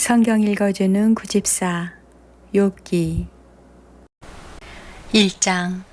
성경 읽어주는 구집사 욥기 1장.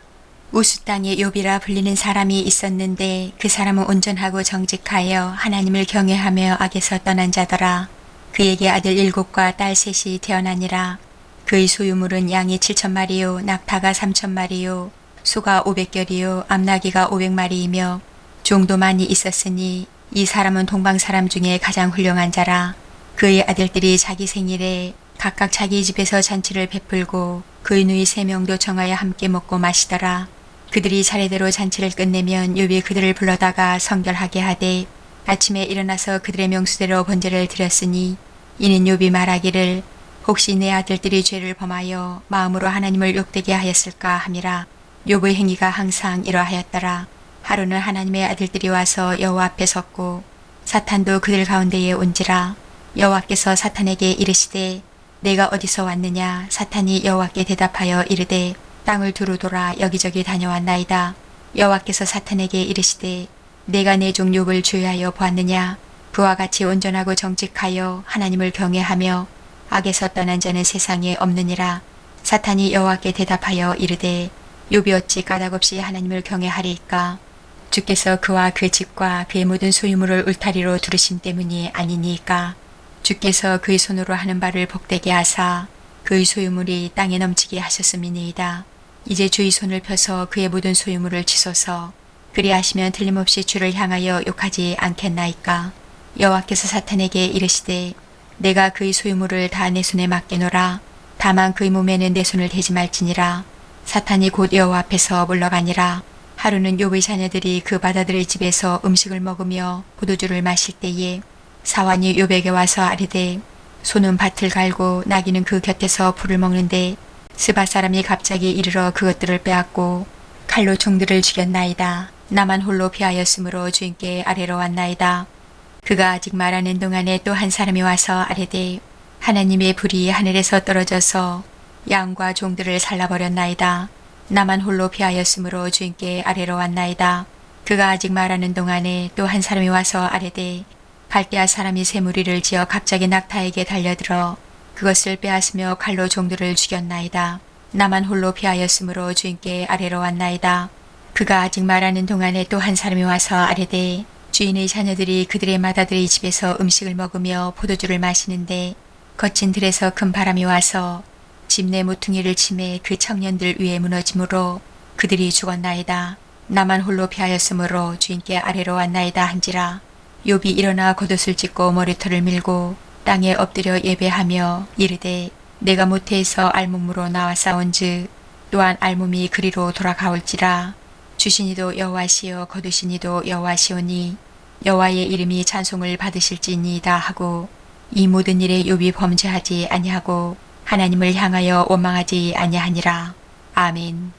우스 땅에 욥이라 불리는 사람이 있었는데 그 사람은 온전하고 정직하여 하나님을 경외하며 악에서 떠난 자더라. 그에게 아들 7과 딸 3이 태어나니라. 그의 소유물은 양이 7,000마리요 낙타가 3,000마리요 소가 500결이요 암나귀가 500마리이며 종도 많이 있었으니 이 사람은 동방 사람 중에 가장 훌륭한 자라. 그의 아들들이 자기 생일에 각각 자기 집에서 잔치를 베풀고 그의 누이 3명도 정하여 함께 먹고 마시더라. 그들이 차례대로 잔치를 끝내면 욥이 그들을 불러다가 성결하게 하되 아침에 일어나서 그들의 명수대로 번제를 드렸으니 이는 욥이 말하기를 혹시 내 아들들이 죄를 범하여 마음으로 하나님을 욕되게 하였을까 함이라. 욥의 행위가 항상 이러하였더라. 하루는 하나님의 아들들이 와서 여호와 앞에 섰고 사탄도 그들 가운데에 온지라. 여호와께서 사탄에게 이르시되 내가 어디서 왔느냐. 사탄이 여호와께 대답하여 이르되 땅을 두루 돌아 여기저기 다녀왔나이다. 여호와께서 사탄에게 이르시되 내가 내 종 욥을 주의하여 보았느냐. 그와 같이 온전하고 정직하여 하나님을 경외하며 악에서 떠난 자는 세상에 없느니라. 사탄이 여호와께 대답하여 이르되 욥이 어찌 까닭없이 하나님을 경외하리이까. 주께서 그와 그 집과 그의 모든 소유물을 울타리로 두르심 때문이 아니니까. 주께서 그의 손으로 하는 바를 복되게 하사 그의 소유물이 땅에 넘치게 하셨음이니이다. 이제 주의 손을 펴서 그의 모든 소유물을 치소서. 그리하시면 틀림없이 주를 향하여 욕하지 않겠나이까. 여호와께서 사탄에게 이르시되 내가 그의 소유물을 다 내 손에 맡기노라. 다만 그의 몸에는 내 손을 대지 말지니라. 사탄이 곧 여호와 앞에서 물러가니라. 하루는 욥의 자녀들이 그 바다들의 집에서 음식을 먹으며 포도주를 마실 때에 사환이 욥에게 와서 아뢰되 소는 밭을 갈고 나귀는 그 곁에서 풀을 먹는데 스바 사람이 갑자기 이르러 그것들을 빼앗고 칼로 종들을 죽였나이다. 나만 홀로 피하였으므로 주인께 아뢰러 왔나이다. 그가 아직 말하는 동안에 또 한 사람이 와서 아뢰되 하나님의 불이 하늘에서 떨어져서 양과 종들을 살라버렸나이다. 나만 홀로 피하였으므로 주인께 아뢰러 왔나이다. 그가 아직 말하는 동안에 또 한 사람이 와서 아뢰되 갈대아 사람이 새 무리를 지어 갑자기 낙타에게 달려들어 그것을 빼앗으며 칼로 종들을 죽였나이다. 나만 홀로 피하였으므로 주인께 아뢰러 왔나이다. 그가 아직 말하는 동안에 또 한 사람이 와서 아뢰되 주인의 자녀들이 그들의 맏아들의 집에서 음식을 먹으며 포도주를 마시는데 거친 들에서 큰 바람이 와서 집 내 모퉁이를 치매 그 청년들 위에 무너짐으로 그들이 죽었나이다. 나만 홀로 피하였으므로 주인께 아뢰러 왔나이다 한지라. 욥이 일어나 겉옷을 찢고 머리털을 밀고 땅에 엎드려 예배하며 이르되 내가 모태에서 알몸으로 나와 싸운즉 또한 알몸이 그리로 돌아가올지라. 주시니도 여호와시요 거두시니도 여호와시오니 여호와의 이름이 찬송을 받으실지니이다 하고 이 모든 일에 욥이 범죄하지 아니하고 하나님을 향하여 원망하지 아니하니라. 아멘.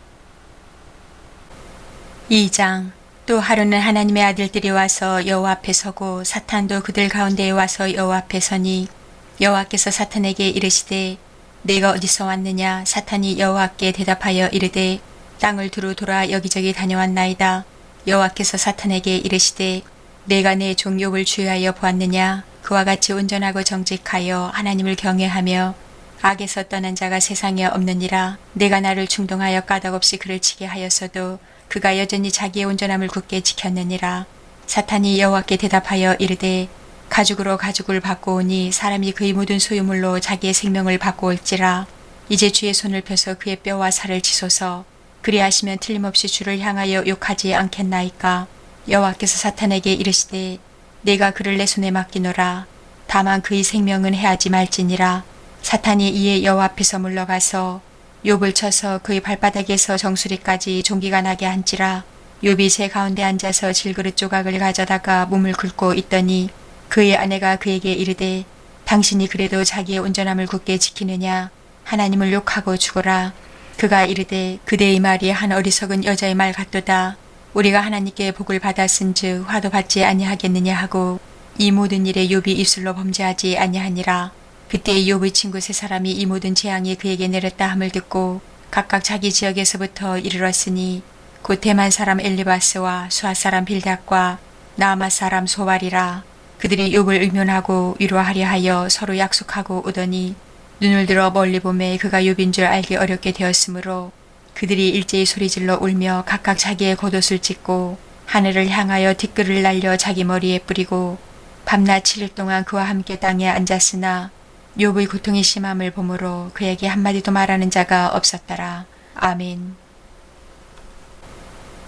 2장. 또 하루는 하나님의 아들들이 와서 여호와 앞에 서고 사탄도 그들 가운데에 와서 여호와 앞에 서니 여호와께서 사탄에게 이르시되 내가 어디서 왔느냐. 사탄이 여호와께 대답하여 이르되 땅을 두루 돌아 여기저기 다녀왔나이다. 여호와께서 사탄에게 이르시되 내가 내 종 욥을 주의하여 보았느냐. 그와 같이 온전하고 정직하여 하나님을 경외하며 악에서 떠난 자가 세상에 없느니라. 내가 나를 충동하여 까닭없이 그를 치게 하였어도 그가 여전히 자기의 온전함을 굳게 지켰느니라. 사탄이 여호와께 대답하여 이르되 가죽으로 가죽을 받고 오니 사람이 그의 모든 소유물로 자기의 생명을 받고 올지라. 이제 주의 손을 펴서 그의 뼈와 살을 치소서. 그리하시면 틀림없이 주를 향하여 욕하지 않겠나이까. 여호와께서 사탄에게 이르시되 내가 그를 내 손에 맡기노라. 다만 그의 생명은 해하지 말지니라. 사탄이 이에 여호와 앞에서 물러가서 욥을 쳐서 그의 발바닥에서 정수리까지 종기가 나게 한지라. 욥이 제 가운데 앉아서 질그릇 조각을 가져다가 몸을 긁고 있더니 그의 아내가 그에게 이르되 당신이 그래도 자기의 온전함을 굳게 지키느냐. 하나님을 욕하고 죽어라. 그가 이르되 그대의 말이 한 어리석은 여자의 말 같도다. 우리가 하나님께 복을 받았은즉 화도 받지 아니하겠느냐 하고 이 모든 일에 욥이 입술로 범죄하지 아니하니라. 그때 욥의 친구 3사람이 이 모든 재앙이 그에게 내렸다 함을 듣고 각각 자기 지역에서부터 이르렀으니 곧 대만 사람 엘리바스와 수아 사람 빌닷과 나아마 사람 소발이라. 그들이 욥을 의논하고 위로하려 하여 서로 약속하고 오더니 눈을 들어 멀리 보매 그가 욥인 줄 알기 어렵게 되었으므로 그들이 일제히 소리질러 울며 각각 자기의 겉옷을 찢고 하늘을 향하여 뒷글을 날려 자기 머리에 뿌리고 밤낮 7일 동안 그와 함께 땅에 앉았으나 욥의 고통이 심함을 보므로 그에게 한마디도 말하는 자가 없었더라. 아멘.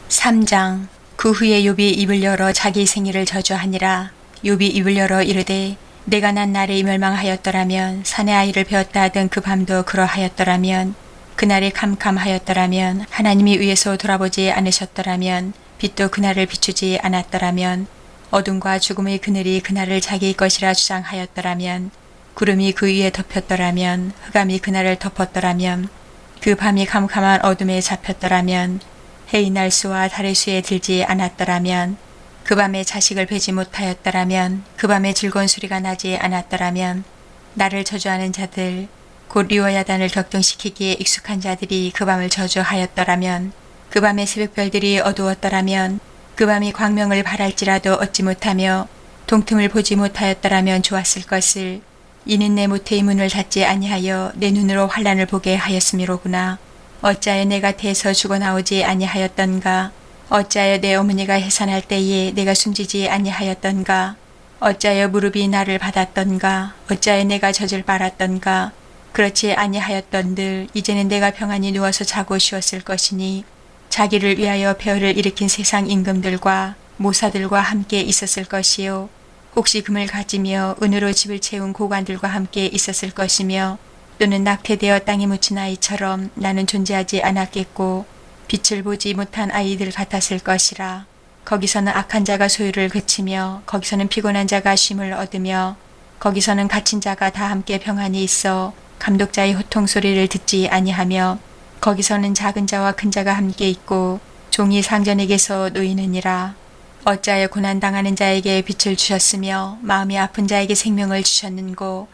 3장. 그 후에 욥이 입을 열어 자기 생일을 저주하니라. 욥이 입을 열어 이르되 내가 난 날에 멸망하였더라면 산의 아이를 베었다 하던 그 밤도 그러하였더라면 그날이 캄캄하였더라면 하나님이 위에서 돌아보지 않으셨더라면 빛도 그날을 비추지 않았더라면 어둠과 죽음의 그늘이 그날을 자기 것이라 주장하였더라면 구름이 그 위에 덮였더라면 흑암이 그날을 덮었더라면 그 밤이 캄캄한 어둠에 잡혔더라면 해의 날수와 달의 수에 들지 않았더라면 그 밤에 자식을 베지 못하였더라면 그 밤에 즐거운 소리가 나지 않았더라면 나를 저주하는 자들 곧 리워야단을 격동시키기에 익숙한 자들이 그 밤을 저주하였더라면 그 밤에 새벽별들이 어두웠더라면 그 밤이 광명을 발할지라도 얻지 못하며 동틈을 보지 못하였더라면 좋았을 것을 이는 내 모태의 문을 닫지 아니하여 내 눈으로 환란을 보게 하였음이로구나. 어찌하여 내 곁에서 죽어나오지 아니하였던가. 어찌하여 내 어머니가 해산할 때에 내가 숨지지 아니하였던가. 어찌하여 무릎이 나를 받았던가. 어찌하여 내가 젖을 빨았던가. 그렇지 아니하였던들 이제는 내가 평안히 누워서 자고 쉬었을 것이니 자기를 위하여 폐허를 일으킨 세상 임금들과 모사들과 함께 있었을 것이요 혹시 금을 가지며 은으로 집을 채운 고관들과 함께 있었을 것이며 또는 낙태되어 땅에 묻힌 아이처럼 나는 존재하지 않았겠고 빛을 보지 못한 아이들 같았을 것이라. 거기서는 악한 자가 소유를 그치며 거기서는 피곤한 자가 쉼을 얻으며 거기서는 갇힌 자가 다 함께 평안히 있어 감독자의 호통 소리를 듣지 아니하며 거기서는 작은 자와 큰 자가 함께 있고 종이 상전에게서 놓이느니라. 어찌하여 고난당하는 자에게 빛을 주셨으며 마음이 아픈 자에게 생명을 주셨는고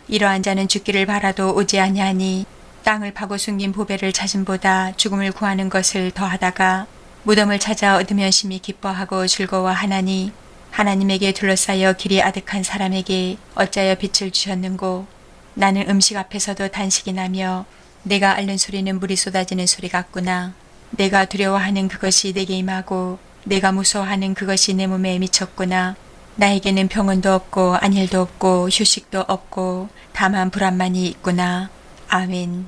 이러한 자는 죽기를 바라도 오지 아니하니 땅을 파고 숨긴 보배를 찾음보다 죽음을 구하는 것을 더하다가 무덤을 찾아 얻으면 심히 기뻐하고 즐거워하나니 하나님에게 둘러싸여 길이 아득한 사람에게 어찌하여 빛을 주셨는고 나는 음식 앞에서도 단식이 나며 내가 앓는 소리는 물이 쏟아지는 소리 같구나. 내가 두려워하는 그것이 내게 임하고 내가 무서워하는 그것이 내 몸에 미쳤구나. 나에게는 병원도 없고 안일도 없고 휴식도 없고 다만 불안만이 있구나. 아멘.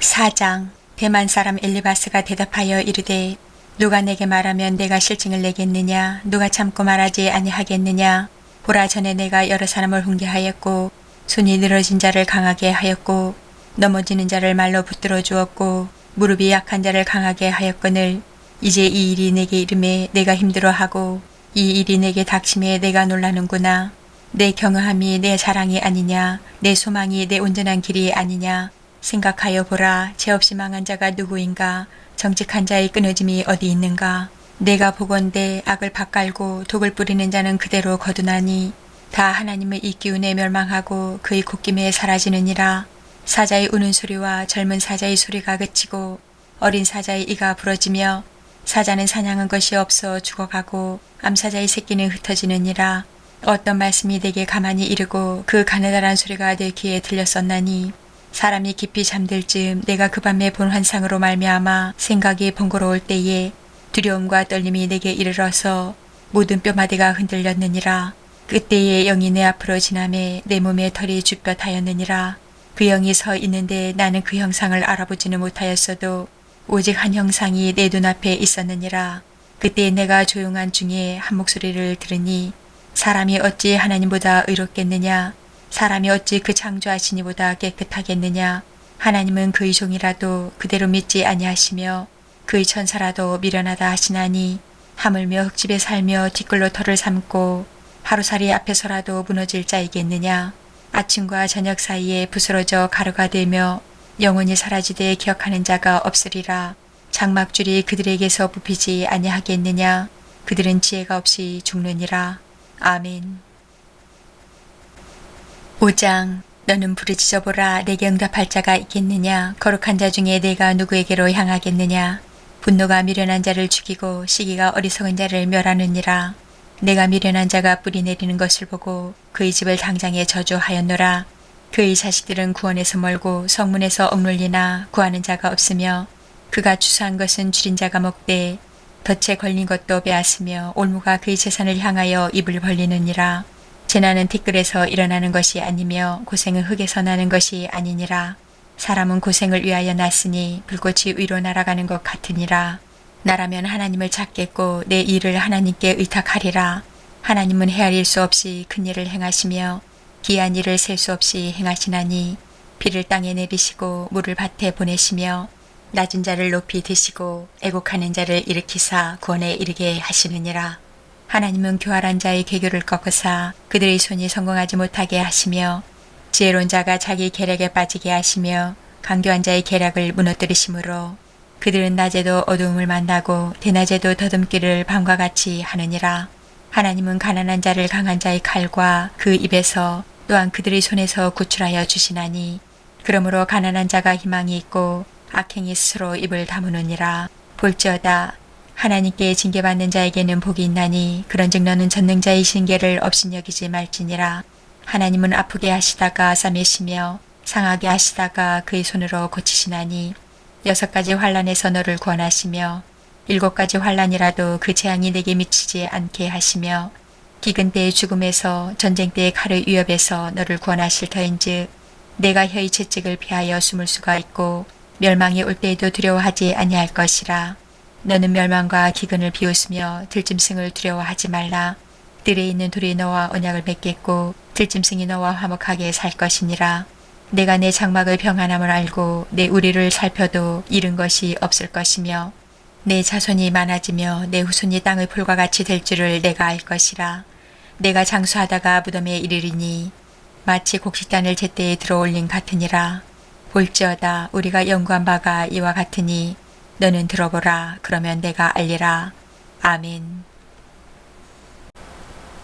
4장. 대만 사람 엘리바스가 대답하여 이르되 누가 내게 말하면 내가 실증을 내겠느냐. 누가 참고 말하지 아니하겠느냐. 보라 전에 내가 여러 사람을 훈계하였고 손이 늘어진 자를 강하게 하였고 넘어지는 자를 말로 붙들어 주었고 무릎이 약한 자를 강하게 하였거늘 이제 이 일이 내게 이름에 내가 힘들어하고 이 일이 내게 닥침에 내가 놀라는구나. 내 경허함이 내 자랑이 아니냐. 내 소망이 내 온전한 길이 아니냐. 생각하여 보라. 죄 없이 망한 자가 누구인가. 정직한 자의 끊어짐이 어디 있는가. 내가 보건대 악을 밭갈고 독을 뿌리는 자는 그대로 거두나니 다 하나님의 이 기운에 멸망하고 그의 콧김에 사라지느니라. 사자의 우는 소리와 젊은 사자의 소리가 그치고 어린 사자의 이가 부러지며 사자는 사냥한 것이 없어 죽어가고 암사자의 새끼는 흩어지느니라. 어떤 말씀이 내게 가만히 이르고 그 가느다란 소리가 내 귀에 들렸었나니 사람이 깊이 잠들 즈음 내가 그 밤에 본 환상으로 말미암아 생각이 번거로울 때에 두려움과 떨림이 내게 이르러서 모든 뼈마디가 흔들렸느니라. 그때에 영이 내 앞으로 지나매 내 몸에 털이 쭈뼛하였느니라. 그 영이 서 있는데 나는 그 형상을 알아보지는 못하였어도 오직 한 형상이 내 눈앞에 있었느니라. 그때 내가 조용한 중에 한 목소리를 들으니 사람이 어찌 하나님보다 의롭겠느냐. 사람이 어찌 그 창조하신 이보다 깨끗하겠느냐. 하나님은 그의 종이라도 그대로 믿지 아니하시며 그의 천사라도 미련하다 하시나니 하물며 흙집에 살며 뒷글로 털을 삼고 하루살이 앞에서라도 무너질 자이겠느냐. 아침과 저녁 사이에 부스러져 가루가 되며 영원히 사라지되 기억하는 자가 없으리라. 장막줄이 그들에게서 뽑히지 아니하겠느냐. 그들은 지혜가 없이 죽느니라. 아멘. 5장. 너는 부르짖어보라. 내게 응답할 자가 있겠느냐. 거룩한 자 중에 내가 누구에게로 향하겠느냐. 분노가 미련한 자를 죽이고 시기가 어리석은 자를 멸하느니라. 내가 미련한 자가 뿌리 내리는 것을 보고 그의 집을 당장에 저주하였노라. 그의 자식들은 구원에서 멀고 성문에서 억눌리나 구하는 자가 없으며 그가 추수한 것은 줄인 자가 먹되 덫에 걸린 것도 빼앗으며 올무가 그의 재산을 향하여 입을 벌리느니라. 재난은 티끌에서 일어나는 것이 아니며 고생은 흙에서 나는 것이 아니니라. 사람은 고생을 위하여 났으니 불꽃이 위로 날아가는 것 같으니라. 나라면 하나님을 찾겠고 내 일을 하나님께 의탁하리라. 하나님은 헤아릴 수 없이 큰 일을 행하시며 기이한 일을 셀 수 없이 행하시나니 비를 땅에 내리시고 물을 밭에 보내시며 낮은 자를 높이 드시고 애곡하는 자를 일으키사 구원에 이르게 하시느니라. 하나님은 교활한 자의 계교를 꺾으사 그들의 손이 성공하지 못하게 하시며 지혜로운 자가 자기 계략에 빠지게 하시며 강교한 자의 계략을 무너뜨리시므로 그들은 낮에도 어두움을 만나고 대낮에도 더듬기를 밤과 같이 하느니라. 하나님은 가난한 자를 강한 자의 칼과 그 입에서 또한 그들의 손에서 구출하여 주시나니 그러므로 가난한 자가 희망이 있고 악행이 스스로 입을 다무느니라. 볼지어다 하나님께 징계받는 자에게는 복이 있나니 그런즉 너는 전능자의 징계를 업신여기지 말지니라. 하나님은 아프게 하시다가 싸매시며 상하게 하시다가 그의 손으로 고치시나니 6가지 환난에서 너를 구원하시며 7가지 환난이라도 그 재앙이 내게 미치지 않게 하시며 기근 때의 죽음에서 전쟁 때의 칼의 위협에서 너를 구원하실 터인즉 내가 혀의 채찍을 피하여 숨을 수가 있고 멸망이 올 때에도 두려워하지 아니할 것이라. 너는 멸망과 기근을 비웃으며 들짐승을 두려워하지 말라. 뜰에 있는 돌이 너와 언약을 맺겠고 들짐승이 너와 화목하게 살 것이니라. 내가 내 장막의 평안함을 알고 내 우리를 살펴도 잃은 것이 없을 것이며 내 자손이 많아지며 내 후손이 땅의 풀과 같이 될 줄을 내가 알 것이라. 내가 장수하다가 무덤에 이르리니 마치 곡식단을 제때에 들어올린 같으니라. 볼지어다 우리가 연구한 바가 이와 같으니 너는 들어보라. 그러면 내가 알리라. 아멘.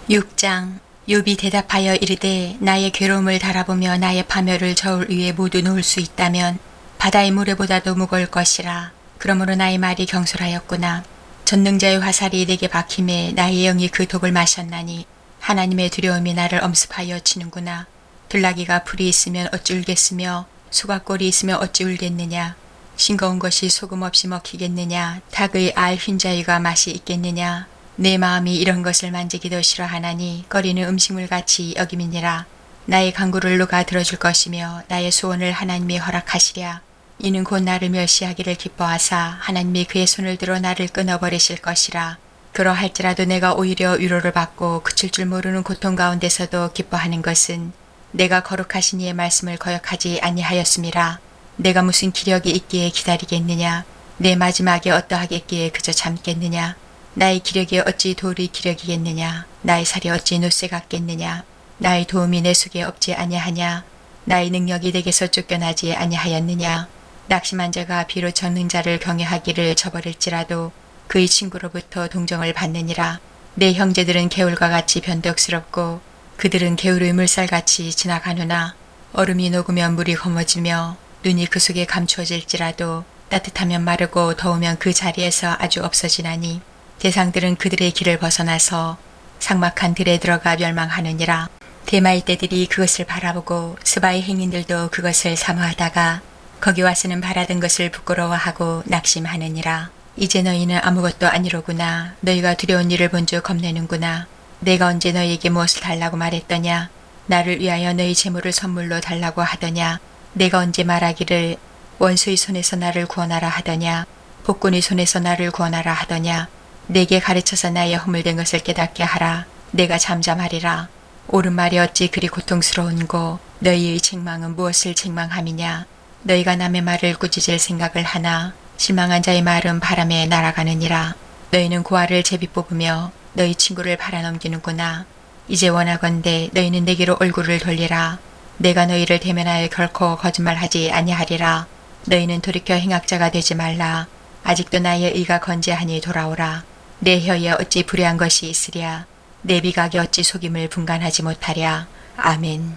6장. 욥이 대답하여 이르되 나의 괴로움을 달아보며 나의 파멸을 저울 위에 모두 놓을 수 있다면 바다의 모래보다도 무거울 것이라. 그러므로 나의 말이 경솔하였구나. 전능자의 화살이 내게 박힘에 나의 영이 그 독을 마셨나니 하나님의 두려움이 나를 엄습하여 치는구나. 들나귀가 풀이 있으면 어찌 울겠으며 소가 꼴이 있으면 어찌 울겠느냐. 싱거운 것이 소금 없이 먹히겠느냐. 닭의 알 흰자위가 맛이 있겠느냐. 내 마음이 이런 것을 만지기도 싫어하나니 꺼리는 음식물 같이 여김이니라. 나의 간구를 누가 들어줄 것이며 나의 소원을 하나님이 허락하시랴. 이는 곧 나를 멸시하기를 기뻐하사 하나님이 그의 손을 들어 나를 끊어버리실 것이라. 그러할지라도 내가 오히려 위로를 받고 그칠 줄 모르는 고통 가운데서도 기뻐하는 것은 내가 거룩하신 이의 말씀을 거역하지 아니하였음이라. 내가 무슨 기력이 있기에 기다리겠느냐. 내 마지막에 어떠하겠기에 그저 참겠느냐. 나의 기력이 어찌 돌의 기력이겠느냐. 나의 살이 어찌 노쇠 같겠느냐. 나의 도움이 내 속에 없지 아니하냐. 나의 능력이 내게서 쫓겨나지 아니하였느냐. 낙심한 자가 비록 전능자를 경외하기를 저버릴지라도 그의 친구로부터 동정을 받느니라. 내 형제들은 개울과 같이 변덕스럽고 그들은 개울의 물살같이 지나가느나 얼음이 녹으면 물이 검어지며 눈이 그 속에 감추어질지라도 따뜻하면 마르고 더우면 그 자리에서 아주 없어지나니 대상들은 그들의 길을 벗어나서 삭막한 들에 들어가 멸망하느니라. 대마의 떼들이 그것을 바라보고 스바의 행인들도 그것을 사모하다가 거기 와서는 바라던 것을 부끄러워하고 낙심하느니라. 이제 너희는 아무것도 아니로구나. 너희가 두려운 일을 본즉 겁내는구나. 내가 언제 너희에게 무엇을 달라고 말했더냐. 나를 위하여 너희 재물을 선물로 달라고 하더냐. 내가 언제 말하기를 원수의 손에서 나를 구원하라 하더냐. 복군의 손에서 나를 구원하라 하더냐. 내게 가르쳐서 나의 허물된 것을 깨닫게 하라. 내가 잠잠하리라. 옳은 말이 어찌 그리 고통스러운고 너희의 책망은 무엇을 책망함이냐. 너희가 남의 말을 꾸짖을 생각을 하나 실망한 자의 말은 바람에 날아가느니라. 너희는 고아를 제비 뽑으며 너희 친구를 팔아넘기는구나. 이제 원하건대 너희는 내게로 얼굴을 돌리라. 내가 너희를 대면하여 결코 거짓말하지 아니하리라. 너희는 돌이켜 행악자가 되지 말라. 아직도 나의 의가 건재하니 돌아오라. 내 혀에 어찌 불의한 것이 있으랴. 내 미각이 어찌 속임을 분간하지 못하랴. 아멘.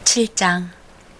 7장.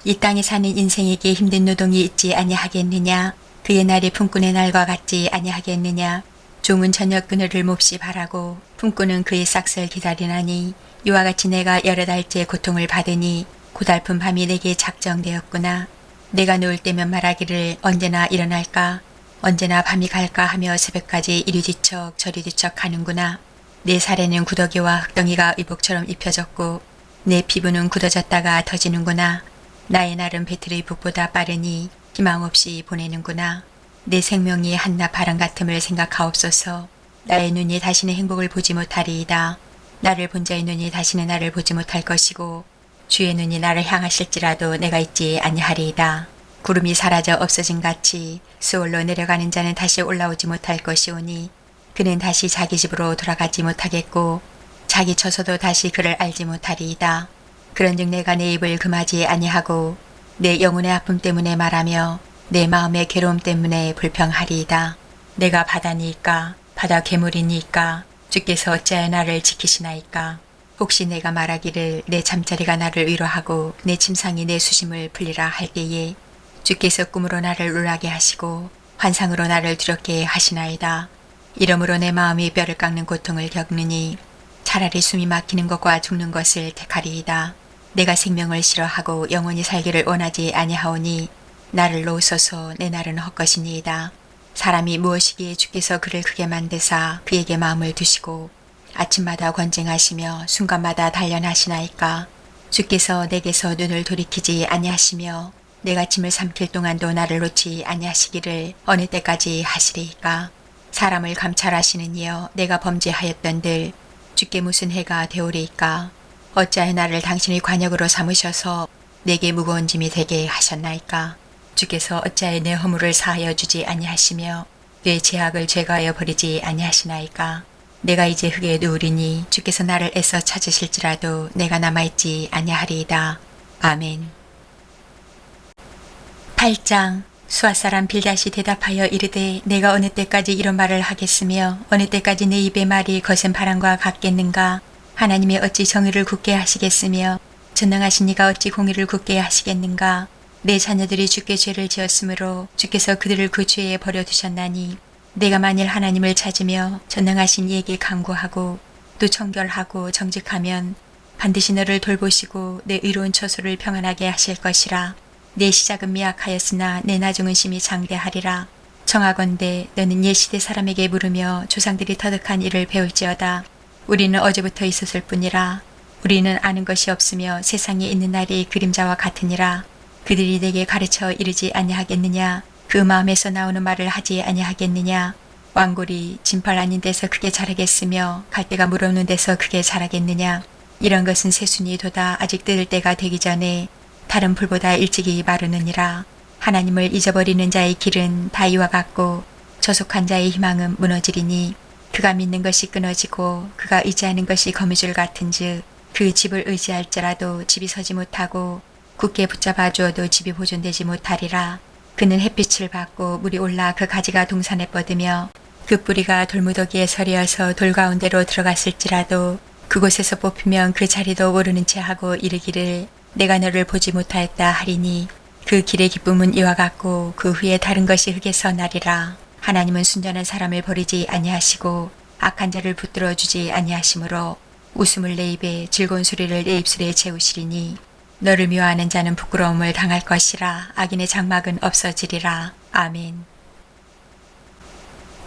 이 땅에 사는 인생에게 힘든 노동이 있지 아니하겠느냐. 그의 날이 품꾼의 날과 같지 아니하겠느냐. 종은 저녁 그늘을 몹시 바라고 품꾼은 그의 싹을 기다리나니 이와 같이 내가 여러 달째 고통을 받으니 고달픈 밤이 내게 작정되었구나. 내가 누울 때면 말하기를 언제나 일어날까 언제나 밤이 갈까 하며 새벽까지 이리 뒤척 저리 뒤척 하는구나. 내 살에는 구더기와 흙덩이가 의복처럼 입혀졌고 내 피부는 굳어졌다가 터지는구나. 나의 날은 배틀의 북보다 빠르니 희망 없이 보내는구나. 내 생명이 한낱 바람 같음을 생각하옵소서. 나의 눈이 다시는 행복을 보지 못하리이다. 나를 본 자의 눈이 다시는 나를 보지 못할 것이고 주의 눈이 나를 향하실지라도 내가 있지 아니하리이다. 구름이 사라져 없어진 같이 수월로 내려가는 자는 다시 올라오지 못할 것이오니 그는 다시 자기 집으로 돌아가지 못하겠고 자기 처소도 다시 그를 알지 못하리이다. 그런즉 내가 내 입을 금하지 아니하고 내 영혼의 아픔 때문에 말하며 내 마음의 괴로움 때문에 불평하리이다. 내가 바다니까 바다 괴물이니까 주께서 어찌하여 나를 지키시나이까. 혹시 내가 말하기를 내 잠자리가 나를 위로하고 내 침상이 내 수심을 풀리라 할 때에 주께서 꿈으로 나를 놀라게 하시고 환상으로 나를 두렵게 하시나이다. 이러므로 내 마음이 뼈를 깎는 고통을 겪느니 차라리 숨이 막히는 것과 죽는 것을 택하리이다. 내가 생명을 싫어하고 영원히 살기를 원하지 아니하오니 나를 놓으소서. 내 날은 헛것이니이다. 사람이 무엇이기에 주께서 그를 크게 만드사 그에게 마음을 두시고 아침마다 권쟁하시며 순간마다 단련하시나이까. 주께서 내게서 눈을 돌이키지 아니하시며 내가 짐을 삼킬 동안도 나를 놓지 아니하시기를 어느 때까지 하시리이까. 사람을 감찰하시는 이여 내가 범죄하였던들 주께 무슨 해가 되오리이까. 어찌하여 나를 당신의 관역으로 삼으셔서 내게 무거운 짐이 되게 하셨나이까. 주께서 어찌하여 내 허물을 사하여 주지 아니하시며 내 죄악을 제거하여 버리지 아니하시나이까. 내가 이제 흙에 누우리니 주께서 나를 애써 찾으실지라도 내가 남아있지 아니하리이다. 아멘. 8장. 수아 사람 빌닷이 대답하여 이르되 내가 어느 때까지 이런 말을 하겠으며 어느 때까지 내 입의 말이 거센 바람과 같겠는가. 하나님이 어찌 정의를 굳게 하시겠으며 전능하신 이가 어찌 공의를 굳게 하시겠는가. 내 자녀들이 주께 죄를 지었으므로 주께서 그들을 그 죄에 버려두셨나니 내가 만일 하나님을 찾으며 전능하신 이에게 간구하고 또 청결하고 정직하면 반드시 너를 돌보시고 내 의로운 처소를 평안하게 하실 것이라. 내 시작은 미약하였으나 내 나중은 심히 장대하리라. 청하건대 너는 옛 시대 사람에게 물으며 조상들이 터득한 일을 배울지어다. 우리는 어제부터 있었을 뿐이라. 우리는 아는 것이 없으며 세상에 있는 날이 그림자와 같으니라. 그들이 내게 가르쳐 이르지 아니하겠느냐. 그 마음에서 나오는 말을 하지 아니하겠느냐. 왕골이 진펄 아닌 데서 크게 자라겠으며 갈대가 물 없는 데서 크게 자라겠느냐. 이런 것은 새순이도다 아직 뜯을 때가 되기 전에 다른 풀보다 일찍이 마르느니라. 하나님을 잊어버리는 자의 길은 다 이와 같고 저속한 자의 희망은 무너지리니 그가 믿는 것이 끊어지고 그가 의지하는 것이 거미줄 같은즉 그 집을 의지할지라도 집이 서지 못하고 굳게 붙잡아 주어도 집이 보존되지 못하리라. 그는 햇빛을 받고 물이 올라 그 가지가 동산에 뻗으며 그 뿌리가 돌무더기에 서리어서 돌 가운데로 들어갔을지라도 그곳에서 뽑히면 그 자리도 모르는 채 하고 이르기를 내가 너를 보지 못하였다 하리니 그 길의 기쁨은 이와 같고 그 후에 다른 것이 흙에서 나리라. 하나님은 순전한 사람을 버리지 아니하시고 악한 자를 붙들어 주지 아니하시므로 웃음을 내 입에 즐거운 소리를 내 입술에 채우시리니 너를 미워하는 자는 부끄러움을 당할 것이라. 악인의 장막은 없어지리라. 아멘.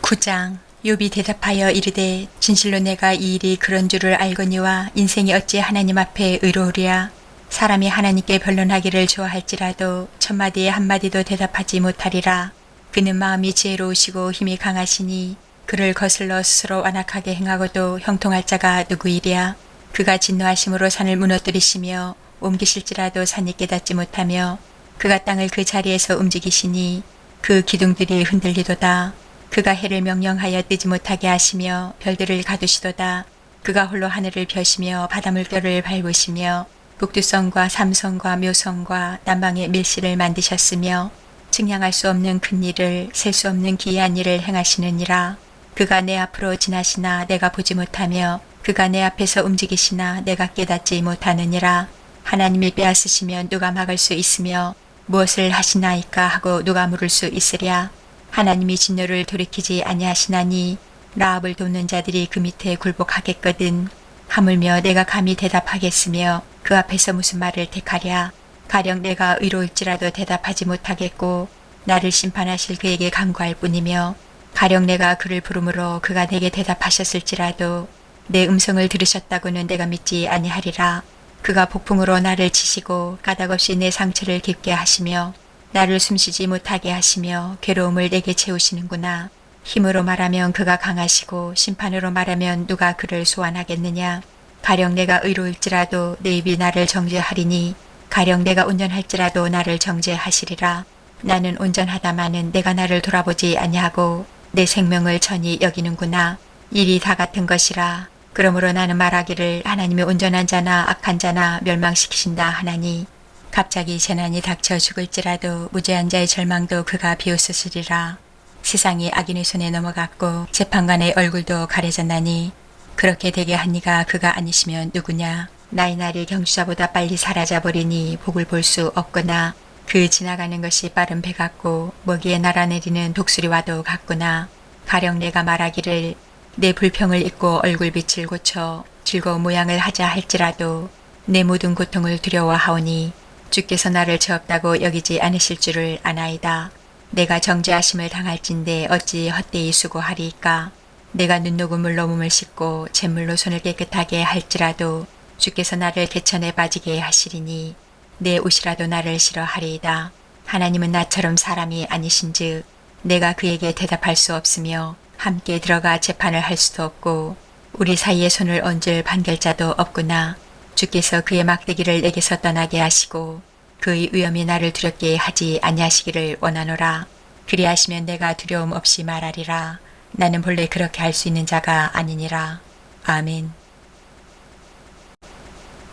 9장. 욥이 대답하여 이르되 진실로 내가 이 일이 그런 줄을 알거니와 인생이 어찌 하나님 앞에 의로우랴. 사람이 하나님께 변론하기를 좋아할지라도 첫마디에 한마디도 대답하지 못하리라. 그는 마음이 지혜로우시고 힘이 강하시니 그를 거슬러 스스로 완악하게 행하고도 형통할 자가 누구이랴. 그가 진노하심으로 산을 무너뜨리시며 옮기실지라도 산이 깨닫지 못하며 그가 땅을 그 자리에서 움직이시니 그 기둥들이 흔들리도다. 그가 해를 명령하여 뜨지 못하게 하시며 별들을 가두시도다. 그가 홀로 하늘을 펴시며 바닷물결을 밟으시며 북두성과 삼성과 묘성과 남방의 밀실을 만드셨으며 측량할 수 없는 큰 일을 셀 수 없는 기이한 일을 행하시느니라. 그가 내 앞으로 지나시나 내가 보지 못하며 그가 내 앞에서 움직이시나 내가 깨닫지 못하느니라. 하나님이 빼앗으시면 누가 막을 수 있으며 무엇을 하시나이까 하고 누가 물을 수 있으랴. 하나님이 진노를 돌이키지 아니하시나니 라합을 돕는 자들이 그 밑에 굴복하겠거든. 하물며 내가 감히 대답하겠으며 그 앞에서 무슨 말을 택하랴. 가령 내가 의로울지라도 대답하지 못하겠고 나를 심판하실 그에게 간구할 뿐이며 가령 내가 그를 부르므로 그가 내게 대답하셨을지라도 내 음성을 들으셨다고는 내가 믿지 아니하리라. 그가 폭풍으로 나를 치시고 까닭없이 내 상처를 깊게 하시며 나를 숨쉬지 못하게 하시며 괴로움을 내게 채우시는구나. 힘으로 말하면 그가 강하시고 심판으로 말하면 누가 그를 소환하겠느냐. 가령 내가 의로울지라도 내 입이 나를 정죄하리니 가령 내가 온전할지라도 나를 정죄하시리라. 나는 온전하다마는 내가 나를 돌아보지 아니하고 내 생명을 천히 여기는구나. 일이 다 같은 것이라. 그러므로 나는 말하기를 하나님이 온전한 자나 악한 자나 멸망시키신다 하나니 갑자기 재난이 닥쳐 죽을지라도 무죄한 자의 절망도 그가 비웃으시리라. 세상이 악인의 손에 넘어갔고 재판관의 얼굴도 가려졌나니 그렇게 되게 한 이가 그가 아니시면 누구냐. 나의 날이 경주자보다 빨리 사라져버리니 복을 볼 수 없구나. 그 지나가는 것이 빠른 배 같고 먹이에 날아내리는 독수리와도 같구나. 가령 내가 말하기를 내 불평을 잊고 얼굴빛을 고쳐 즐거운 모양을 하자 할지라도 내 모든 고통을 두려워하오니 주께서 나를 죄 없다고 여기지 않으실 줄을 아나이다. 내가 정죄하심을 당할진대 어찌 헛되이 수고하리이까. 내가 눈녹음물로 몸을 씻고 잿물로 손을 깨끗하게 할지라도 주께서 나를 개천에 빠지게 하시리니 내 옷이라도 나를 싫어하리이다. 하나님은 나처럼 사람이 아니신즉 내가 그에게 대답할 수 없으며 함께 들어가 재판을 할 수도 없고 우리 사이에 손을 얹을 판결자도 없구나. 주께서 그의 막대기를 내게서 떠나게 하시고 그의 위엄이 나를 두렵게 하지 아니하시기를 원하노라. 그리하시면 내가 두려움 없이 말하리라. 나는 본래 그렇게 할 수 있는 자가 아니니라. 아멘.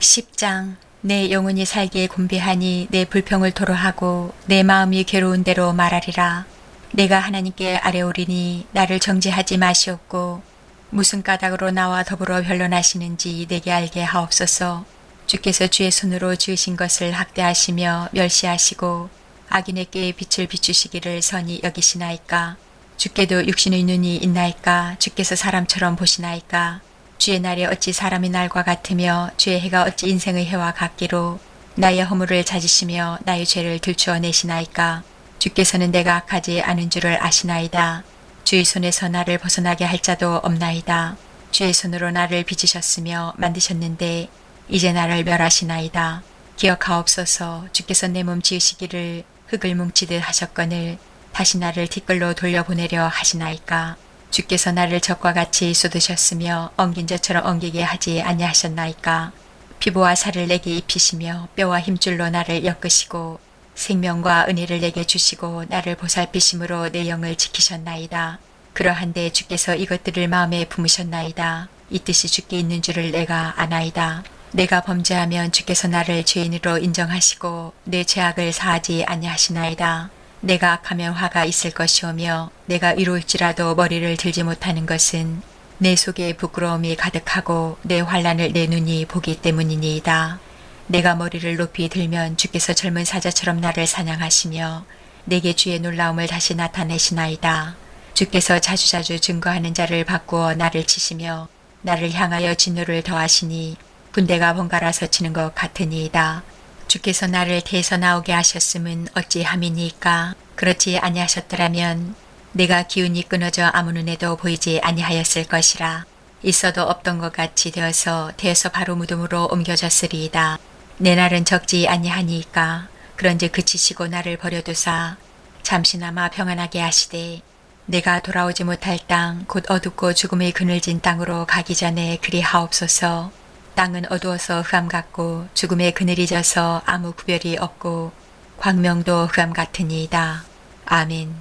10장. 내 영혼이 살기에 곤비하니 내 불평을 토로하고 내 마음이 괴로운 대로 말하리라. 내가 하나님께 아뢰오리니 나를 정죄하지 마시옵고 무슨 까닭으로 나와 더불어 변론하시는지 내게 알게 하옵소서. 주께서 주의 손으로 지으신 것을 학대하시며 멸시하시고 악인에게 빛을 비추시기를 선히 여기시나이까. 주께도 육신의 눈이 있나이까. 주께서 사람처럼 보시나이까. 주의 날이 어찌 사람의 날과 같으며 주의 해가 어찌 인생의 해와 같기로 나의 허물을 찾으시며 나의 죄를 들추어 내시나이까. 주께서는 내가 악하지 않은 줄을 아시나이다. 주의 손에서 나를 벗어나게 할 자도 없나이다. 주의 손으로 나를 빚으셨으며 만드셨는데 이제 나를 멸하시나이다. 기억하옵소서. 주께서 내 몸 지으시기를 흙을 뭉치듯 하셨거늘 다시 나를 티끌로 돌려보내려 하시나이까. 주께서 나를 적과 같이 쏟으셨으며 엉긴 자처럼 엉기게 하지 아니하셨나이까. 피부와 살을 내게 입히시며 뼈와 힘줄로 나를 엮으시고 생명과 은혜를 내게 주시고 나를 보살피심으로 내 영을 지키셨나이다. 그러한데 주께서 이것들을 마음에 품으셨나이다. 이 뜻이 주께 있는 줄을 내가 아나이다. 내가 범죄하면 주께서 나를 죄인으로 인정하시고 내 죄악을 사하지 아니하시나이다. 내가 악하면 화가 있을 것이오며 내가 이로울지라도 머리를 들지 못하는 것은 내 속에 부끄러움이 가득하고 내 환난을 내 눈이 보기 때문이니이다. 내가 머리를 높이 들면 주께서 젊은 사자처럼 나를 사냥하시며 내게 주의 놀라움을 다시 나타내시나이다. 주께서 자주자주 증거하는 자를 바꾸어 나를 치시며 나를 향하여 진노를 더하시니 군대가 번갈아서 치는 것 같으니이다. 주께서 나를 태에서 나오게 하셨음은 어찌함이니까. 그렇지 아니하셨더라면 내가 기운이 끊어져 아무 눈에도 보이지 아니하였을 것이라. 있어도 없던 것 같이 되어서 태에서 바로 무덤으로 옮겨졌으리이다. 내 날은 적지 아니하니까. 그런즉 그치시고 나를 버려두사 잠시나마 평안하게 하시되 내가 돌아오지 못할 땅 곧 어둡고 죽음의 그늘진 땅으로 가기 전에 그리하옵소서. 땅은 어두워서 흑암 같고 죽음의 그늘이 져서 아무 구별이 없고 광명도 흑암 같으니이다. 아멘.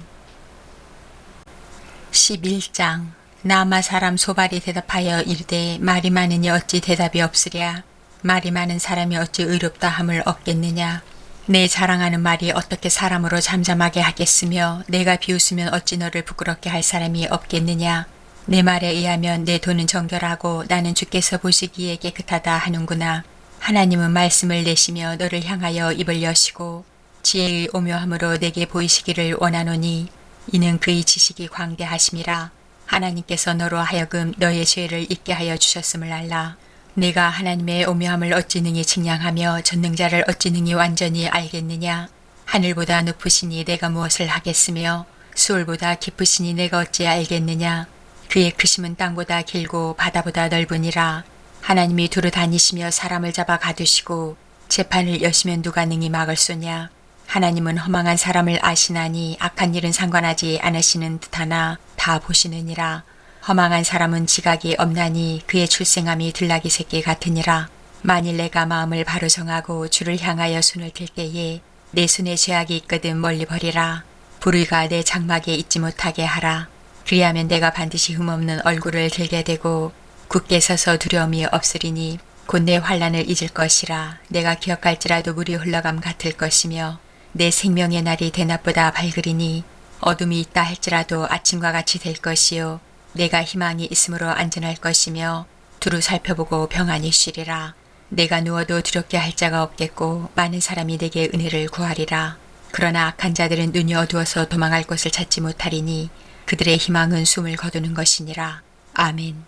11장. 나마 사람 소발이 대답하여 이르되 말이 많으니 어찌 대답이 없으랴. 말이 많은 사람이 어찌 의롭다 함을 얻겠느냐. 내 자랑하는 말이 어떻게 사람으로 잠잠하게 하겠으며 내가 비웃으면 어찌 너를 부끄럽게 할 사람이 없겠느냐. 내 말에 의하면 내 돈은 정결하고 나는 주께서 보시기에 깨끗하다 하는구나. 하나님은 말씀을 내시며 너를 향하여 입을 여시고 지혜의 오묘함으로 내게 보이시기를 원하노니 이는 그의 지식이 광대하심이라. 하나님께서 너로 하여금 너의 죄를 잊게 하여 주셨음을 알라. 내가 하나님의 오묘함을 어찌 능히 측량하며 전능자를 어찌 능히 완전히 알겠느냐. 하늘보다 높으시니 내가 무엇을 하겠으며 수월보다 깊으시니 내가 어찌 알겠느냐. 그의 크심은 땅보다 길고 바다보다 넓으니라. 하나님이 두루 다니시며 사람을 잡아 가두시고 재판을 여시면 누가 능히 막을 쏘냐. 하나님은 허망한 사람을 아시나니 악한 일은 상관하지 않으시는 듯하나 다 보시느니라. 허망한 사람은 지각이 없나니 그의 출생함이 들나귀 새끼 같으니라. 만일 내가 마음을 바로 정하고 주를 향하여 손을 들 때에 내 손에 죄악이 있거든 멀리 버리라. 불의가 내 장막에 있지 못하게 하라. 그리하면 내가 반드시 흠없는 얼굴을 들게 되고 굳게 서서 두려움이 없으리니 곧 내 환난을 잊을 것이라. 내가 기억할지라도 물이 흘러감 같을 것이며 내 생명의 날이 대낮보다 밝으리니 어둠이 있다 할지라도 아침과 같이 될 것이요 내가 희망이 있으므로 안전할 것이며 두루 살펴보고 평안히 쉬리라. 내가 누워도 두렵게 할 자가 없겠고 많은 사람이 내게 은혜를 구하리라. 그러나 악한 자들은 눈이 어두워서 도망할 곳을 찾지 못하리니 그들의 희망은 숨을 거두는 것이니라. 아멘.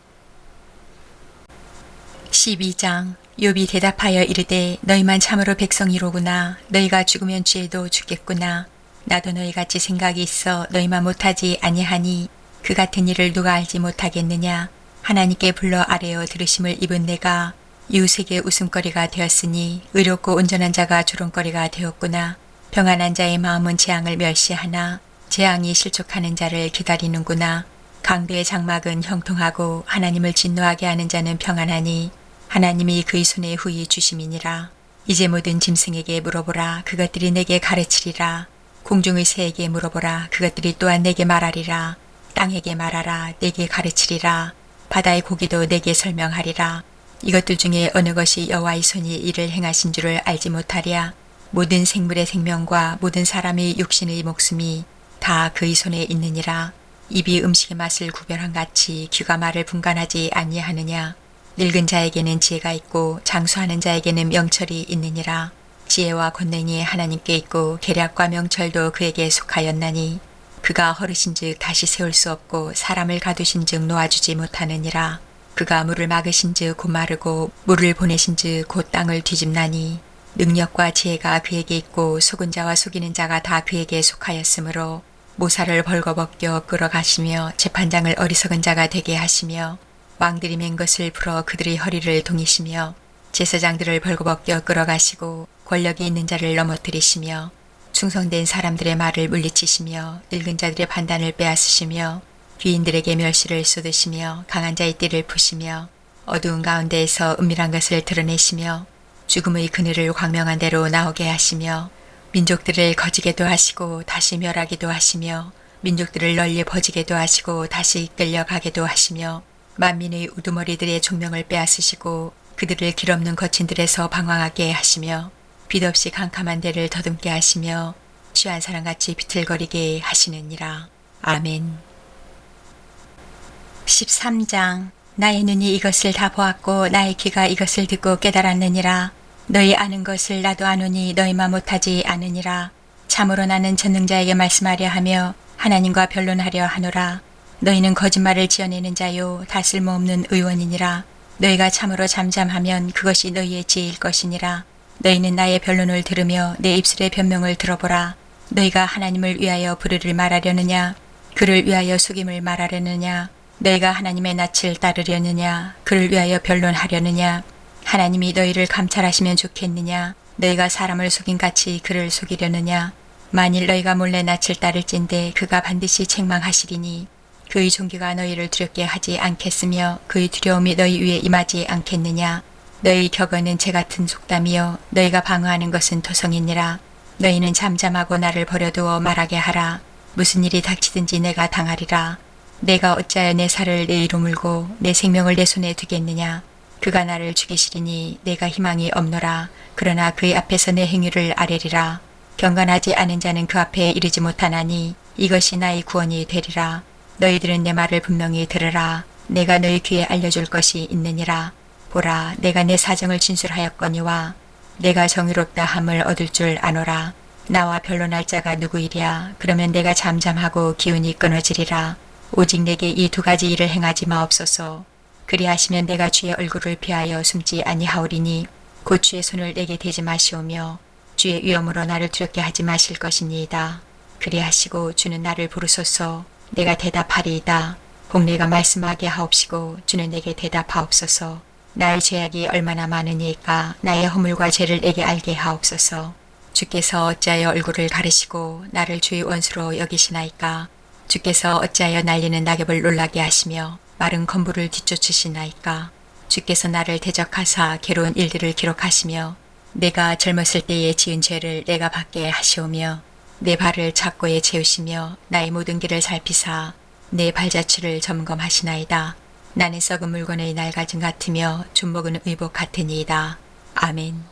12장. 욥이 대답하여 이르되 너희만 참으로 백성이로구나. 너희가 죽으면 죄도 죽겠구나. 나도 너희같이 생각이 있어 너희만 못하지 아니하니 그 같은 일을 누가 알지 못하겠느냐. 하나님께 불러 아뢰어 들으심을 입은 내가 이웃에게 웃음거리가 되었으니 의롭고 온전한 자가 조롱거리가 되었구나. 평안한 자의 마음은 재앙을 멸시하나 재앙이 실족하는 자를 기다리는구나. 강대의 장막은 형통하고 하나님을 진노하게 하는 자는 평안하니 하나님이 그의 손에 후히 주심이니라. 이제 모든 짐승에게 물어보라. 그것들이 내게 가르치리라. 공중의 새에게 물어보라. 그것들이 또한 내게 말하리라. 땅에게 말하라. 내게 가르치리라. 바다의 고기도 내게 설명하리라. 이것들 중에 어느 것이 여호와의 손이 이를 행하신 줄을 알지 못하랴. 모든 생물의 생명과 모든 사람의 육신의 목숨이 다 그의 손에 있느니라. 입이 음식의 맛을 구별한 같이 귀가 말을 분간하지 아니하느냐. 늙은 자에게는 지혜가 있고 장수하는 자에게는 명철이 있느니라. 지혜와 권능이 하나님께 있고 계략과 명철도 그에게 속하였나니 그가 허르신즉 다시 세울 수 없고 사람을 가두신즉 놓아주지 못하느니라. 그가 물을 막으신즉 곧 마르고 물을 보내신즉 곧 땅을 뒤집나니 능력과 지혜가 그에게 있고 속은 자와 속이는 자가 다 그에게 속하였으므로 모사를 벌거벗겨 끌어가시며 재판장을 어리석은 자가 되게 하시며 왕들이 맨 것을 풀어 그들의 허리를 동이시며 제사장들을 벌거벗겨 끌어가시고 권력이 있는 자를 넘어뜨리시며 충성된 사람들의 말을 물리치시며 늙은 자들의 판단을 빼앗으시며 귀인들에게 멸시를 쏟으시며 강한 자의 띠를 푸시며 어두운 가운데에서 은밀한 것을 드러내시며 죽음의 그늘을 광명한 대로 나오게 하시며 민족들을 거지게도 하시고 다시 멸하기도 하시며 민족들을 널리 퍼지게도 하시고 다시 끌려가게도 하시며 만민의 우두머리들의 총명을 빼앗으시고 그들을 길없는 거친들에서 방황하게 하시며 빛 없이 캄캄한 데를 더듬게 하시며 취한 사람같이 비틀거리게 하시느니라. 아멘. 13장. 나의 눈이 이것을 다 보았고 나의 귀가 이것을 듣고 깨달았느니라. 너희 아는 것을 나도 아노니 너희만 못하지 않으니라. 참으로 나는 전능자에게 말씀하려 하며 하나님과 변론하려 하노라. 너희는 거짓말을 지어내는 자요 다 쓸모없는 의원이니라. 너희가 참으로 잠잠하면 그것이 너희의 지혜일 것이니라. 너희는 나의 변론을 들으며 내 입술의 변명을 들어보라. 너희가 하나님을 위하여 불의를 말하려느냐 그를 위하여 속임을 말하려느냐. 너희가 하나님의 낯을 따르려느냐 그를 위하여 변론하려느냐. 하나님이 너희를 감찰하시면 좋겠느냐. 너희가 사람을 속임같이 그를 속이려느냐. 만일 너희가 몰래 낯을 따를진대 그가 반드시 책망하시리니 그의 존귀가 너희를 두렵게 하지 않겠으며 그의 두려움이 너희 위에 임하지 않겠느냐. 너희 격언은 재같은 속담이요 너희가 방어하는 것은 토성이니라. 너희는 잠잠하고 나를 버려두어 말하게 하라. 무슨 일이 닥치든지 내가 당하리라. 내가 어찌하여 내 살을 내 이로 물고 내 생명을 내 손에 두겠느냐. 그가 나를 죽이시리니 내가 희망이 없노라. 그러나 그의 앞에서 내 행위를 아뢰리라. 경건하지 않은 자는 그 앞에 이르지 못하나니 이것이 나의 구원이 되리라. 너희들은 내 말을 분명히 들으라. 내가 너희 귀에 알려줄 것이 있느니라. 보라, 내가 내 사정을 진술하였거니와 내가 정의롭다 함을 얻을 줄 아노라. 나와 변론할 자가 누구이랴. 그러면 내가 잠잠하고 기운이 끊어지리라. 오직 내게 이 두 가지 일을 행하지 마옵소서. 그리하시면 내가 주의 얼굴을 피하여 숨지 아니하오리니 곧 주의 손을 내게 대지 마시오며 주의 위엄으로 나를 두렵게 하지 마실 것이니이다. 그리하시고 주는 나를 부르소서. 내가 대답하리이다. 혹 내가 말씀하게 하옵시고 주는 내게 대답하옵소서. 나의 죄악이 얼마나 많으니까 나의 허물과 죄를 내게 알게 하옵소서. 주께서 어찌하여 얼굴을 가리시고 나를 주의 원수로 여기시나이까. 주께서 어찌하여 날리는 낙엽을 놀라게 하시며 마른 건부를 뒤쫓으시나이까. 주께서 나를 대적하사 괴로운 일들을 기록하시며 내가 젊었을 때에 지은 죄를 내가 받게 하시오며 내 발을 착고에 채우시며 나의 모든 길을 살피사 내 발자취를 점검하시나이다. 나는 썩은 물건의 날가짐 같으며 준먹은 의복 같으니이다. 아멘.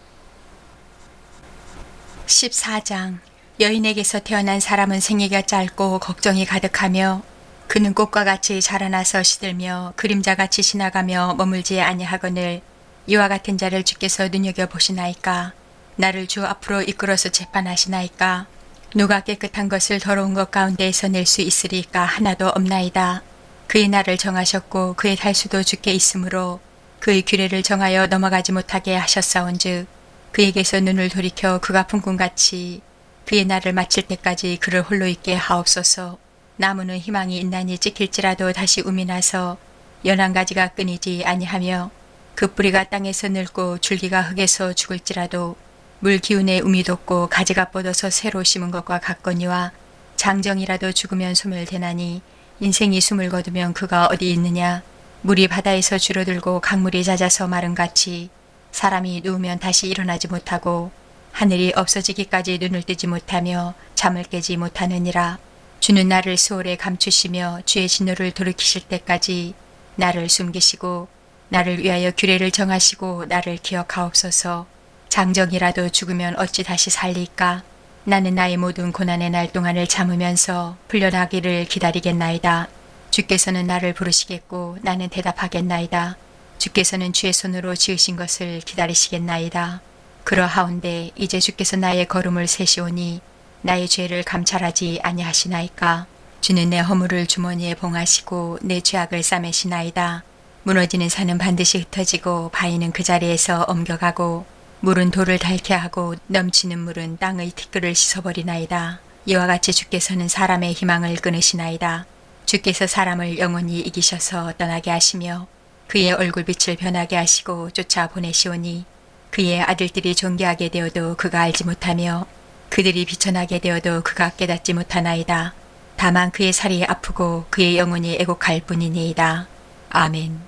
14장. 여인에게서 태어난 사람은 생애가 짧고 걱정이 가득하며 그는 꽃과 같이 자라나서 시들며 그림자같이 지나가며 머물지 아니하거늘 이와 같은 자를 주께서 눈여겨보시나이까. 나를 주 앞으로 이끌어서 재판하시나이까. 누가 깨끗한 것을 더러운 것 가운데에서 낼 수 있으리까. 하나도 없나이다. 그의 날을 정하셨고 그의 달수도 주께 있으므로 그의 규례를 정하여 넘어가지 못하게 하셨사온즉 그에게서 눈을 돌이켜 그가 품꾼같이 그의 날을 마칠 때까지 그를 홀로 있게 하옵소서. 나무는 희망이 있나니 찍힐지라도 다시 um이 나서 연한 가지가 끊이지 아니하며 그 뿌리가 땅에서 늙고 줄기가 흙에서 죽을지라도 물 기운에 um이 돋고 가지가 뻗어서 새로 심은 것과 같거니와 장정이라도 죽으면 소멸되나니 인생이 숨을 거두면 그가 어디 있느냐. 물이 바다에서 줄어들고 강물이 잦아서 마른같이 사람이 누우면 다시 일어나지 못하고 하늘이 없어지기까지 눈을 뜨지 못하며 잠을 깨지 못하느니라. 주는 나를 수월에 감추시며 주의 진노를 돌이키실 때까지 나를 숨기시고 나를 위하여 규례를 정하시고 나를 기억하옵소서. 장정이라도 죽으면 어찌 다시 살리까. 나는 나의 모든 고난의 날 동안을 참으면서 풀려나기를 기다리겠나이다. 주께서는 나를 부르시겠고 나는 대답하겠나이다. 주께서는 주의 손으로 지으신 것을 기다리시겠나이다. 그러하온데 이제 주께서 나의 걸음을 세시오니 나의 죄를 감찰하지 아니하시나이까. 주는 내 허물을 주머니에 봉하시고 내 죄악을 싸매시나이다. 무너지는 산은 반드시 흩어지고 바위는 그 자리에서 옮겨가고 물은 돌을 닳게 하고 넘치는 물은 땅의 티끌을 씻어버리나이다. 이와 같이 주께서는 사람의 희망을 끊으시나이다. 주께서 사람을 영원히 이기셔서 떠나게 하시며 그의 얼굴빛을 변하게 하시고 쫓아 보내시오니 그의 아들들이 존귀하게 되어도 그가 알지 못하며 그들이 비천하게 되어도 그가 깨닫지 못하나이다. 다만 그의 살이 아프고 그의 영혼이 애곡할 뿐이니이다. 아멘.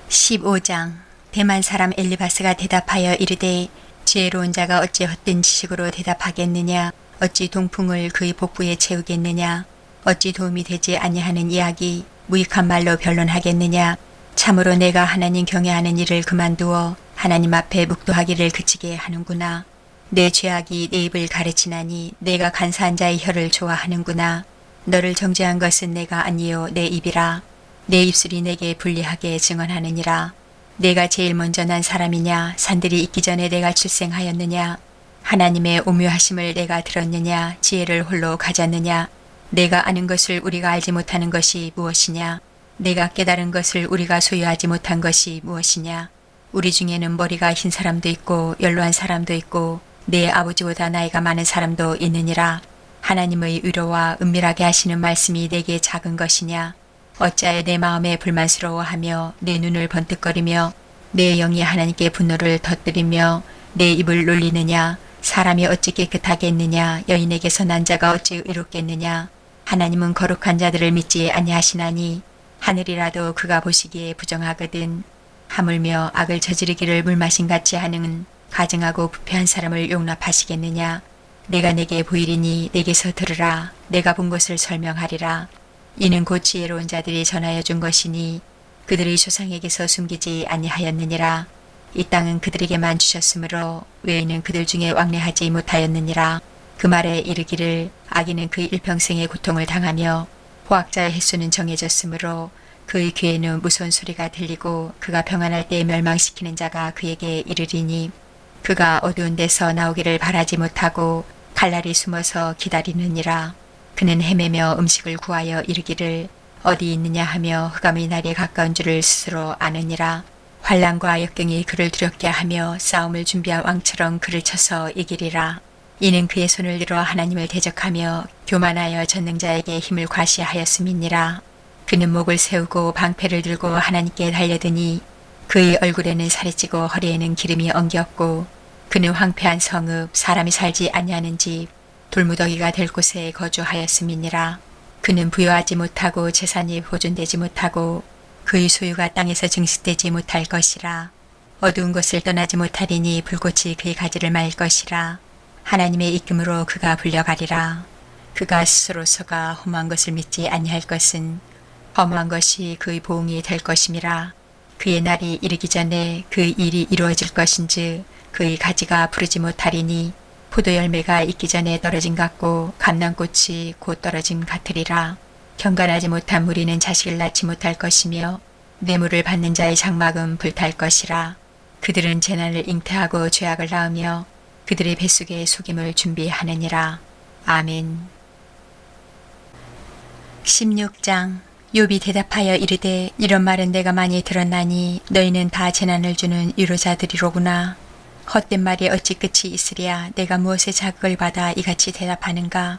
15장. 대만 사람 엘리바스가 대답하여 이르되 지혜로운 자가 어찌 헛된 지식으로 대답하겠느냐. 어찌 동풍을 그의 복부에 채우겠느냐. 어찌 도움이 되지 아니하는 이야기 무익한 말로 변론하겠느냐. 참으로 내가 하나님 경외하는 일을 그만두어 하나님 앞에 묵도하기를 그치게 하는구나. 내 죄악이 내 입을 가르치나니 내가 간사한 자의 혀를 좋아하는구나. 너를 정죄한 것은 내가 아니요 내 입이라. 내 입술이 내게 불리하게 증언하느니라. 내가 제일 먼저 난 사람이냐. 산들이 있기 전에 내가 출생하였느냐. 하나님의 오묘하심을 내가 들었느냐. 지혜를 홀로 가졌느냐. 내가 아는 것을 우리가 알지 못하는 것이 무엇이냐. 내가 깨달은 것을 우리가 소유하지 못한 것이 무엇이냐. 우리 중에는 머리가 흰 사람도 있고 연로한 사람도 있고 내 아버지보다 나이가 많은 사람도 있느니라. 하나님의 위로와 은밀하게 하시는 말씀이 내게 작은 것이냐. 어찌하여 내 마음에 불만스러워하며 내 눈을 번뜩거리며 내 영이 하나님께 분노를 터뜨리며 내 입을 놀리느냐. 사람이 어찌 깨끗하겠느냐. 여인에게서 난 자가 어찌 의롭겠느냐. 하나님은 거룩한 자들을 믿지 아니하시나니 하늘이라도 그가 보시기에 부정하거든. 하물며 악을 저지르기를 물마신같이 하는 가증하고 부패한 사람을 용납하시겠느냐. 내가 내게 보이리니 내게서 들으라. 내가 본 것을 설명하리라. 이는 곧 지혜로운 자들이 전하여 준 것이니 그들의 조상에게서 숨기지 아니하였느니라. 이 땅은 그들에게만 주셨으므로 외에는 그들 중에 왕래하지 못하였느니라. 그 말에 이르기를 악인은 그 일평생의 고통을 당하며 포악자의 횟수는 정해졌으므로 그의 귀에는 무서운 소리가 들리고 그가 평안할 때 멸망시키는 자가 그에게 이르리니 그가 어두운 데서 나오기를 바라지 못하고 칼날이 숨어서 기다리느니라. 그는 헤매며 음식을 구하여 이르기를 어디 있느냐 하며 흑암의 날이 가까운 줄을 스스로 아느니라. 환난과 역경이 그를 두렵게 하며 싸움을 준비한 왕처럼 그를 쳐서 이기리라. 이는 그의 손을 들어 하나님을 대적하며 교만하여 전능자에게 힘을 과시하였음이니라. 그는 목을 세우고 방패를 들고 하나님께 달려드니 그의 얼굴에는 살이 찌고 허리에는 기름이 엉겼고 그는 황폐한 성읍 사람이 살지 아니하는 집 돌무더기가 될 곳에 거주하였음이니라. 그는 부여하지 못하고 재산이 보존되지 못하고 그의 소유가 땅에서 증식되지 못할 것이라. 어두운 곳을 떠나지 못하리니 불꽃이 그의 가지를 말 것이라. 하나님의 입김으로 그가 불려가리라. 그가 스스로서가 험한 것을 믿지 아니할 것은 험한 것이 그의 보응이 될 것임이라. 그의 날이 이르기 전에 그 일이 이루어질 것인즉 그의 가지가 부르지 못하리니 포도 열매가 익기 전에 떨어진 같고 감람꽃이 곧 떨어짐 같으리라. 경건하지 못한 무리는 자식을 낳지 못할 것이며 뇌물을 받는 자의 장막은 불탈 것이라. 그들은 재난을 잉태하고 죄악을 낳으며 그들의 뱃속에 속임을 준비하느니라. 아멘. 16장. 욥이 대답하여 이르되 이런 말은 내가 많이 들었나니 너희는 다 재난을 주는 위로자들이로구나. 헛된 말이 어찌 끝이 있으랴. 내가 무엇에 자극을 받아 이같이 대답하는가.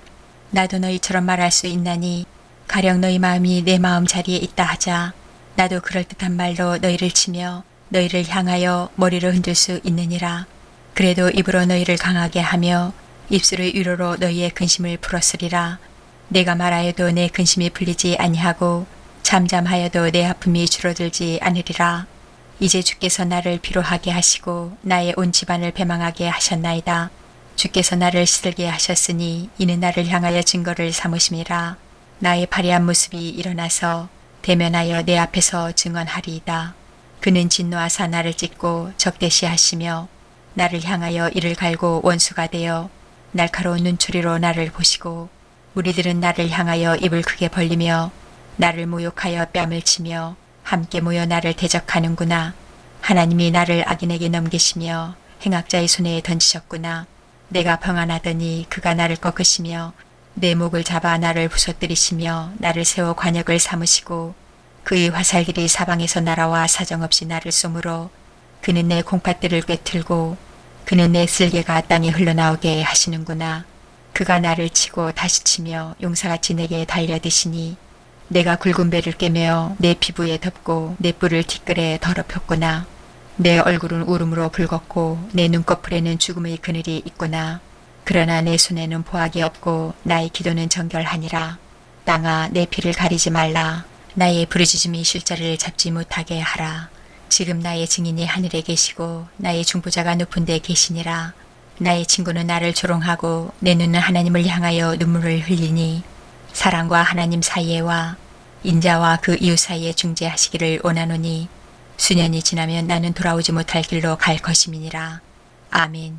나도 너희처럼 말할 수 있나니 가령 너희 마음이 내 마음 자리에 있다 하자. 나도 그럴듯한 말로 너희를 치며 너희를 향하여 머리를 흔들 수 있느니라. 그래도 입으로 너희를 강하게 하며 입술의 위로로 너희의 근심을 풀었으리라. 내가 말하여도 내 근심이 풀리지 아니하고 잠잠하여도 내 아픔이 줄어들지 않으리라. 이제 주께서 나를 피로하게 하시고 나의 온 집안을 배망하게 하셨나이다. 주께서 나를 시들게 하셨으니 이는 나를 향하여 증거를 삼으심이라. 나의 파리한 모습이 일어나서 대면하여 내 앞에서 증언하리이다. 그는 진노하사 나를 찢고 적대시하시며 나를 향하여 이를 갈고 원수가 되어 날카로운 눈초리로 나를 보시고 무리들은 나를 향하여 입을 크게 벌리며 나를 모욕하여 뺨을 치며 함께 모여 나를 대적하는구나. 하나님이 나를 악인에게 넘기시며 행악자의 손에 던지셨구나. 내가 평안하더니 그가 나를 꺾으시며 내 목을 잡아 나를 부서뜨리시며 나를 세워 관역을 삼으시고 그의 화살들이 사방에서 날아와 사정없이 나를 쏘므로 그는 내 콩팥들을 꿰틀고 그는 내 쓸개가 땅에 흘러나오게 하시는구나. 그가 나를 치고 다시 치며 용사같이 내게 달려드시니 내가 굵은 배를 꿰매어 내 피부에 덮고 내 뿔을 티끌에 더럽혔구나. 내 얼굴은 울음으로 붉었고 내 눈꺼풀에는 죽음의 그늘이 있구나. 그러나 내 손에는 보약이 없고 나의 기도는 정결하니라. 땅아 내 피를 가리지 말라. 나의 부르짖음이 실자를 잡지 못하게 하라. 지금 나의 증인이 하늘에 계시고 나의 중보자가 높은 데 계시니라. 나의 친구는 나를 조롱하고 내 눈은 하나님을 향하여 눈물을 흘리니 사람과 하나님 사이에와 인자와 그 이웃 사이에 중재하시기를 원하노니 수년이 지나면 나는 돌아오지 못할 길로 갈 것임이니라. 아멘.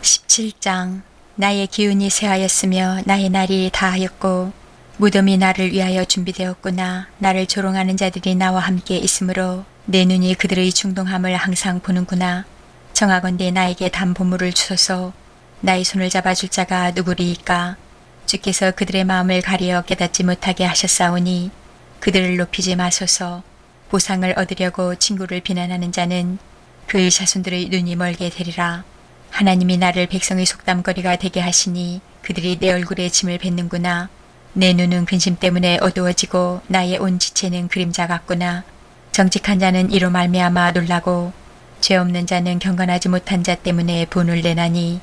17장. 나의 기운이 쇠하였으며 나의 날이 다하였고 무덤이 나를 위하여 준비되었구나. 나를 조롱하는 자들이 나와 함께 있으므로 내 눈이 그들의 중동함을 항상 보는구나. 정하건대 나에게 단 보물을 주소서. 나의 손을 잡아줄 자가 누구리이까. 주께서 그들의 마음을 가리어 깨닫지 못하게 하셨사오니 그들을 높이지 마소서. 보상을 얻으려고 친구를 비난하는 자는 그의 자손들의 눈이 멀게 되리라. 하나님이 나를 백성의 속담거리가 되게 하시니 그들이 내 얼굴에 짐을 뱉는구나. 내 눈은 근심 때문에 어두워지고 나의 온 지체는 그림자 같구나. 정직한 자는 이로 말미암아 놀라고 죄 없는 자는 경건하지 못한 자 때문에 분을 내나니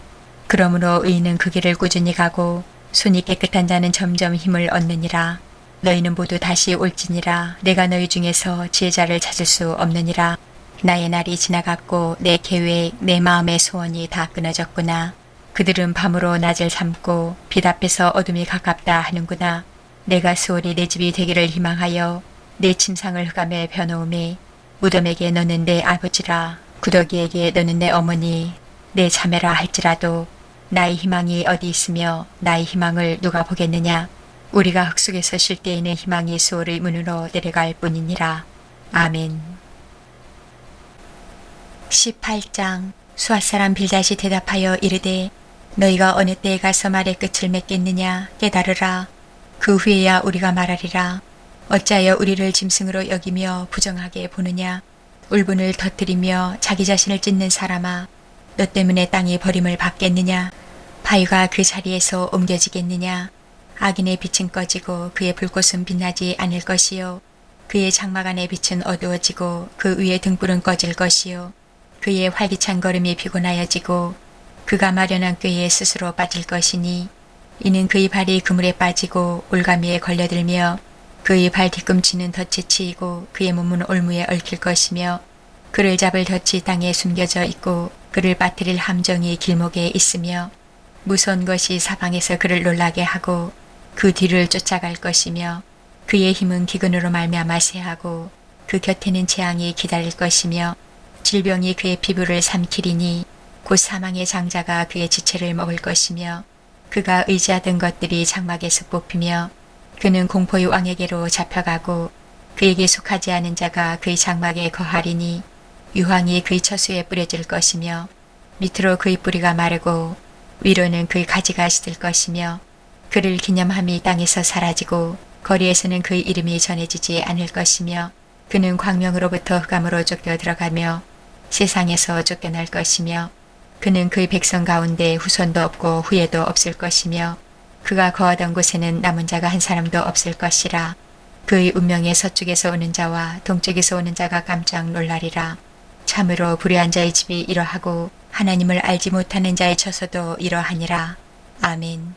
그러므로 의인은 그 길을 꾸준히 가고 손이 깨끗한 자는 점점 힘을 얻느니라. 너희는 모두 다시 올지니라. 내가 너희 중에서 지혜자를 찾을 수 없느니라. 나의 날이 지나갔고 내 계획 내 마음의 소원이 다 끊어졌구나. 그들은 밤으로 낮을 삼고 빛 앞에서 어둠이 가깝다 하는구나. 내가 수월이 내 집이 되기를 희망하여 내 침상을 흑암에 벼놓음에 무덤에게 너는 내 아버지라 구더기에게 너는 내 어머니 내 자매라 할지라도 나의 희망이 어디 있으며 나의 희망을 누가 보겠느냐. 우리가 흙 속에서 쉴 때에는 희망이 수월의 문으로 내려갈 뿐이니라. 아멘. 18장. 수앗 사람 빌닷이 대답하여 이르되 너희가 어느 때에 가서 말의 끝을 맺겠느냐 깨달으라. 그 후에야 우리가 말하리라. 어찌하여 우리를 짐승으로 여기며 부정하게 보느냐. 울분을 터뜨리며 자기 자신을 찢는 사람아, 너 때문에 땅이 버림을 받겠느냐. 바위가 그 자리에서 옮겨지겠느냐. 악인의 빛은 꺼지고 그의 불꽃은 빛나지 않을 것이요. 그의 장막 안의 빛은 어두워지고 그 위의 등불은 꺼질 것이요. 그의 활기찬 걸음이 피곤하여지고 그가 마련한 꾀에 스스로 빠질 것이니 이는 그의 발이 그물에 빠지고 올가미에 걸려들며 그의 발 뒤꿈치는 덫에 치이고 그의 몸은 올무에 얽힐 것이며 그를 잡을 덫이 땅에 숨겨져 있고 그를 빠뜨릴 함정이 길목에 있으며 무서운 것이 사방에서 그를 놀라게 하고 그 뒤를 쫓아갈 것이며 그의 힘은 기근으로 말미암아 세하고 그 곁에는 재앙이 기다릴 것이며 질병이 그의 피부를 삼키리니 곧 사망의 장자가 그의 지체를 먹을 것이며 그가 의지하던 것들이 장막에서 뽑히며 그는 공포의 왕에게로 잡혀가고 그에게 속하지 않은 자가 그의 장막에 거하리니 유황이 그의 처수에 뿌려질 것이며 밑으로 그의 뿌리가 마르고 위로는 그의 가지가 시들 것이며 그를 기념함이 땅에서 사라지고 거리에서는 그의 이름이 전해지지 않을 것이며 그는 광명으로부터 흑암으로 쫓겨 들어가며 세상에서 쫓겨날 것이며 그는 그의 백성 가운데 후손도 없고 후예도 없을 것이며 그가 거하던 곳에는 남은 자가 한 사람도 없을 것이라. 그의 운명의 서쪽에서 오는 자와 동쪽에서 오는 자가 깜짝 놀라리라. 참으로 불의한 자의 집이 이러하고 하나님을 알지 못하는 자의 처소도 이러하니라. 아멘.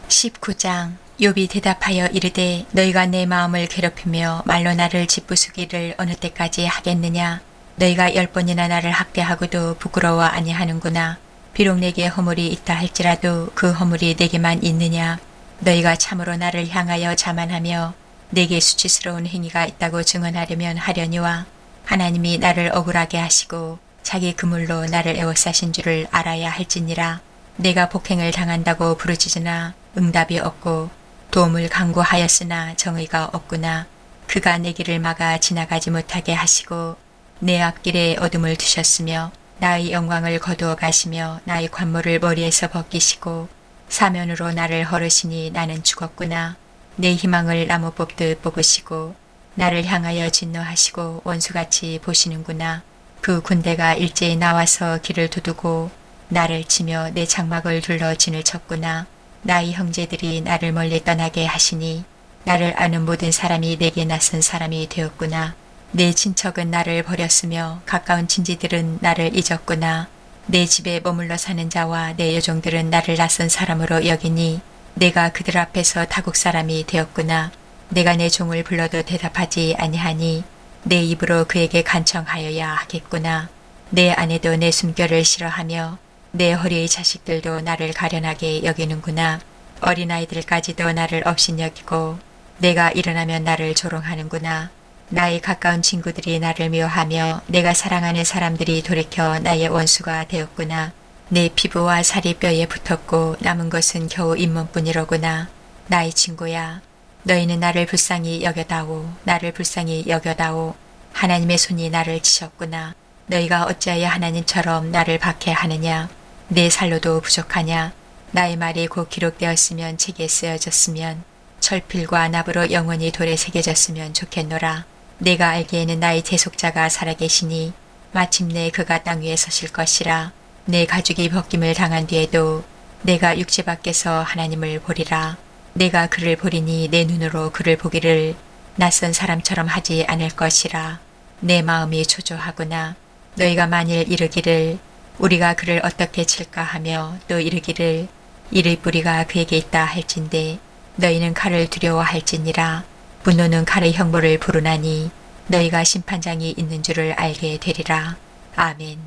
19장. 욥이 대답하여 이르되 너희가 내 마음을 괴롭히며 말로 나를 짓부수기를 어느 때까지 하겠느냐. 너희가 10번이나 나를 학대하고도 부끄러워 아니하는구나. 비록 내게 허물이 있다 할지라도 그 허물이 내게만 있느냐. 너희가 참으로 나를 향하여 자만하며 내게 수치스러운 행위가 있다고 증언하려면 하려니와 하나님이 나를 억울하게 하시고 자기 그물로 나를 에워싸신 줄을 알아야 할지니라. 내가 폭행을 당한다고 부르짖으나 응답이 없고 도움을 간구하였으나 정의가 없구나. 그가 내 길을 막아 지나가지 못하게 하시고 내 앞길에 어둠을 두셨으며 나의 영광을 거두어 가시며 나의 관모를 머리에서 벗기시고 사면으로 나를 헐으시니 나는 죽었구나. 내 희망을 나무 뽑듯 뽑으시고 나를 향하여 진노하시고 원수같이 보시는구나. 그 군대가 일제히 나와서 길을 두두고 나를 치며 내 장막을 둘러 진을 쳤구나. 나의 형제들이 나를 멀리 떠나게 하시니 나를 아는 모든 사람이 내게 낯선 사람이 되었구나. 내 친척은 나를 버렸으며 가까운 친지들은 나를 잊었구나. 내 집에 머물러 사는 자와 내 여종들은 나를 낯선 사람으로 여기니 내가 그들 앞에서 타국 사람이 되었구나. 내가 내 종을 불러도 대답하지 아니하니 내 입으로 그에게 간청하여야 하겠구나. 내 아내도 내 숨결을 싫어하며 내 허리의 자식들도 나를 가련하게 여기는구나. 어린아이들까지도 나를 업신여기고 내가 일어나면 나를 조롱하는구나. 나의 가까운 친구들이 나를 미워하며 내가 사랑하는 사람들이 돌이켜 나의 원수가 되었구나. 내 피부와 살이 뼈에 붙었고 남은 것은 겨우 잇몸뿐이로구나. 나의 친구야, 너희는 나를 불쌍히 여겨다오. 나를 불쌍히 여겨다오. 하나님의 손이 나를 치셨구나. 너희가 어찌하여 하나님처럼 나를 박해하느냐. 내 살로도 부족하냐. 나의 말이 곧 기록되었으면 책에 쓰여졌으면 철필과 납으로 영원히 돌에 새겨졌으면 좋겠노라. 내가 알기에는 나의 대속자가 살아계시니 마침내 그가 땅 위에 서실 것이라. 내 가죽이 벗김을 당한 뒤에도 내가 육지 밖에서 하나님을 보리라. 내가 그를 보리니 내 눈으로 그를 보기를 낯선 사람처럼 하지 않을 것이라. 내 마음이 초조하구나. 너희가 만일 이르기를 우리가 그를 어떻게 칠까 하며 또 이르기를 이의 뿌리가 그에게 있다 할진대 너희는 칼을 두려워할지니라. 분노는 칼의 형벌을 부르나니 너희가 심판장이 있는 줄을 알게 되리라. 아멘.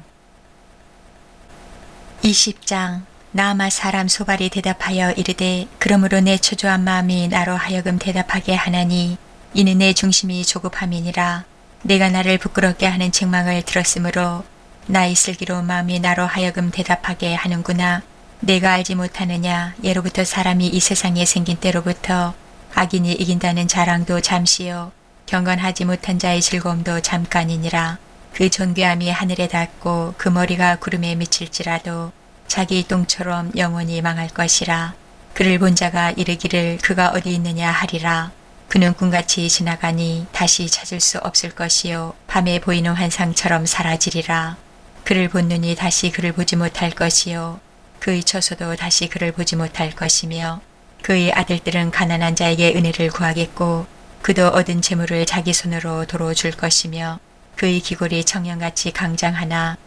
20장. 나아마 사람 소발이 대답하여 이르되 그러므로 내 초조한 마음이 나로 하여금 대답하게 하나니 이는 내 중심이 조급함이니라. 내가 나를 부끄럽게 하는 책망을 들었으므로 나의 슬기로운 마음이 나로 하여금 대답하게 하는구나. 내가 알지 못하느냐. 예로부터 사람이 이 세상에 생긴 때로부터 악인이 이긴다는 자랑도 잠시요 경건하지 못한 자의 즐거움도 잠깐이니라. 그 존귀함이 하늘에 닿고 그 머리가 구름에 미칠지라도 자기 똥처럼 영원히 망할 것이라. 그를 본 자가 이르기를 그가 어디 있느냐 하리라. 그는 꿈같이 지나가니 다시 찾을 수 없을 것이요 밤에 보이는 환상처럼 사라지리라. 그를 본 눈이 다시 그를 보지 못할 것이요 그의 처소도 다시 그를 보지 못할 것이며 그의 아들들은 가난한 자에게 은혜를 구하겠고 그도 얻은 재물을 자기 손으로 도로 줄 것이며 그의 기골이 청년같이 강장하나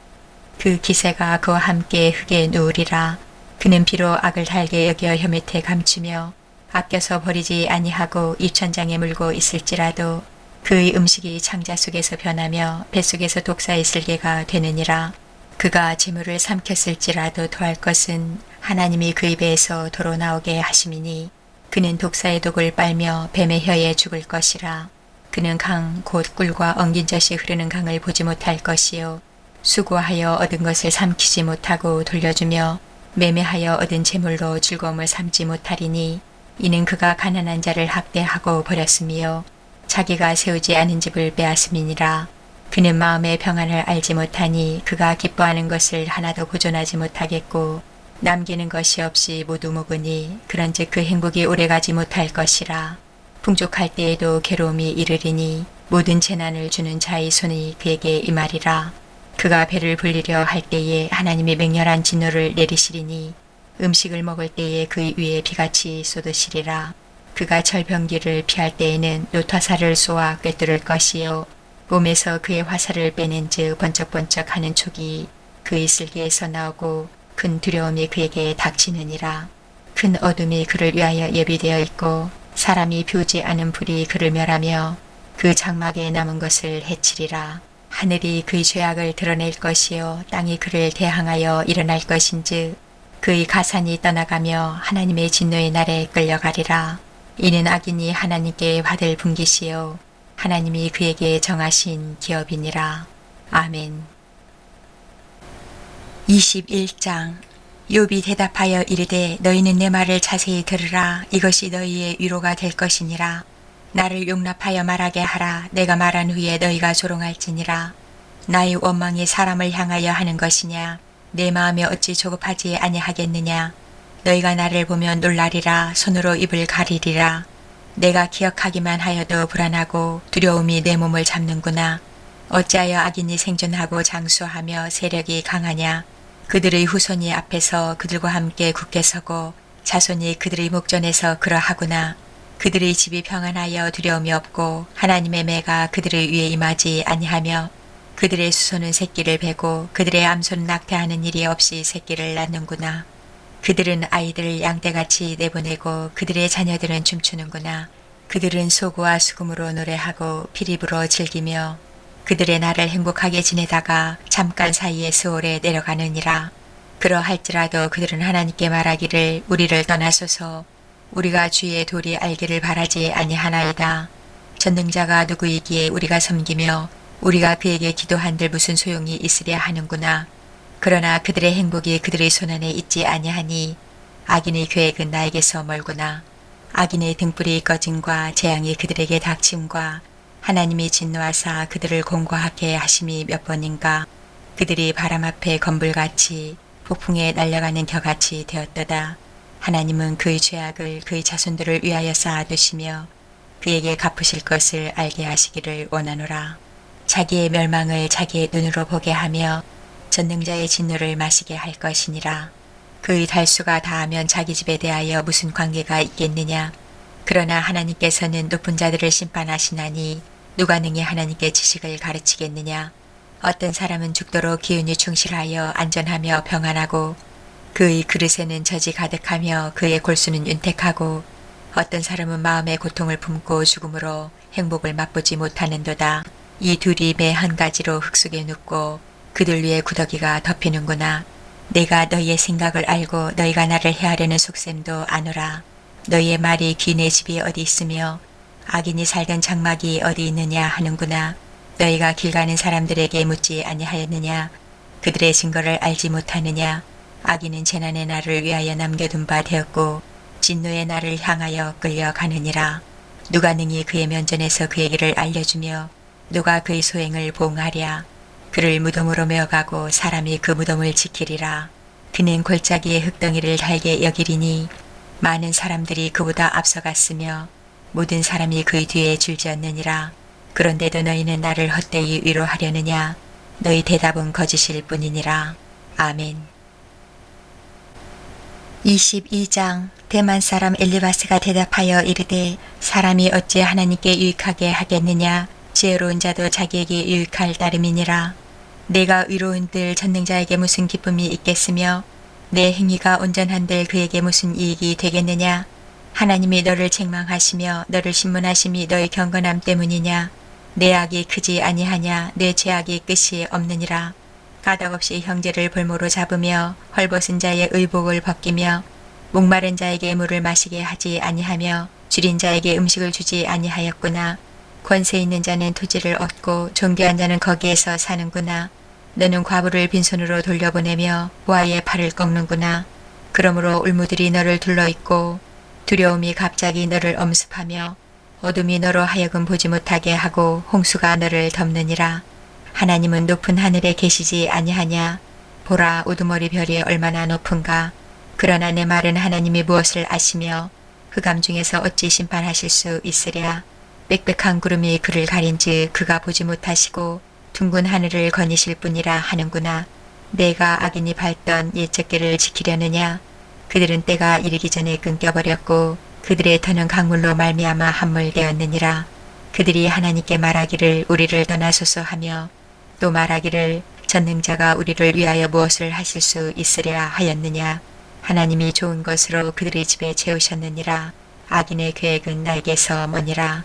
그 기세가 그와 함께 흙에 누우리라. 그는 비록 악을 달게 여겨 혀 밑에 감추며 아껴서 버리지 아니하고 입천장에 물고 있을지라도 그의 음식이 창자 속에서 변하며 뱃속에서 독사의 쓸개가 되느니라. 그가 재물을 삼켰을지라도 토할 것은 하나님이 그 입에서 도로 나오게 하심이니 그는 독사의 독을 빨며 뱀의 혀에 죽을 것이라. 그는 강 곧 꿀과 엉긴 젖이 흐르는 강을 보지 못할 것이요 수고하여 얻은 것을 삼키지 못하고 돌려주며 매매하여 얻은 재물로 즐거움을 삼지 못하리니 이는 그가 가난한 자를 학대하고 버렸으며 자기가 세우지 않은 집을 빼앗음이니라. 그는 마음의 평안을 알지 못하니 그가 기뻐하는 것을 하나도 보존하지 못하겠고 남기는 것이 없이 모두 먹으니 그런즉 그 행복이 오래가지 못할 것이라. 풍족할 때에도 괴로움이 이르리니 모든 재난을 주는 자의 손이 그에게 임하리라. 그가 배를 불리려 할 때에 하나님이 맹렬한 진노를 내리시리니 음식을 먹을 때에 그 위에 비같이 쏟으시리라. 그가 철병기를 피할 때에는 노타사를 쏘아 꿰뚫을 것이요 몸에서 그의 화살을 빼낸 즉 번쩍번쩍하는 촉이 그의 쓸개에서 나오고 큰 두려움이 그에게 닥치느니라. 큰 어둠이 그를 위하여 예비되어 있고 사람이 피우지 않은 불이 그를 멸하며 그 장막에 남은 것을 해치리라. 하늘이 그의 죄악을 드러낼 것이요 땅이 그를 대항하여 일어날 것인즉 그의 가산이 떠나가며 하나님의 진노의 날에 끌려가리라. 이는 악인이 하나님께 화를 분기시요 하나님이 그에게 정하신 기업이니라. 아멘. 21장. 욥이 대답하여 이르되 너희는 내 말을 자세히 들으라. 이것이 너희의 위로가 될 것이니라. 나를 용납하여 말하게 하라. 내가 말한 후에 너희가 조롱할지니라. 나의 원망이 사람을 향하여 하는 것이냐. 내 마음에 어찌 조급하지 아니하겠느냐. 너희가 나를 보면 놀라리라. 손으로 입을 가리리라. 내가 기억하기만 하여도 불안하고 두려움이 내 몸을 잡는구나. 어찌하여 악인이 생존하고 장수하며 세력이 강하냐. 그들의 후손이 앞에서 그들과 함께 굳게 서고 자손이 그들의 목전에서 그러하구나. 그들의 집이 평안하여 두려움이 없고 하나님의 매가 그들의 위에 임하지 아니하며 그들의 수손은 새끼를 베고 그들의 암소는 낙태하는 일이 없이 새끼를 낳는구나. 그들은 아이들을 양떼같이 내보내고 그들의 자녀들은 춤추는구나. 그들은 소구와 수금으로 노래하고 피립으로 즐기며 그들의 날을 행복하게 지내다가 잠깐 사이에 수월에 내려가느니라. 그러할지라도 그들은 하나님께 말하기를 우리를 떠나소서. 우리가 주의 도리 알기를 바라지 아니하나이다. 전능자가 누구이기에 우리가 섬기며 우리가 그에게 기도한들 무슨 소용이 있으랴 하는구나. 그러나 그들의 행복이 그들의 손안에 있지 아니하니 악인의 계획은 나에게서 멀구나. 악인의 등불이 꺼짐과 재앙이 그들에게 닥침과 하나님이 진노하사 그들을 공고하게 하심이 몇 번인가. 그들이 바람 앞에 건불같이 폭풍에 날려가는 겨같이 되었도다. 하나님은 그의 죄악을 그의 자손들을 위하여 쌓아두시며 그에게 갚으실 것을 알게 하시기를 원하노라. 자기의 멸망을 자기의 눈으로 보게 하며 전능자의 진노를 마시게 할 것이니라. 그의 달수가 다하면 자기 집에 대하여 무슨 관계가 있겠느냐. 그러나 하나님께서는 높은 자들을 심판하시나니 누가 능히 하나님께 지식을 가르치겠느냐. 어떤 사람은 죽도록 기운이 충실하여 안전하며 평안하고 그의 그릇에는 젖이 가득하며 그의 골수는 윤택하고 어떤 사람은 마음의 고통을 품고 죽음으로 행복을 맛보지 못하는도다. 이 둘이 매 한 가지로 흙 속에 눕고 그들 위에 구더기가 덮이는구나. 내가 너희의 생각을 알고 너희가 나를 해하려는 속셈도 아노라. 너희의 말이 귀내 집이 어디 있으며 악인이 살던 장막이 어디 있느냐 하는구나. 너희가 길 가는 사람들에게 묻지 아니하였느냐. 그들의 증거를 알지 못하느냐. 악인은 재난의 날을 위하여 남겨둔 바 되었고 진노의 날을 향하여 끌려가느니라. 누가 능히 그의 면전에서 그의 길을 알려주며 누가 그의 소행을 보응하랴. 그를 무덤으로 메어가고 사람이 그 무덤을 지키리라. 그는 골짜기의 흙덩이를 달게 여기리니 많은 사람들이 그보다 앞서갔으며 모든 사람이 그의 뒤에 줄지었느니라. 그런데도 너희는 나를 헛되이 위로하려느냐? 너희 대답은 거짓일 뿐이니라. 아멘. 22장. 대만 사람 엘리바스가 대답하여 이르되 사람이 어찌 하나님께 유익하게 하겠느냐? 지혜로운 자도 자기에게 유익할 따름이니라. 내가 위로운들 전능자에게 무슨 기쁨이 있겠으며 내 행위가 온전한들 그에게 무슨 이익이 되겠느냐? 하나님이 너를 책망하시며 너를 신문하심이 너의 경건함 때문이냐? 내 악이 크지 아니하냐? 내 죄악이 끝이 없느니라. 가닥없이 형제를 볼모로 잡으며 헐벗은 자의 의복을 벗기며 목마른 자에게 물을 마시게 하지 아니하며 줄인 자에게 음식을 주지 아니하였구나. 권세 있는 자는 토지를 얻고 존귀한 자는 거기에서 사는구나. 너는 과부를 빈손으로 돌려보내며 부하의 팔을 꺾는구나. 그러므로 울무들이 너를 둘러있고 두려움이 갑자기 너를 엄습하며 어둠이 너로 하여금 보지 못하게 하고 홍수가 너를 덮느니라. 하나님은 높은 하늘에 계시지 아니하냐? 보라, 우두머리 별이 얼마나 높은가? 그러나 내 말은 하나님이 무엇을 아시며 흑암 중에서 어찌 심판하실 수 있으랴? 빽빽한 구름이 그를 가린즉 그가 보지 못하시고 둥근 하늘을 거니실 뿐이라 하는구나. 내가 악인이 밟던 옛적 길을 지키려느냐? 그들은 때가 이르기 전에 끊겨버렸고 그들의 터는 강물로 말미암아 함몰되었느니라. 그들이 하나님께 말하기를 우리를 떠나소서 하며 또 말하기를 전능자가 우리를 위하여 무엇을 하실 수 있으랴 하였느냐. 하나님이 좋은 것으로 그들의 집에 채우셨느니라. 악인의 계획은 날개서 머니라.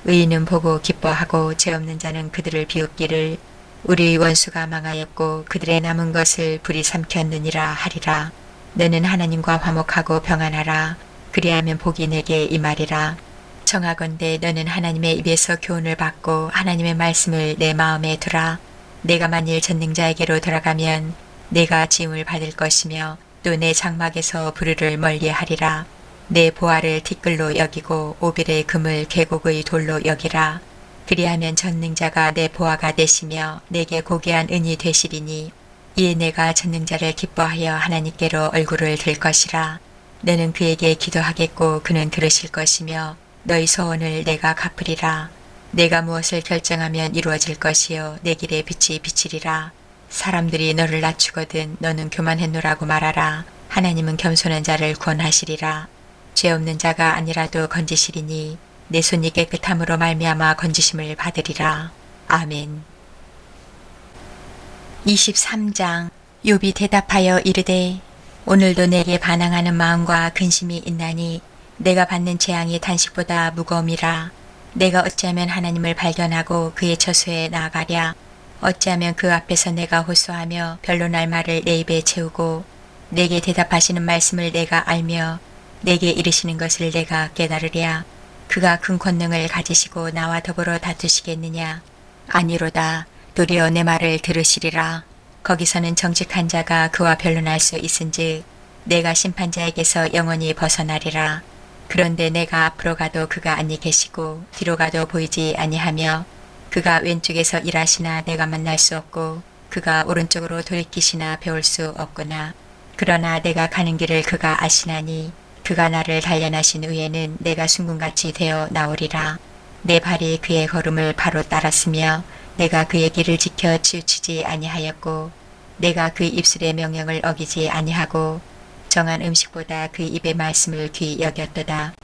의인은 보고 기뻐하고 죄 없는 자는 그들을 비웃기를 우리 원수가 망하였고 그들의 남은 것을 불이 삼켰느니라 하리라. 너는 하나님과 화목하고 평안하라. 그리하면 복이 내게 임하리라. 청하건대 너는 하나님의 입에서 교훈을 받고 하나님의 말씀을 내 마음에 두라. 내가 만일 전능자에게로 돌아가면 내가 지음을 받을 것이며 또 내 장막에서 불의를 멀리하리라. 내 보화를 티끌로 여기고 오빌의 금을 계곡의 돌로 여기라. 그리하면 전능자가 내 보화가 되시며 내게 고귀한 은이 되시리니 이에 내가 전능자를 기뻐하여 하나님께로 얼굴을 들 것이라. 너는 그에게 기도하겠고 그는 들으실 것이며 너희 소원을 내가 갚으리라. 내가 무엇을 결정하면 이루어질 것이요 내 길에 빛이 비치리라. 사람들이 너를 낮추거든 너는 교만했노라고 말하라. 하나님은 겸손한 자를 구원하시리라. 죄 없는 자가 아니라도 건지시리니 내 손이 깨끗함으로 말미암아 건지심을 받으리라. 아멘. 23장. 욥이 대답하여 이르되 오늘도 내게 반항하는 마음과 근심이 있나니 내가 받는 재앙이 단식보다 무거움이라. 내가 어찌하면 하나님을 발견하고 그의 처소에 나아가랴. 어찌하면 그 앞에서 내가 호소하며 변론할 말을 내 입에 채우고 내게 대답하시는 말씀을 내가 알며 내게 이르시는 것을 내가 깨달으랴. 그가 큰 권능을 가지시고 나와 더불어 다투시겠느냐? 아니로다. 도리어 내 말을 들으시리라. 거기서는 정직한 자가 그와 변론할 수 있은즉 내가 심판자에게서 영원히 벗어나리라. 그런데 내가 앞으로 가도 그가 안니 계시고 뒤로 가도 보이지 아니하며 그가 왼쪽에서 일하시나 내가 만날 수 없고 그가 오른쪽으로 돌이키시나 배울 수 없구나. 그러나 내가 가는 길을 그가 아시나니 그가 나를 단련하신 후에는 내가 순금같이 되어 나오리라. 내 발이 그의 걸음을 바로 따랐으며 내가 그의 길을 지켜 치우치지 아니하였고 내가 그의 입술의 명령을 어기지 아니하고 정한 음식보다 그의 입의 말씀을 귀히 여겼도다.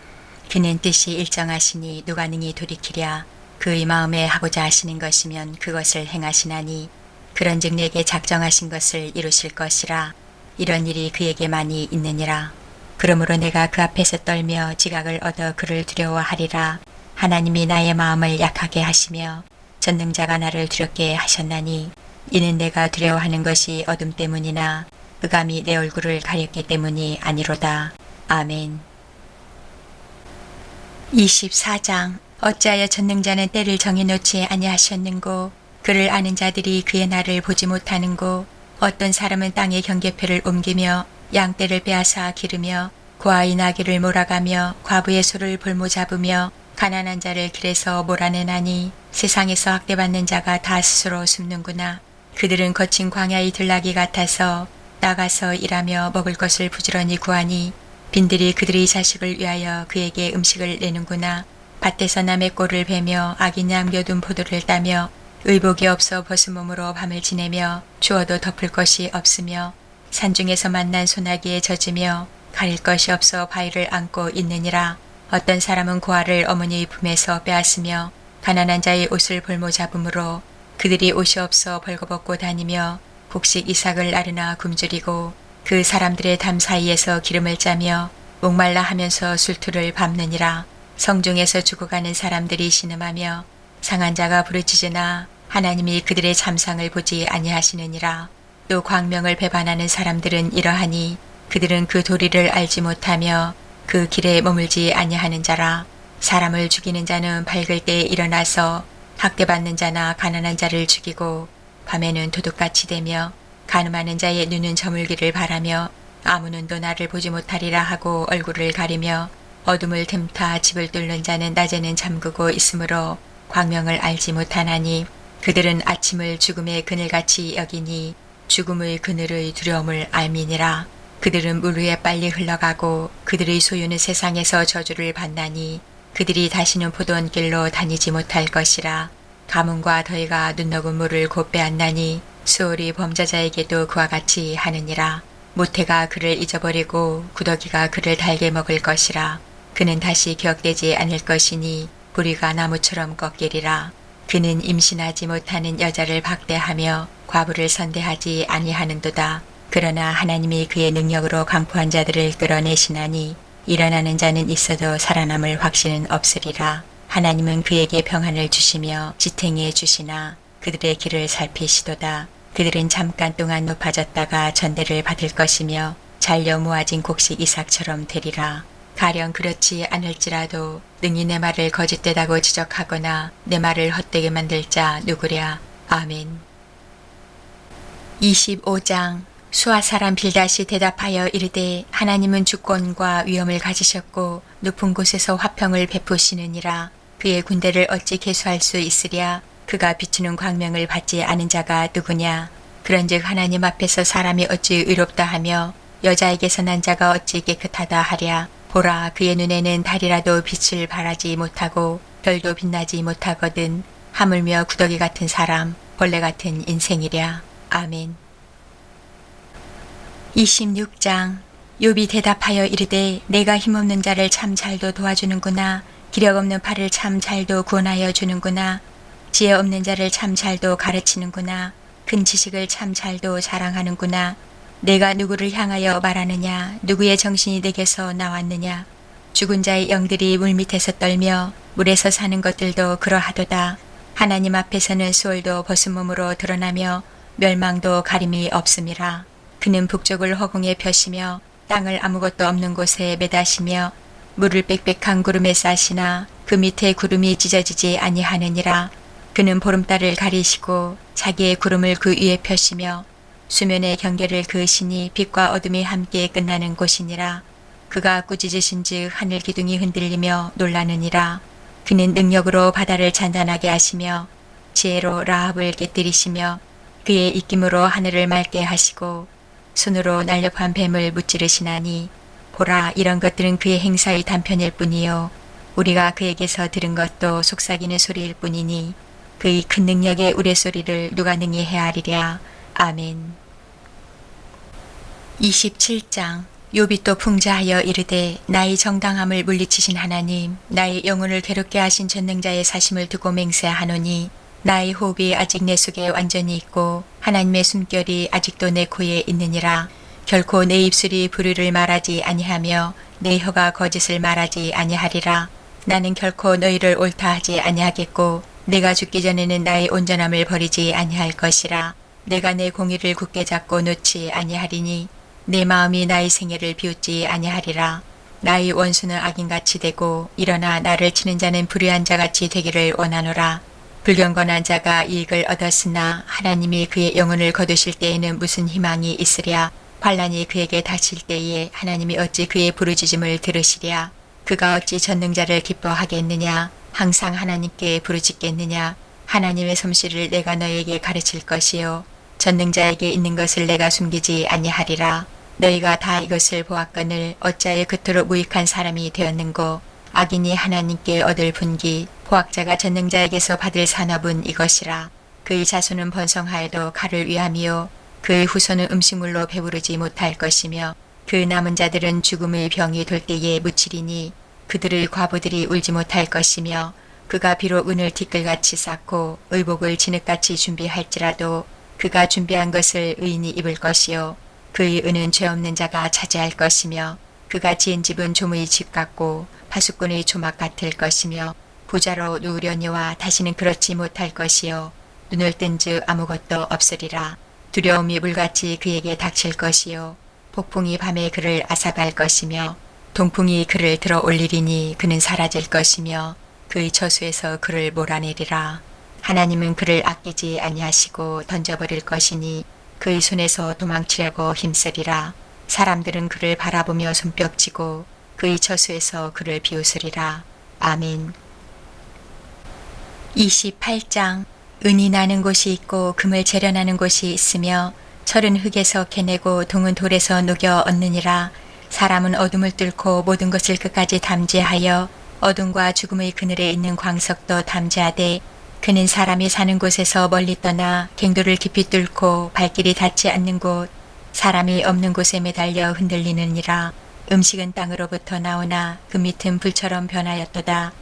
그는 뜻이 일정하시니 누가 능히 돌이키랴. 그의 마음에 하고자 하시는 것이면 그것을 행하시나니 그런즉 내게 작정하신 것을 이루실 것이라. 이런 일이 그에게 많이 있느니라. 그러므로 내가 그 앞에서 떨며 지각을 얻어 그를 두려워하리라. 하나님이 나의 마음을 약하게 하시며 전능자가 나를 두렵게 하셨나니 이는 내가 두려워하는 것이 어둠 때문이나 흑암이 내 얼굴을 가렸기 때문이 아니로다. 아멘. 24장. 어찌하여 전능자는 때를 정해놓지 아니하셨는고 그를 아는 자들이 그의 날을 보지 못하는고 어떤 사람은 땅의 경계표를 옮기며 양떼를 빼앗아 기르며 고아의 나귀를 몰아가며 과부의 소를 볼모잡으며 가난한 자를 길에서 몰아내나니 세상에서 학대받는 자가 다 스스로 숨는구나. 그들은 거친 광야의 들나귀 같아서 나가서 일하며 먹을 것을 부지런히 구하니 빈들이 그들의 자식을 위하여 그에게 음식을 내는구나. 밭에서 남의 꼴을 베며 악인 양겨둔 포도를 따며 의복이 없어 벗은 몸으로 밤을 지내며 추워도 덮을 것이 없으며 산중에서 만난 소나기에 젖으며 가릴 것이 없어 바위를 안고 있느니라. 어떤 사람은 고아를 어머니의 품에서 빼앗으며 가난한 자의 옷을 볼모 잡음으로 그들이 옷이 없어 벌거벗고 다니며 곡식 이삭을 나르나 굶주리고 그 사람들의 담 사이에서 기름을 짜며 목말라 하면서 술투를 밟느니라. 성중에서 죽어가는 사람들이 신음하며 상한 자가 부르짖으나 하나님이 그들의 잠상을 보지 아니하시느니라. 또 광명을 배반하는 사람들은 이러하니 그들은 그 도리를 알지 못하며 그 길에 머물지 아니하는 자라. 사람을 죽이는 자는 밝을 때에 일어나서 학대받는 자나 가난한 자를 죽이고 밤에는 도둑같이 되며 간음하는 자의 눈은 저물기를 바라며 아무 눈도 나를 보지 못하리라 하고 얼굴을 가리며 어둠을 틈타 집을 뚫는 자는 낮에는 잠그고 있으므로 광명을 알지 못하나니 그들은 아침을 죽음의 그늘같이 여기니 죽음의 그늘의 두려움을 알미니라. 그들은 물 위에 빨리 흘러가고 그들의 소유는 세상에서 저주를 받나니 그들이 다시는 보던 길로 다니지 못할 것이라. 가뭄과 더위가 눈 녹은 물을 곧 빼앗나니 수월이 범죄자에게도 그와 같이 하느니라. 모태가 그를 잊어버리고 구더기가 그를 달게 먹을 것이라. 그는 다시 기억되지 않을 것이니 뿌리가 나무처럼 꺾이리라. 그는 임신하지 못하는 여자를 박대하며 과부를 선대하지 아니하는도다. 그러나 하나님이 그의 능력으로 강포한 자들을 끌어내시나니 일어나는 자는 있어도 살아남을 확신은 없으리라. 하나님은 그에게 평안을 주시며 지탱해 주시나 그들의 길을 살피시도다. 그들은 잠깐 동안 높아졌다가 전대를 받을 것이며 잘려 모아진 곡식 이삭처럼 되리라. 가령 그렇지 않을지라도 능히 내 말을 거짓되다고 지적하거나 내 말을 헛되게 만들 자 누구랴. 아멘. 25장. 수아 사람 빌닷이 대답하여 이르되 하나님은 주권과 위엄을 가지셨고 높은 곳에서 화평을 베푸시느니라. 그의 군대를 어찌 계수할 수 있으랴. 그가 비추는 광명을 받지 않은 자가 누구냐. 그런즉 하나님 앞에서 사람이 어찌 의롭다 하며 여자에게서 난 자가 어찌 깨끗하다 하랴. 보라, 그의 눈에는 달이라도 빛을 발하지 못하고 별도 빛나지 못하거든. 하물며 구더기 같은 사람, 벌레 같은 인생이랴. 아멘. 26장. 욥이 대답하여 이르되 내가 힘없는 자를 참 잘도 도와주는구나. 기력 없는 팔을 참 잘도 구원하여 주는구나. 지혜 없는 자를 참 잘도 가르치는구나. 큰 지식을 참 잘도 자랑하는구나. 내가 누구를 향하여 말하느냐. 누구의 정신이 내게서 나왔느냐. 죽은 자의 영들이 물밑에서 떨며 물에서 사는 것들도 그러하도다. 하나님 앞에서는 수월도 벗은 몸으로 드러나며 멸망도 가림이 없음이라. 그는 북쪽을 허공에 펴시며 땅을 아무것도 없는 곳에 매다시며 물을 빽빽한 구름에 싸시나 그 밑에 구름이 찢어지지 아니하느니라. 그는 보름달을 가리시고 자기의 구름을 그 위에 펴시며 수면의 경계를 그으시니 빛과 어둠이 함께 끝나는 곳이니라. 그가 꾸짖으신 즉 하늘 기둥이 흔들리며 놀라느니라. 그는 능력으로 바다를 잔잔하게 하시며 지혜로 라합을 깨뜨리시며 그의 입김으로 하늘을 맑게 하시고 손으로 날렵한 뱀을 무찌르시나니 보라, 이런 것들은 그의 행사의 단편일 뿐이요 우리가 그에게서 들은 것도 속삭이는 소리일 뿐이니 그의 큰 능력의 우레소리를 누가 능히 헤아리랴. 아멘. 27장. 욥이 또 풍자하여 이르되 나의 정당함을 물리치신 하나님, 나의 영혼을 괴롭게 하신 전능자의 사심을 두고 맹세하노니 나의 호흡이 아직 내 속에 완전히 있고 하나님의 숨결이 아직도 내 코에 있느니라. 결코 내 입술이 불의를 말하지 아니하며 내 혀가 거짓을 말하지 아니하리라. 나는 결코 너희를 옳다 하지 아니하겠고 내가 죽기 전에는 나의 온전함을 버리지 아니할 것이라. 내가 내 공의를 굳게 잡고 놓지 아니하리니 내 마음이 나의 생애를 비웃지 아니하리라. 나의 원수는 악인같이 되고 일어나 나를 치는 자는 불의한 자같이 되기를 원하노라. 불경건한 자가 이익을 얻었으나 하나님이 그의 영혼을 거두실 때에는 무슨 희망이 있으랴. 환난이 그에게 닥칠 때에 하나님이 어찌 그의 부르짖음을 들으시랴. 그가 어찌 전능자를 기뻐하겠느냐. 항상 하나님께 부르짖겠느냐. 하나님의 솜씨를 내가 너에게 가르칠 것이요 전능자에게 있는 것을 내가 숨기지 아니하리라. 너희가 다 이것을 보았거늘 어찌하여 그토록 무익한 사람이 되었는고. 악인이 하나님께 얻을 분기 포악자가 전능자에게서 받을 산업은 이것이라. 그의 자손은 번성하여도 칼을 위함이요 그의 후손은 음식물로 배부르지 못할 것이며 그 남은 자들은 죽음의 병이 돌 때에 묻히리니 그들의 과부들이 울지 못할 것이며 그가 비록 은을 티끌같이 쌓고 의복을 진흙같이 준비할지라도 그가 준비한 것을 의인이 입을 것이요 그의 은은 죄 없는 자가 차지할 것이며 그가 지은 집은 조무의 집 같고 파수꾼의 조막 같을 것이며 부자로 누우려니와 다시는 그렇지 못할 것이요 눈을 뜬즉 아무것도 없으리라. 두려움이 물같이 그에게 닥칠 것이요 폭풍이 밤에 그를 앗아갈 것이며 동풍이 그를 들어 올리리니 그는 사라질 것이며 그의 처수에서 그를 몰아내리라. 하나님은 그를 아끼지 아니하시고 던져버릴 것이니 그의 손에서 도망치려고 힘쓰리라. 사람들은 그를 바라보며 손뼉치고 그의 처수에서 그를 비웃으리라. 아멘. 28장. 은이 나는 곳이 있고 금을 재련하는 곳이 있으며 철은 흙에서 캐내고 동은 돌에서 녹여 얻느니라. 사람은 어둠을 뚫고 모든 것을 끝까지 담지하여 어둠과 죽음의 그늘에 있는 광석도 담지하되 그는 사람이 사는 곳에서 멀리 떠나 갱도를 깊이 뚫고 발길이 닿지 않는 곳 사람이 없는 곳에 매달려 흔들리느니라. 음식은 땅으로부터 나오나 그 밑은 불처럼 변하였도다.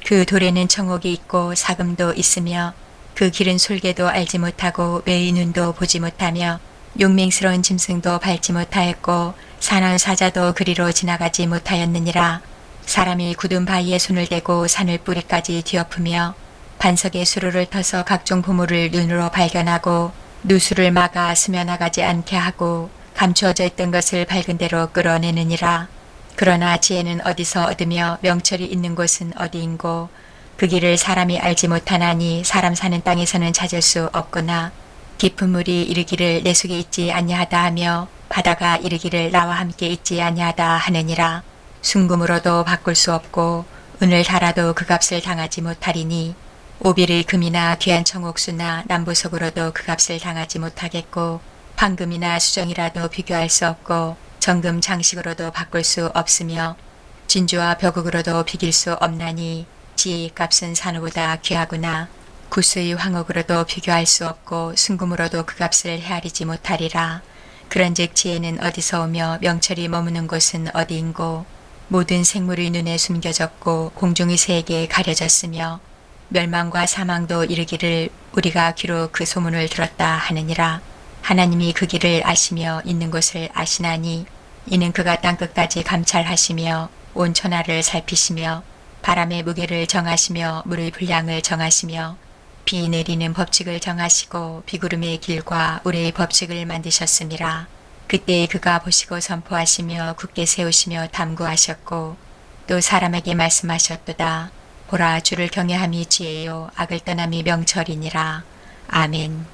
그 돌에는 청옥이 있고 사금도 있으며 그 길은 솔개도 알지 못하고 외의 눈도 보지 못하며 용맹스러운 짐승도 밟지 못하였고 산한 사자도 그리로 지나가지 못하였느니라. 사람이 굳은 바위에 손을 대고 산을 뿌리까지 뒤엎으며 반석에 수로를 터서 각종 보물을 눈으로 발견하고 누수를 막아 스며나가지 않게 하고 감추어져 있던 것을 밝은 대로 끌어내느니라. 그러나 지혜는 어디서 얻으며 명철이 있는 곳은 어디인고 그 길을 사람이 알지 못하나니 사람 사는 땅에서는 찾을 수 없구나. 깊은 물이 이르기를 내 속에 있지 아니하다 하며 바다가 이르기를 나와 함께 있지 아니하다 하느니라. 순금으로도 바꿀 수 없고 은을 달아도 그 값을 당하지 못하리니 오빌의 금이나 귀한 청옥수나 남보석으로도 그 값을 당하지 못하겠고 황금이나 수정이라도 비교할 수 없고 정금 장식으로도 바꿀 수 없으며 진주와 벼국으로도 비길 수 없나니 지혜의 값은 산호보다 귀하구나. 구스의 황옥으로도 비교할 수 없고 순금으로도 그 값을 헤아리지 못하리라. 그런즉 지혜는 어디서 오며 명철이 머무는 곳은 어디인고 모든 생물의 눈에 숨겨졌고 공중의 새에게 가려졌으며 멸망과 사망도 이르기를 우리가 귀로 그 소문을 들었다 하느니라. 하나님이 그 길을 아시며 있는 곳을 아시나니 이는 그가 땅끝까지 감찰하시며 온 천하를 살피시며 바람의 무게를 정하시며 물의 분량을 정하시며 비 내리는 법칙을 정하시고 비구름의 길과 우레의 법칙을 만드셨음이라. 그때 그가 보시고 선포하시며 굳게 세우시며 탐구하셨고 또 사람에게 말씀하셨도다. 보라 주를 경외함이 지혜요 악을 떠남이 명철이니라. 아멘.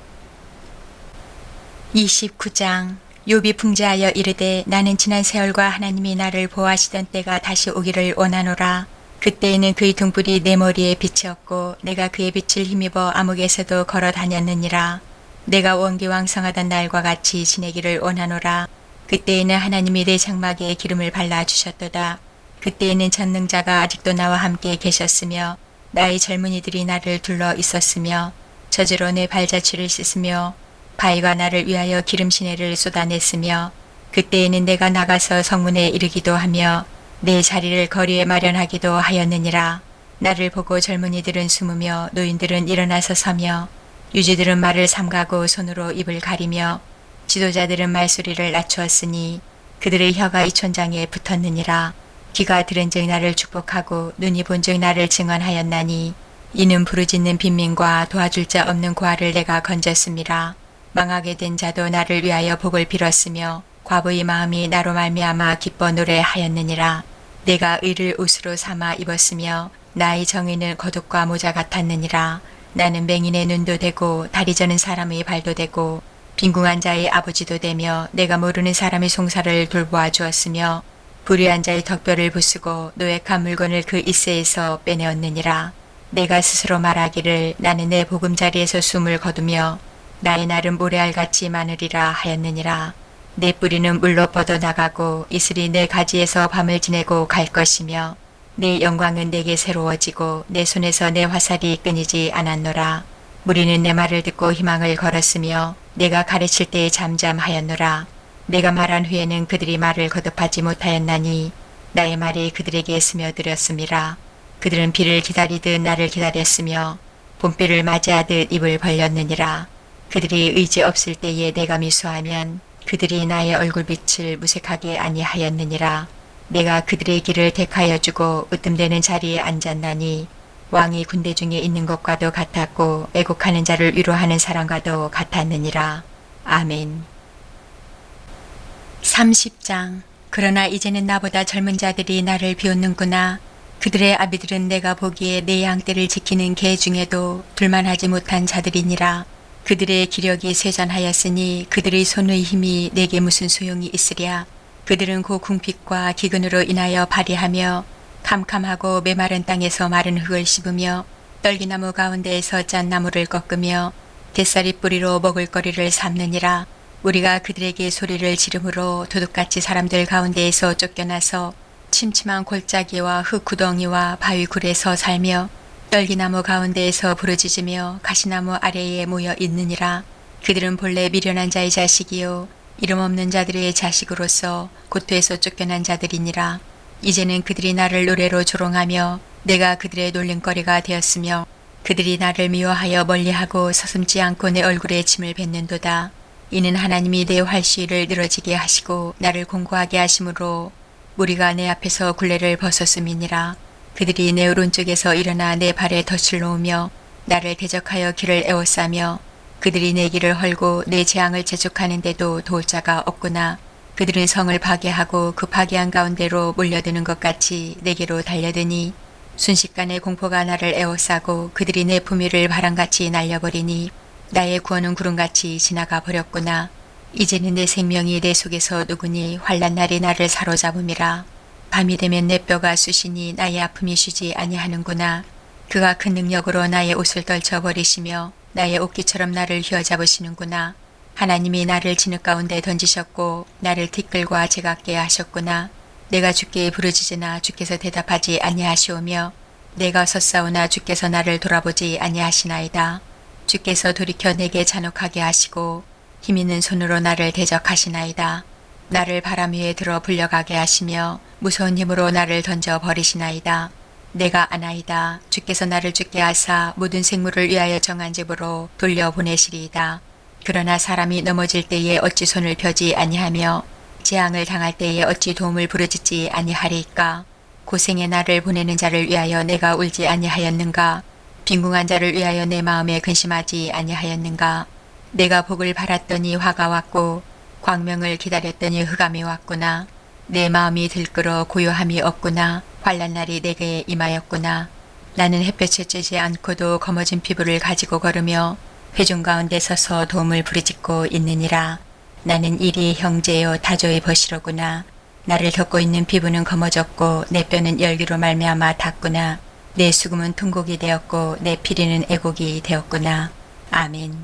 29장. 욥이 풍자하여 이르되 나는 지난 세월과 하나님이 나를 보호하시던 때가 다시 오기를 원하노라. 그때에는 그의 등불이 내 머리에 빛이었고 내가 그의 빛을 힘입어 암흑에서도 걸어 다녔느니라. 내가 원기왕성하던 날과 같이 지내기를 원하노라. 그때에는 하나님이 내 장막에 기름을 발라주셨도다. 그때에는 전능자가 아직도 나와 함께 계셨으며 나의 젊은이들이 나를 둘러 있었으며 저주로 내 발자취를 씻으며 바위가 나를 위하여 기름 시내를 쏟아냈으며 그때에는 내가 나가서 성문에 이르기도 하며 내 자리를 거리에 마련하기도 하였느니라. 나를 보고 젊은이들은 숨으며 노인들은 일어나서 서며 유지들은 말을 삼가고 손으로 입을 가리며 지도자들은 말소리를 낮추었으니 그들의 혀가 이 천장에 붙었느니라. 귀가 들은즉 나를 축복하고 눈이 본즉 나를 증언하였나니 이는 부르짖는 빈민과 도와줄 자 없는 고아를 내가 건졌음이라. 망하게 된 자도 나를 위하여 복을 빌었으며 과부의 마음이 나로 말미암아 기뻐 노래하였느니라. 내가 의를 옷으로 삼아 입었으며 나의 정의는 겉옷과 모자 같았느니라. 나는 맹인의 눈도 되고 다리 저는 사람의 발도 되고 빈궁한 자의 아버지도 되며 내가 모르는 사람의 송사를 돌보아 주었으며 불의한 자의 덕뼈를 부수고 노획한 물건을 그 이세에서 빼내었느니라. 내가 스스로 말하기를 나는 내 보금자리에서 숨을 거두며 나의 날은 모래알같이 많으리라 하였느니라. 내 뿌리는 물로 뻗어나가고 이슬이 내 가지에서 밤을 지내고 갈 것이며 내 영광은 내게 새로워지고 내 손에서 내 화살이 끊이지 않았노라. 무리는 내 말을 듣고 희망을 걸었으며 내가 가르칠 때에 잠잠하였노라. 내가 말한 후에는 그들이 말을 거듭하지 못하였나니 나의 말이 그들에게 스며들었음이라. 그들은 비를 기다리듯 나를 기다렸으며 봄비를 맞이하듯 입을 벌렸느니라. 그들이 의지 없을 때에 내가 미소하면 그들이 나의 얼굴빛을 무색하게 아니하였느니라. 내가 그들의 길을 택하여 주고 으뜸되는 자리에 앉았나니 왕이 군대 중에 있는 것과도 같았고 애곡하는 자를 위로하는 사람과도 같았느니라. 아멘. 30장. 그러나 이제는 나보다 젊은 자들이 나를 비웃는구나. 그들의 아비들은 내가 보기에 내 양떼를 지키는 개 중에도 둘만하지 못한 자들이니라. 그들의 기력이 쇠잔하였으니 그들의 손의 힘이 내게 무슨 소용이 있으랴. 그들은 고 궁핍과 기근으로 인하여 발휘하며 캄캄하고 메마른 땅에서 마른 흙을 씹으며 떨기나무 가운데에서 짠 나무를 꺾으며 뱃살이 뿌리로 먹을거리를 삼느니라. 우리가 그들에게 소리를 지름으로 도둑같이 사람들 가운데에서 쫓겨나서 침침한 골짜기와 흙구덩이와 바위굴에서 살며 떨기나무 가운데에서 부르짖으며 가시나무 아래에 모여 있느니라. 그들은 본래 미련한 자의 자식이요 이름 없는 자들의 자식으로서 고토에서 쫓겨난 자들이니라. 이제는 그들이 나를 노래로 조롱하며 내가 그들의 놀림거리가 되었으며 그들이 나를 미워하여 멀리하고 서슴지 않고 내 얼굴에 침을 뱉는도다. 이는 하나님이 내 활시위를 늘어지게 하시고 나를 공고하게 하심으로 무리가 내 앞에서 굴레를 벗었음이니라. 그들이 내 오른쪽에서 일어나 내 발에 덫을 놓으며 나를 대적하여 길을 에워싸며 그들이 내 길을 헐고 내 재앙을 재촉하는데도 도울 자가 없구나. 그들은 성을 파괴하고 그 파괴한 가운데로 몰려드는 것 같이 내게로 달려드니 순식간에 공포가 나를 에워싸고 그들이 내 품위를 바람같이 날려버리니 나의 구원은 구름같이 지나가 버렸구나. 이제는 내 생명이 내 속에서 누구니 환난 날이 나를 사로잡음이라. 밤이 되면 내 뼈가 쑤시니 나의 아픔이 쉬지 아니하는구나. 그가 큰 능력으로 나의 옷을 떨쳐버리시며 나의 옷깃처럼 나를 휘어잡으시는구나. 하나님이 나를 진흙 가운데 던지셨고 나를 티끌과 제각게 하셨구나. 내가 주께 부르짖으나 주께서 대답하지 아니하시오며 내가 섰사오나 주께서 나를 돌아보지 아니하시나이다. 주께서 돌이켜 내게 잔혹하게 하시고 힘있는 손으로 나를 대적하시나이다. 나를 바람 위에 들어 불려가게 하시며 무서운 힘으로 나를 던져 버리시나이다. 내가 아나이다. 주께서 나를 죽게 하사 모든 생물을 위하여 정한 집으로 돌려보내시리이다. 그러나 사람이 넘어질 때에 어찌 손을 펴지 아니하며 재앙을 당할 때에 어찌 도움을 부르짖지 아니하리이까. 고생에 나를 보내는 자를 위하여 내가 울지 아니하였는가. 빈궁한 자를 위하여 내 마음에 근심하지 아니하였는가. 내가 복을 바랐더니 화가 왔고 광명을 기다렸더니 흑암이 왔구나. 내 마음이 들끓어 고요함이 없구나. 환난 날이 내게 임하였구나. 나는 햇볕에 쬐지 않고도 검어진 피부를 가지고 걸으며 회중 가운데 서서 도움을 부르짖고 있느니라. 나는 이리 형제여 다조의 벗이로구나. 나를 덮고 있는 피부는 검어졌고 내 뼈는 열기로 말미암아 닿구나. 내 수금은 통곡이 되었고 내 피리는 애곡이 되었구나. 아멘.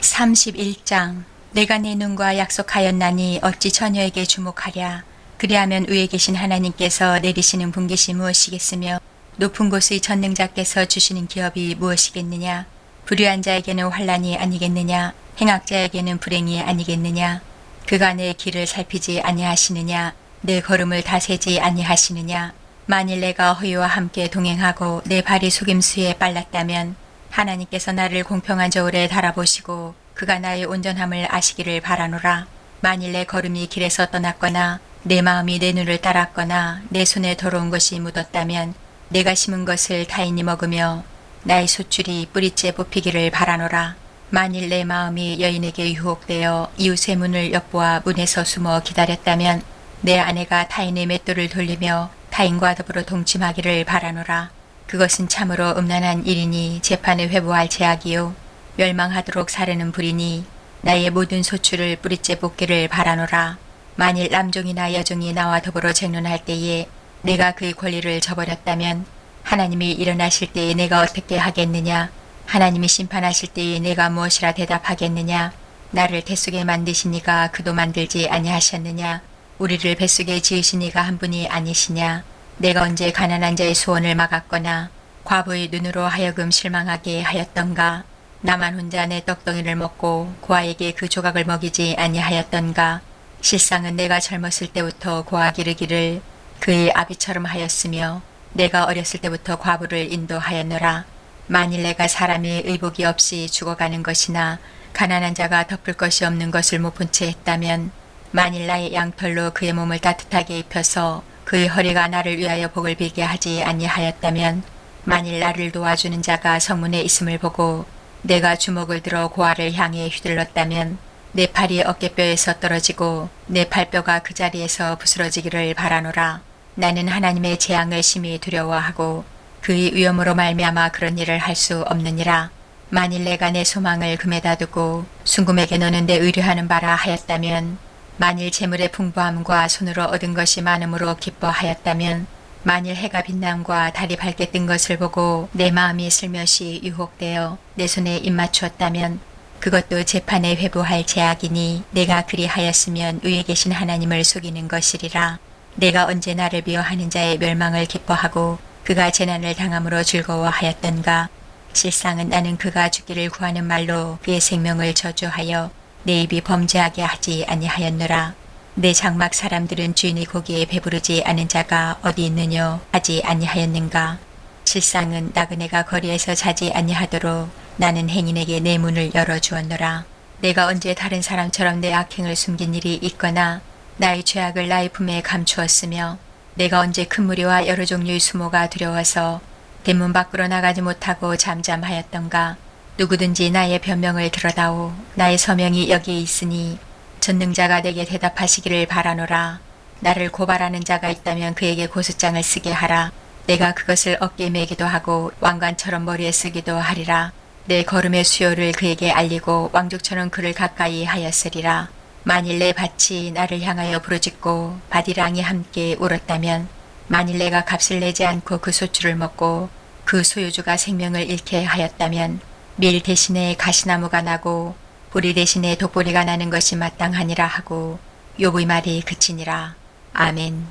31장. 내가 내 눈과 약속하였나니 어찌 처녀에게 주목하랴. 그리하면 위에 계신 하나님께서 내리시는 분깃이 무엇이겠으며 높은 곳의 전능자께서 주시는 기업이 무엇이겠느냐. 불의한 자에게는 환난이 아니겠느냐. 행악자에게는 불행이 아니겠느냐. 그가 내 길을 살피지 아니하시느냐. 내 걸음을 다세지 아니하시느냐. 만일 내가 허위와 함께 동행하고 내 발이 속임수에 빨랐다면 하나님께서 나를 공평한 저울에 달아보시고 그가 나의 온전함을 아시기를 바라노라. 만일 내 걸음이 길에서 떠났거나 내 마음이 내 눈을 따랐거나 내 손에 더러운 것이 묻었다면 내가 심은 것을 타인이 먹으며 나의 소출이 뿌리째 뽑히기를 바라노라. 만일 내 마음이 여인에게 유혹되어 이웃의 문을 엿보아 문에서 숨어 기다렸다면 내 아내가 타인의 맷돌을 돌리며 타인과 더불어 동침하기를 바라노라. 그것은 참으로 음란한 일이니 재판에 회부할 죄악이요 멸망하도록 사르는 불이니 나의 모든 소출을 뿌리째 뽑기를 바라노라. 만일 남종이나 여종이 나와 더불어 쟁론할 때에 내가 그의 권리를 저버렸다면 하나님이 일어나실 때에 내가 어떻게 하겠느냐. 하나님이 심판하실 때에 내가 무엇이라 대답하겠느냐? 나를 뱃속에 만드신 이가 그도 만들지 아니하셨느냐? 우리를 뱃속에 지으신 이가 한 분이 아니시냐? 내가 언제 가난한 자의 소원을 막았거나 과부의 눈으로 하여금 실망하게 하였던가? 나만 혼자 내 떡덩이를 먹고 고아에게 그 조각을 먹이지 아니하였던가? 실상은 내가 젊었을 때부터 고아 기르기를 그의 아비처럼 하였으며 내가 어렸을 때부터 과부를 인도하였노라. 만일 내가 사람의 의복이 없이 죽어가는 것이나 가난한 자가 덮을 것이 없는 것을 못 본 채 했다면, 만일 나의 양털로 그의 몸을 따뜻하게 입혀서 그의 허리가 나를 위하여 복을 빌게 하지 아니하였다면, 만일 나를 도와주는 자가 성문에 있음을 보고 내가 주먹을 들어 고아를 향해 휘둘렀다면 내 팔이 어깨뼈에서 떨어지고 내 팔뼈가 그 자리에서 부스러지기를 바라노라. 나는 하나님의 재앙을 심히 두려워하고 그의 위엄으로 말미암아 그런 일을 할 수 없느니라. 만일 내가 내 소망을 금에다 두고 순금에게 너는 내 의뢰하는 바라 하였다면, 만일 재물의 풍부함과 손으로 얻은 것이 많음으로 기뻐하였다면, 만일 해가 빛남과 달이 밝게 뜬 것을 보고 내 마음이 슬며시 유혹되어 내 손에 입맞추었다면, 그것도 재판에 회부할 제약이니 내가 그리하였으면 위에 계신 하나님을 속이는 것이리라. 내가 언제 나를 미워하는 자의 멸망을 기뻐하고 그가 재난을 당함으로 즐거워하였던가? 실상은 나는 그가 죽기를 구하는 말로 그의 생명을 저주하여 내 입이 범죄하게 하지 아니하였노라. 내 장막 사람들은 주인의 고기에 배부르지 않은 자가 어디 있느뇨 하지 아니하였는가? 실상은 나그네가 거리에서 자지 아니하도록 나는 행인에게 내 문을 열어주었노라. 내가 언제 다른 사람처럼 내 악행을 숨긴 일이 있거나 나의 죄악을 나의 품에 감추었으며, 내가 언제 큰 무리와 여러 종류의 수모가 두려워서 대문 밖으로 나가지 못하고 잠잠하였던가? 누구든지 나의 변명을 들어다오. 나의 서명이 여기에 있으니 전능자가 내게 대답하시기를 바라노라. 나를 고발하는 자가 있다면 그에게 고소장을 쓰게 하라. 내가 그것을 어깨에 매기도 하고 왕관처럼 머리에 쓰기도 하리라. 내 걸음의 수요를 그에게 알리고 왕족처럼 그를 가까이 하였으리라. 만일 내 밭이 나를 향하여 부르짖고 밭이랑이 함께 울었다면, 만일 내가 값을 내지 않고 그 소출을 먹고 그 소유주가 생명을 잃게 하였다면, 밀 대신에 가시나무가 나고 보리 대신에 독보리가 나는 것이 마땅하니라 하고 욥의 말이 그치니라. 아멘.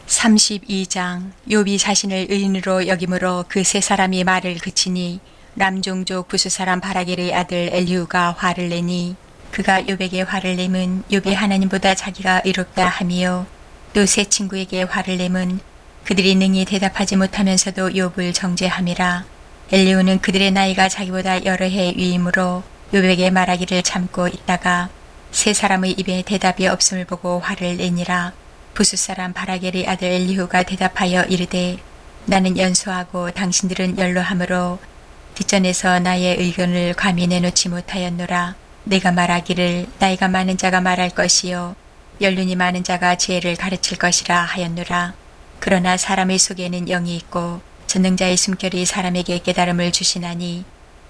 32장. 욥이 자신을 의인으로 여김으로 그 세 사람이 말을 그치니 남종족 부수 사람 바라겔의 아들 엘리후가 화를 내니, 그가 욥에게 화를 내면 욥이 하나님보다 자기가 의롭다 하며, 또 세 친구에게 화를 내면 그들이 능히 대답하지 못하면서도 욥을 정죄함이라. 엘리후는 그들의 나이가 자기보다 여러 해 위이므로 욥에게 말하기를 참고 있다가 세 사람의 입에 대답이 없음을 보고 화를 내니라. 부수 사람 바라겔의 아들 엘리후가 대답하여 이르되, 나는 연소하고 당신들은 연로함으로 뒷전에서 나의 의견을 감히 내놓지 못하였노라. 내가 말하기를 나이가 많은 자가 말할 것이요 연륜이 많은 자가 지혜를 가르칠 것이라 하였노라. 그러나 사람의 속에는 영이 있고 전능자의 숨결이 사람에게 깨달음을 주시나니,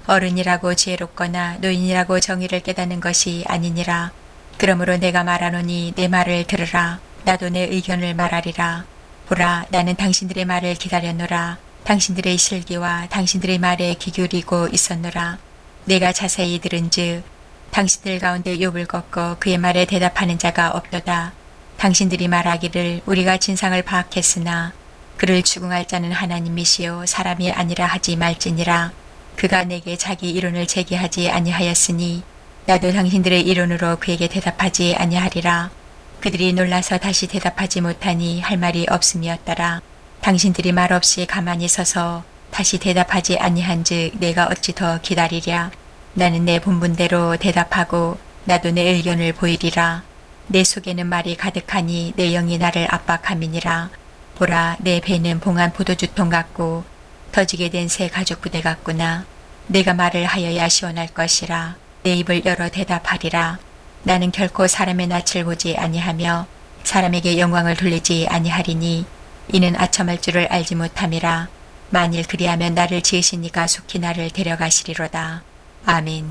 어른이라고 지혜롭거나 노인이라고 정의를 깨닫는 것이 아니니라. 그러므로 내가 말하노니 내 말을 들으라. 나도 내 의견을 말하리라. 보라, 나는 당신들의 말을 기다렸노라. 당신들의 실기와 당신들의 말에 귀 기울이고 있었노라. 내가 자세히 들은즉 당신들 가운데 욥을 꺾고 그의 말에 대답하는 자가 없도다. 당신들이 말하기를 우리가 진상을 파악했으나 그를 추궁할 자는 하나님이시요 사람이 아니라 하지 말지니라. 그가 내게 자기 이론을 제기하지 아니하였으니 나도 당신들의 이론으로 그에게 대답하지 아니하리라. 그들이 놀라서 다시 대답하지 못하니 할 말이 없음이었더라. 당신들이 말없이 가만히 서서 다시 대답하지 아니한즉 내가 어찌 더 기다리랴. 나는 내 본분대로 대답하고 나도 내 의견을 보이리라. 내 속에는 말이 가득하니 내 영이 나를 압박함이니라. 보라, 내 배는 봉한 포도주통 같고 터지게 된 새 가죽 부대 같구나. 내가 말을 하여야 시원할 것이라. 내 입을 열어 대답하리라. 나는 결코 사람의 낯을 보지 아니하며 사람에게 영광을 돌리지 아니하리니 이는 아첨할 줄을 알지 못함이라. 만일 그리하면 나를 지으신 이가 속히 나를 데려가시리로다. 아멘.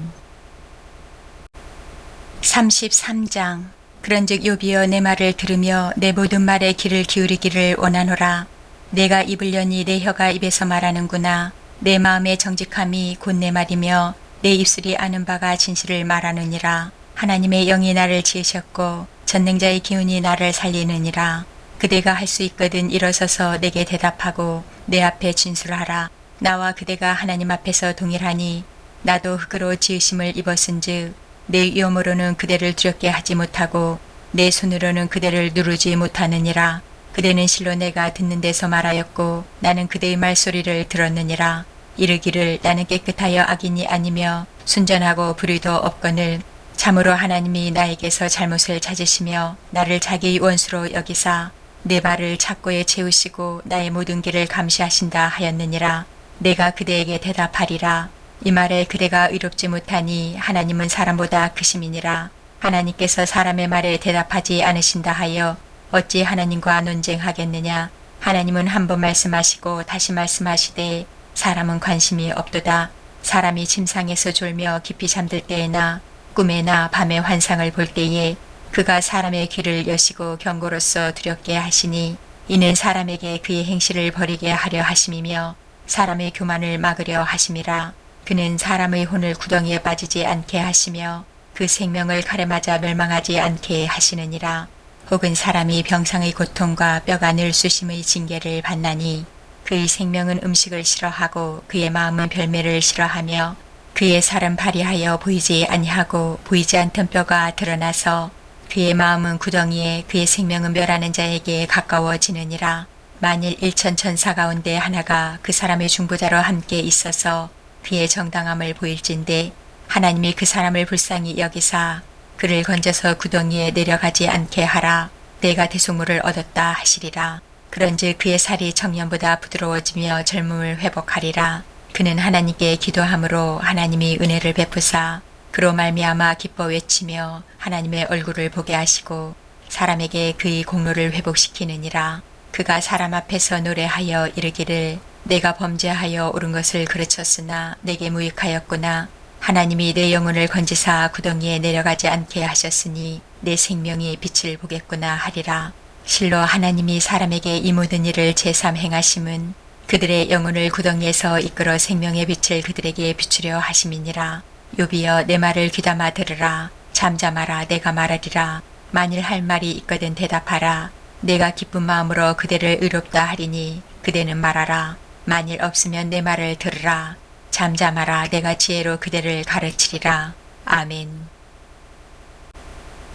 33장. 그런즉 욥이여 내 말을 들으며 내 모든 말에 귀를 기울이기를 원하노라. 내가 입을 여니 내 혀가 입에서 말하는구나. 내 마음의 정직함이 곧 내 말이며 내 입술이 아는 바가 진실을 말하느니라. 하나님의 영이 나를 지으셨고 전능자의 기운이 나를 살리느니라. 그대가 할 수 있거든 일어서서 내게 대답하고 내 앞에 진술하라. 나와 그대가 하나님 앞에서 동일하니 나도 흙으로 지으심을 입었은즉 내 위엄으로는 그대를 두렵게 하지 못하고 내 손으로는 그대를 누르지 못하느니라. 그대는 실로 내가 듣는 데서 말하였고 나는 그대의 말소리를 들었느니라. 이르기를 나는 깨끗하여 악인이 아니며 순전하고 불의도 없거늘 참으로 하나님이 나에게서 잘못을 찾으시며 나를 자기의 원수로 여기사 내 발을 착고에 채우시고 나의 모든 길을 감시하신다 하였느니라. 내가 그대에게 대답하리라. 이 말에 그대가 의롭지 못하니 하나님은 사람보다 크심이니라. 하나님께서 사람의 말에 대답하지 않으신다 하여 어찌 하나님과 논쟁하겠느냐. 하나님은 한 번 말씀하시고 다시 말씀하시되 사람은 관심이 없도다. 사람이 침상에서 졸며 깊이 잠들 때에나 꿈에나 밤의 환상을 볼 때에 그가 사람의 귀를 여시고 경고로서 두렵게 하시니 이는 사람에게 그의 행실을 버리게 하려 하심이며 사람의 교만을 막으려 하심이라. 그는 사람의 혼을 구덩이에 빠지지 않게 하시며 그 생명을 칼에 맞아 멸망하지 않게 하시느니라. 혹은 사람이 병상의 고통과 뼈가 늘 수심의 징계를 받나니 그의 생명은 음식을 싫어하고 그의 마음은 별매를 싫어하며 그의 살은 발휘하여 보이지 아니하고 보이지 않던 뼈가 드러나서 그의 마음은 구덩이에 그의 생명은 멸하는 자에게 가까워지느니라. 만일 1천 천사 가운데 하나가 그 사람의 중보자로 함께 있어서 그의 정당함을 보일진대 하나님이 그 사람을 불쌍히 여기사 그를 건져서 구덩이에 내려가지 않게 하라. 내가 대속물을 얻었다 하시리라. 그런즉 그의 살이 청년보다 부드러워지며 젊음을 회복하리라. 그는 하나님께 기도함으로 하나님이 은혜를 베푸사 그로 말미암아 기뻐 외치며 하나님의 얼굴을 보게 하시고 사람에게 그의 공로를 회복시키느니라. 그가 사람 앞에서 노래하여 이르기를 내가 범죄하여 옳은 것을 그르쳤으나 내게 무익하였구나. 하나님이 내 영혼을 건지사 구덩이에 내려가지 않게 하셨으니 내 생명이 빛을 보겠구나 하리라. 실로 하나님이 사람에게 이 모든 일을 제3 행하심은 그들의 영혼을 구덩이에서 이끌어 생명의 빛을 그들에게 비추려 하심이니라. 욥이여 내 말을 귀담아 들으라. 잠잠하라 내가 말하리라. 만일 할 말이 있거든 대답하라. 내가 기쁜 마음으로 그대를 의롭다 하리니 그대는 말하라. 만일 없으면 내 말을 들으라. 잠잠하라 내가 지혜로 그대를 가르치리라. 아멘.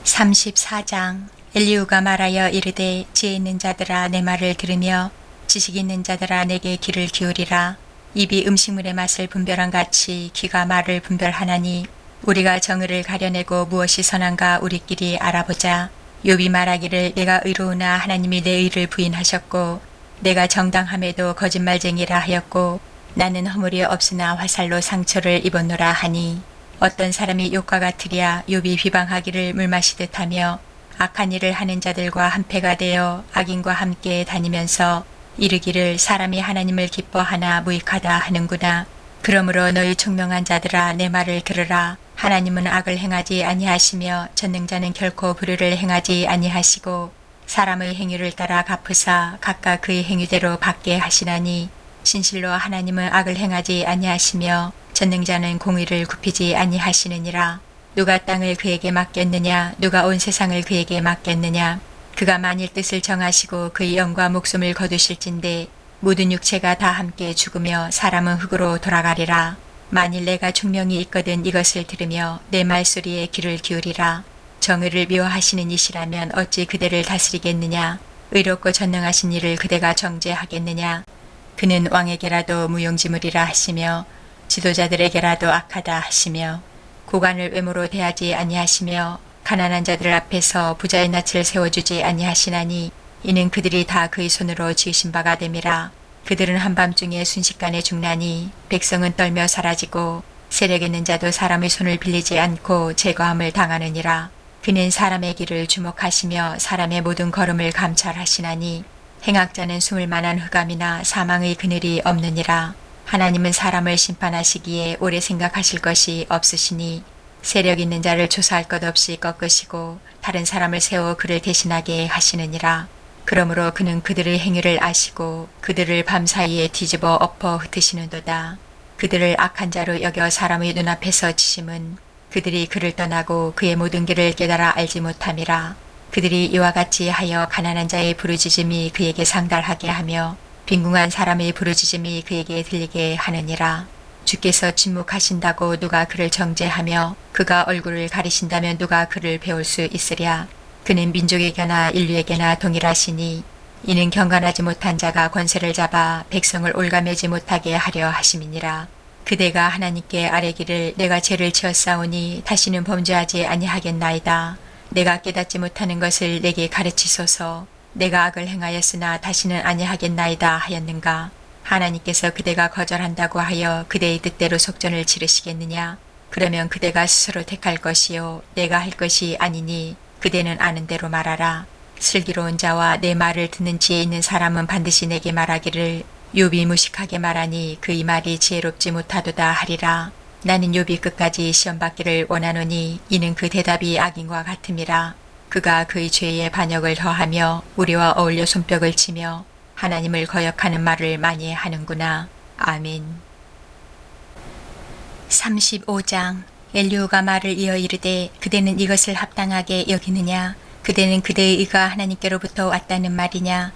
34장. 엘리후가 말하여 이르되 지혜 있는 자들아 내 말을 들으며 지식 있는 자들아 내게 귀를 기울이라. 입이 음식물의 맛을 분별한 같이 귀가 말을 분별하나니 우리가 정의를 가려내고 무엇이 선한가 우리끼리 알아보자. 욥이 말하기를 내가 의로우나 하나님이 내 의를 부인하셨고 내가 정당함에도 거짓말쟁이라 하였고 나는 허물이 없으나 화살로 상처를 입었노라 하니 어떤 사람이 욥과 같으랴. 욥이 비방하기를 물 마시듯 하며 악한 일을 하는 자들과 한패가 되어 악인과 함께 다니면서 이르기를 사람이 하나님을 기뻐하나 무익하다 하는구나. 그러므로 너희 총명한 자들아 내 말을 들으라. 하나님은 악을 행하지 아니하시며 전능자는 결코 불의를 행하지 아니하시고 사람의 행위를 따라 갚으사 각각 그의 행위대로 받게 하시나니 진실로 하나님은 악을 행하지 아니하시며 전능자는 공의를 굽히지 아니하시느니라. 누가 땅을 그에게 맡겼느냐 누가 온 세상을 그에게 맡겼느냐. 그가 만일 뜻을 정하시고 그의 영과 목숨을 거두실진데 모든 육체가 다 함께 죽으며 사람은 흙으로 돌아가리라. 만일 내가 총명이 있거든 이것을 들으며 내 말소리에 귀를 기울이라. 정의를 미워하시는 이시라면 어찌 그대를 다스리겠느냐. 의롭고 전능하신 이를 그대가 정죄하겠느냐. 그는 왕에게라도 무용지물이라 하시며 지도자들에게라도 악하다 하시며 고관을 외모로 대하지 아니하시며 가난한 자들 앞에서 부자의 낯을 세워주지 아니하시나니 이는 그들이 다 그의 손으로 지으신 바가 됨이라. 그들은 한밤중에 순식간에 죽나니 백성은 떨며 사라지고 세력 있는 자도 사람의 손을 빌리지 않고 제거함을 당하느니라. 그는 사람의 길을 주목하시며 사람의 모든 걸음을 감찰하시나니 행악자는 숨을 만한 흑암이나 사망의 그늘이 없느니라. 하나님은 사람을 심판하시기에 오래 생각하실 것이 없으시니 세력 있는 자를 조사할 것 없이 꺾으시고 다른 사람을 세워 그를 대신하게 하시느니라. 그러므로 그는 그들의 행위를 아시고 그들을 밤사이에 뒤집어 엎어 흩으시는도다. 그들을 악한 자로 여겨 사람의 눈앞에서 치심은 그들이 그를 떠나고 그의 모든 길을 깨달아 알지 못함이라. 그들이 이와 같이 하여 가난한 자의 부르짖음이 그에게 상달하게 하며 빈궁한 사람의 부르짖음이 그에게 들리게 하느니라. 주께서 침묵하신다고 누가 그를 정죄하며 그가 얼굴을 가리신다면 누가 그를 배울 수 있으랴. 그는 민족에게나 인류에게나 동일하시니 이는 경건하지 못한 자가 권세를 잡아 백성을 올가매지 못하게 하려 하심이니라. 그대가 하나님께 아뢰기를 내가 죄를 지었사오니 다시는 범죄하지 아니하겠나이다. 내가 깨닫지 못하는 것을 내게 가르치소서. 내가 악을 행하였으나 다시는 아니하겠나이다 하였는가. 하나님께서 그대가 거절한다고 하여 그대의 뜻대로 속전을 치르시겠느냐. 그러면 그대가 스스로 택할 것이요 내가 할 것이 아니니 그대는 아는 대로 말하라. 슬기로운 자와 내 말을 듣는 지혜 있는 사람은 반드시 내게 말하기를 욥이 무식하게 말하니 그의 말이 지혜롭지 못하도다 하리라. 나는 욥이 끝까지 시험받기를 원하노니 이는 그 대답이 악인과 같음이라. 그가 그의 죄에 반역을 더하며 우리와 어울려 손뼉을 치며 하나님을 거역하는 말을 많이 하는구나. 아멘. 35장. 엘리후가 말을 이어 이르되 그대는 이것을 합당하게 여기느냐. 그대는 그대의 의가 하나님께로부터 왔다는 말이냐.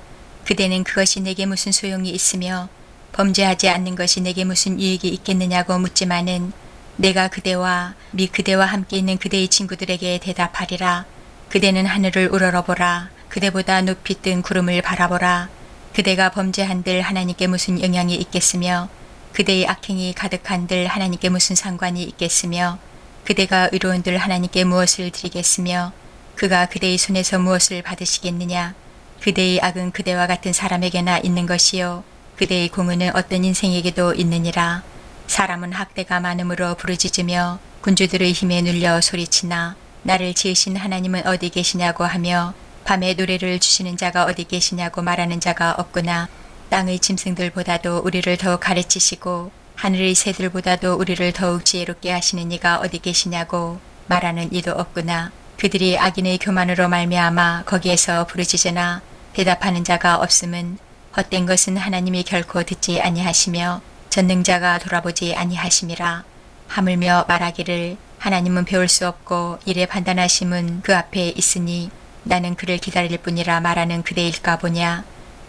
그대는 그것이 내게 무슨 소용이 있으며 범죄하지 않는 것이 내게 무슨 유익이 있겠느냐고 묻지만은 내가 그대와 및 그대와 함께 있는 그대의 친구들에게 대답하리라. 그대는 하늘을 우러러보라. 그대보다 높이 뜬 구름을 바라보라. 그대가 범죄한들 하나님께 무슨 영향이 있겠으며 그대의 악행이 가득한들 하나님께 무슨 상관이 있겠으며 그대가 의로운들 하나님께 무엇을 드리겠으며 그가 그대의 손에서 무엇을 받으시겠느냐. 그대의 악은 그대와 같은 사람에게나 있는 것이요 그대의 공의는 어떤 인생에게도 있느니라. 사람은 학대가 많음으로 부르짖으며 군주들의 힘에 눌려 소리치나 나를 지으신 하나님은 어디 계시냐고 하며 밤에 노래를 주시는 자가 어디 계시냐고 말하는 자가 없구나. 땅의 짐승들보다도 우리를 더욱 가르치시고 하늘의 새들보다도 우리를 더욱 지혜롭게 하시는 이가 어디 계시냐고 말하는 이도 없구나. 그들이 악인의 교만으로 말미암아 거기에서 부르짖으나 대답하는 자가 없음은 헛된 것은 하나님이 결코 듣지 아니하시며 전능자가 돌아보지 아니하심이라. 하물며 말하기를 하나님은 배울 수 없고 이래 판단하심은 그 앞에 있으니 나는 그를 기다릴 뿐이라 말하는 그대일까 보냐.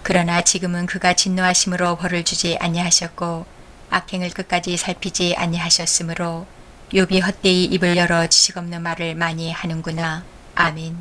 그러나 지금은 그가 진노하심으로 벌을 주지 아니하셨고 악행을 끝까지 살피지 아니하셨으므로 욥이 헛되이 입을 열어 지식 없는 말을 많이 하는구나. 아멘.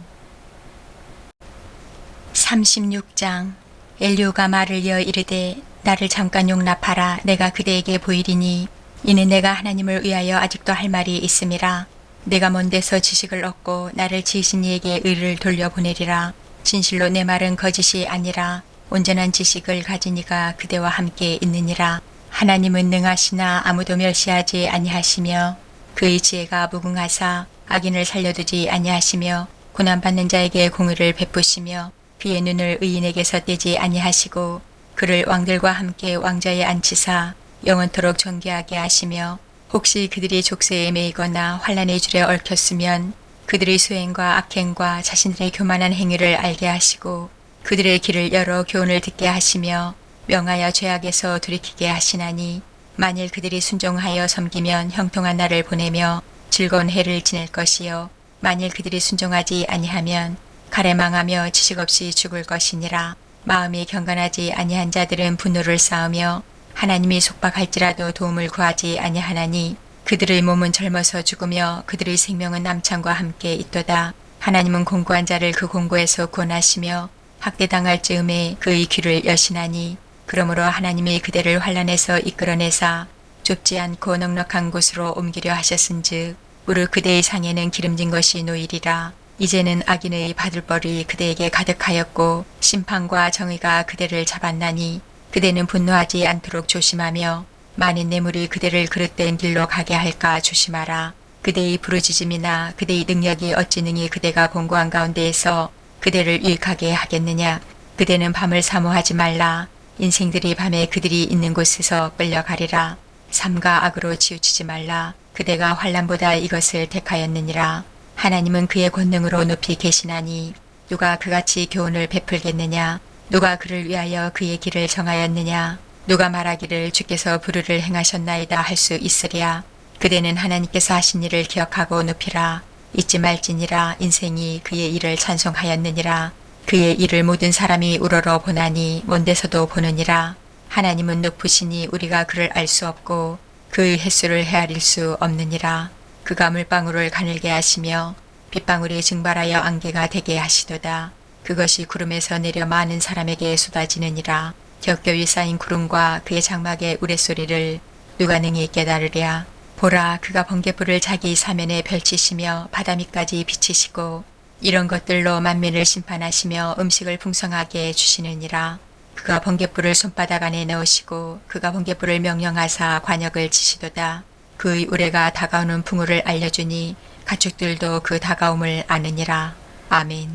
36장. 엘리후가 말을 이어 이르되 나를 잠깐 용납하라. 내가 그대에게 보이리니 이는 내가 하나님을 위하여 아직도 할 말이 있음이라. 내가 먼 데서 지식을 얻고 나를 지으신 이에게 의를 돌려보내리라. 진실로 내 말은 거짓이 아니라 온전한 지식을 가진 이가 그대와 함께 있느니라. 하나님은 능하시나 아무도 멸시하지 아니하시며 그의 지혜가 무궁하사 악인을 살려두지 아니하시며 고난받는 자에게 공의를 베푸시며 그의 눈을 의인에게서 떼지 아니하시고 그를 왕들과 함께 왕좌에 앉히사 영원토록 존귀하게 하시며 혹시 그들이 족쇄에 매이거나 환난의 줄에 얽혔으면 그들의 수행과 악행과 자신들의 교만한 행위를 알게 하시고 그들의 길을 열어 교훈을 듣게 하시며 명하여 죄악에서 돌이키게 하시나니 만일 그들이 순종하여 섬기면 형통한 날을 보내며 즐거운 해를 지낼 것이요 만일 그들이 순종하지 아니하면 칼에 망하며 지식 없이 죽을 것이니라. 마음이 경건하지 아니한 자들은 분노를 쌓으며 하나님이 속박할지라도 도움을 구하지 아니하나니 그들의 몸은 젊어서 죽으며 그들의 생명은 남창과 함께 있도다. 하나님은 공고한 자를 그 공고에서 구원하시며 학대당할 즈음에 그의 귀를 여시나니 그러므로 하나님이 그대를 환난에서 이끌어내사 좁지 않고 넉넉한 곳으로 옮기려 하셨은즉 무릇 그대의 상에는 기름진 것이 놓이리라. 이제는 악인의 받을 벌이 그대에게 가득하였고 심판과 정의가 그대를 잡았나니 그대는 분노하지 않도록 조심하며 만일 뇌물이 그대를 그릇된 길로 가게 할까 조심하라. 그대의 부르짖음이나 그대의 능력이 어찌 능히 그대가 공고한 가운데에서 그대를 유익하게 하겠느냐. 그대는 밤을 사모하지 말라. 인생들이 밤에 그들이 있는 곳에서 끌려가리라. 삼가 악으로 치우치지 말라. 그대가 환난보다 이것을 택하였느니라. 하나님은 그의 권능으로 높이 계시나니 누가 그같이 교훈을 베풀겠느냐? 누가 그를 위하여 그의 길을 정하였느냐? 누가 말하기를 주께서 불의를 행하셨나이다 할 수 있으랴? 그대는 하나님께서 하신 일을 기억하고 높이라. 잊지 말지니라. 인생이 그의 일을 찬송하였느니라. 그의 일을 모든 사람이 우러러 보나니 먼데서도 보느니라. 하나님은 높으시니 우리가 그를 알 수 없고 그의 횟수를 헤아릴 수 없느니라. 그가 물방울을 가늘게 하시며 빗방울이 증발하여 안개가 되게 하시도다. 그것이 구름에서 내려 많은 사람에게 쏟아지느니라. 겹겹이 쌓인 구름과 그의 장막의 우레소리를 누가 능히 깨달으랴. 보라, 그가 번개불을 자기 사면에 펼치시며 바다 밑까지 비치시고 이런 것들로 만민을 심판하시며 음식을 풍성하게 주시느니라. 그가 번개불을 손바닥 안에 넣으시고 그가 번개불을 명령하사 관역을 치시도다. 그의 우레가 다가오는 풍우를 알려주니 가축들도 그 다가옴을 아느니라. 아멘.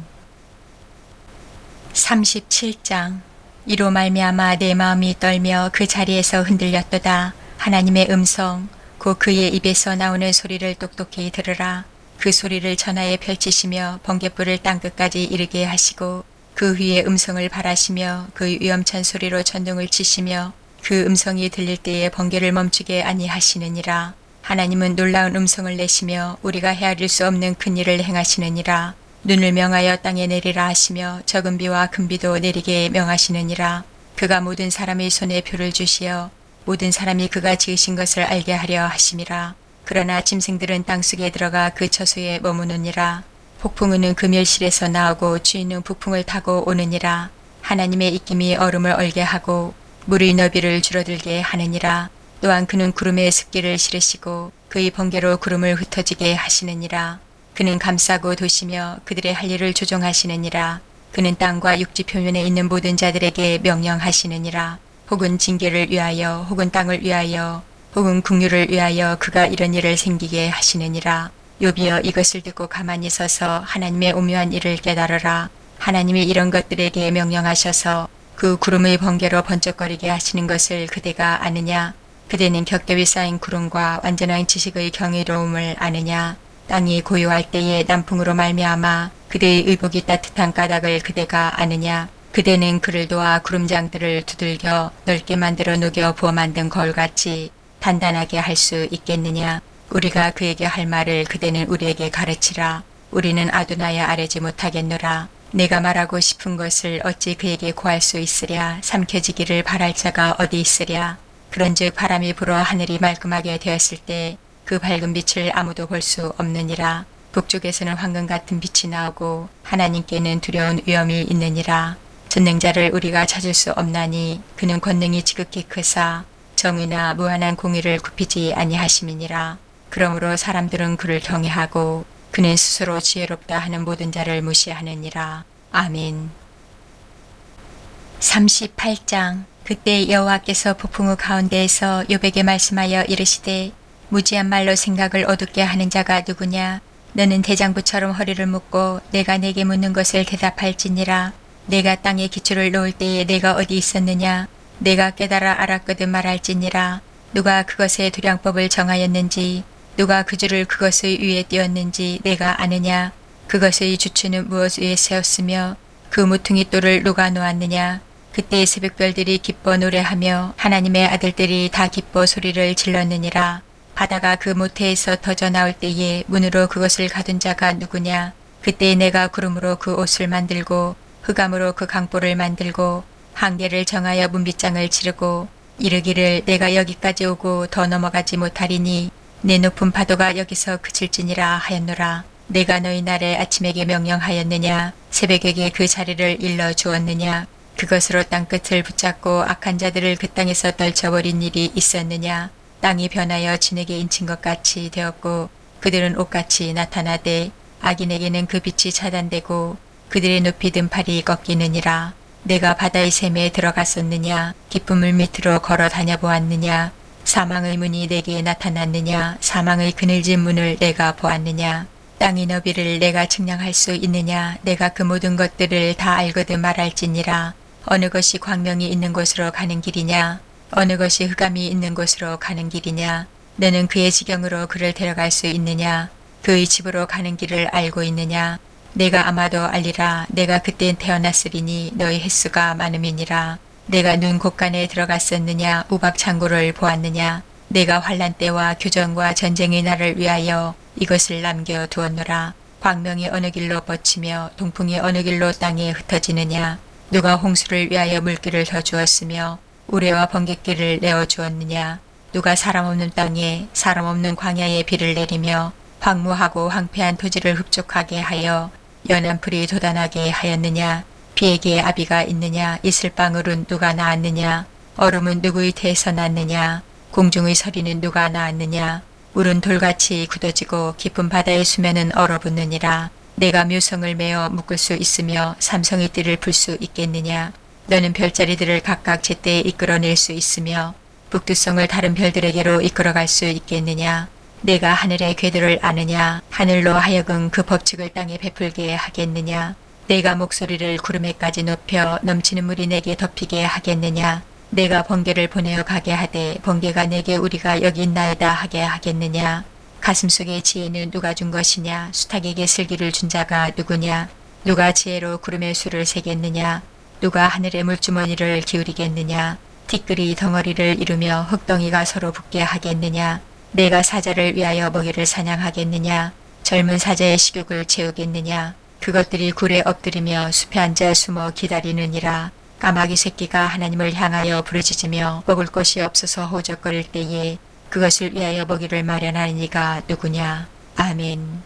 37장. 이로 말미암아 내 마음이 떨며 그 자리에서 흔들렸도다. 하나님의 음성, 곧 그의 입에서 나오는 소리를 똑똑히 들으라. 그 소리를 천하에 펼치시며 번갯불을 땅끝까지 이르게 하시고 그 위에 음성을 발하시며 그의 위엄찬 소리로 천둥을 치시며 그 음성이 들릴 때에 번개를 멈추게 아니하시느니라. 하나님은 놀라운 음성을 내시며 우리가 헤아릴 수 없는 큰 일을 행하시느니라. 눈을 명하여 땅에 내리라 하시며 적은 비와 큰 비도 내리게 명하시느니라. 그가 모든 사람의 손에 표를 주시어 모든 사람이 그가 지으신 것을 알게 하려 하심이라. 그러나 짐승들은 땅속에 들어가 그 처소에 머무느니라. 폭풍우는 그 멸실에서 나오고 주인은 북풍을 타고 오느니라. 하나님의 입김이 얼음을 얼게 하고 물의 너비를 줄어들게 하느니라. 또한 그는 구름에 습기를 실으시고 그의 번개로 구름을 흩어지게 하시느니라. 그는 감싸고 도시며 그들의 할 일을 조종하시느니라. 그는 땅과 육지 표면에 있는 모든 자들에게 명령하시느니라. 혹은 징계를 위하여 혹은 땅을 위하여 혹은 국류를 위하여 그가 이런 일을 생기게 하시느니라. 욥이여, 이것을 듣고 가만히 서서 하나님의 오묘한 일을 깨달으라. 하나님이 이런 것들에게 명령하셔서 그 구름의 번개로 번쩍거리게 하시는 것을 그대가 아느냐? 그대는 겹겹이 쌓인 구름과 완전한 지식의 경이로움을 아느냐? 땅이 고요할 때에 남풍으로 말미암아 그대의 의복이 따뜻한 까닭을 그대가 아느냐? 그대는 그를 도와 구름장들을 두들겨 넓게 만들어 녹여 부어 만든 거울같이 단단하게 할 수 있겠느냐? 우리가 그에게 할 말을 그대는 우리에게 가르치라. 우리는 아두나야 아뢰지 못하겠노라. 내가 말하고 싶은 것을 어찌 그에게 구할 수 있으랴. 삼켜지기를 바랄 자가 어디 있으랴. 그런즉 바람이 불어 하늘이 말끔하게 되었을 때 그 밝은 빛을 아무도 볼 수 없느니라. 북쪽에서는 황금 같은 빛이 나오고 하나님께는 두려운 위엄이 있느니라. 전능자를 우리가 찾을 수 없나니 그는 권능이 지극히 크사 정의나 무한한 공의를 굽히지 아니하심이니라. 그러므로 사람들은 그를 경외하고 그는 스스로 지혜롭다 하는 모든 자를 무시하느니라. 아멘. 38장. 그때 여호와께서 폭풍우 가운데에서 욥에게 말씀하여 이르시되 무지한 말로 생각을 어둡게 하는 자가 누구냐? 너는 대장부처럼 허리를 묶고 내가 내게 묻는 것을 대답할지니라. 내가 땅에 기초를 놓을 때에 내가 어디 있었느냐? 내가 깨달아 알았거든 말할지니라. 누가 그것의 두량법을 정하였는지 누가 그 줄을 그것의 위에 띄었는지 내가 아느냐? 그것의 주추는 무엇 위에 세웠으며 그 모퉁이 돌을 누가 놓았느냐? 그때 새벽별들이 기뻐 노래하며 하나님의 아들들이 다 기뻐 소리를 질렀느니라. 바다가 그 모태에서 터져 나올 때에 문으로 그것을 가둔 자가 누구냐? 그때 내가 구름으로 그 옷을 만들고 흑암으로 그 강보를 만들고 한계를 정하여 문빗장을 치르고 이르기를 내가 여기까지 오고 더 넘어가지 못하리니 내 높은 파도가 여기서 그칠지니라 하였노라. 내가 너희 날에 아침에게 명령하였느냐? 새벽에게 그 자리를 일러 주었느냐? 그것으로 땅끝을 붙잡고 악한 자들을 그 땅에서 떨쳐버린 일이 있었느냐? 땅이 변하여 진에게 인친 것 같이 되었고 그들은 옷같이 나타나되 악인에게는 그 빛이 차단되고 그들의 높이 든 팔이 꺾이느니라. 내가 바다의 샘에 들어갔었느냐? 깊은 물 밑으로 걸어 다녀보았느냐? 사망의 문이 내게 나타났느냐? 사망의 그늘진 문을 내가 보았느냐? 땅의 너비를 내가 측량할 수 있느냐? 내가 그 모든 것들을 다 알거든 말할지니라. 어느 것이 광명이 있는 곳으로 가는 길이냐? 어느 것이 흑암이 있는 곳으로 가는 길이냐? 너는 그의 지경으로 그를 데려갈 수 있느냐? 그의 집으로 가는 길을 알고 있느냐? 내가 아마도 알리라. 내가 그때 태어났으리니 너희 횟수가 많음이니라. 내가 눈 곳간에 들어갔었느냐 우박 창고를 보았느냐. 내가 환란 때와 교전과 전쟁의 날을 위하여 이것을 남겨 두었노라. 광명이 어느 길로 뻗치며 동풍이 어느 길로 땅에 흩어지느냐. 누가 홍수를 위하여 물길을 더 주었으며 우레와 번갯길을 내어 주었느냐. 누가 사람 없는 땅에 사람 없는 광야에 비를 내리며 황무하고 황폐한 토지를 흡족하게 하여 연한 풀이 돋아나게 하였느냐. 비에게 아비가 있느냐. 이슬방울은 누가 낳았느냐. 얼음은 누구의 태에서 났느냐. 공중의 서리는 누가 낳았느냐. 물은 돌같이 굳어지고 깊은 바다의 수면은 얼어붙느니라. 내가 묘성을 메어 묶을 수 있으며 삼성의 띠를 풀 수 있겠느냐. 너는 별자리들을 각각 제때에 이끌어낼 수 있으며 북두성을 다른 별들에게로 이끌어갈 수 있겠느냐. 내가 하늘의 궤도를 아느냐. 하늘로 하여금 그 법칙을 땅에 베풀게 하겠느냐. 내가 목소리를 구름에까지 높여 넘치는 물이 내게 덮이게 하겠느냐. 내가 번개를 보내어 가게 하되 번개가 내게 우리가 여기 있나이다 하게 하겠느냐. 가슴속의 지혜는 누가 준 것이냐. 수탉에게 슬기를 준 자가 누구냐. 누가 지혜로 구름의 수를 세겠느냐. 누가 하늘의 물주머니를 기울이겠느냐. 티끌이 덩어리를 이루며 흙덩이가 서로 붙게 하겠느냐. 내가 사자를 위하여 먹이를 사냥하겠느냐. 젊은 사자의 식욕을 채우겠느냐. 그것들이 굴에 엎드리며 숲에 앉아 숨어 기다리느니라. 까마귀 새끼가 하나님을 향하여 부르짖으며 먹을 것이 없어서 호적거릴 때에 그것을 위하여 먹이를 마련하는 이가 누구냐. 아멘.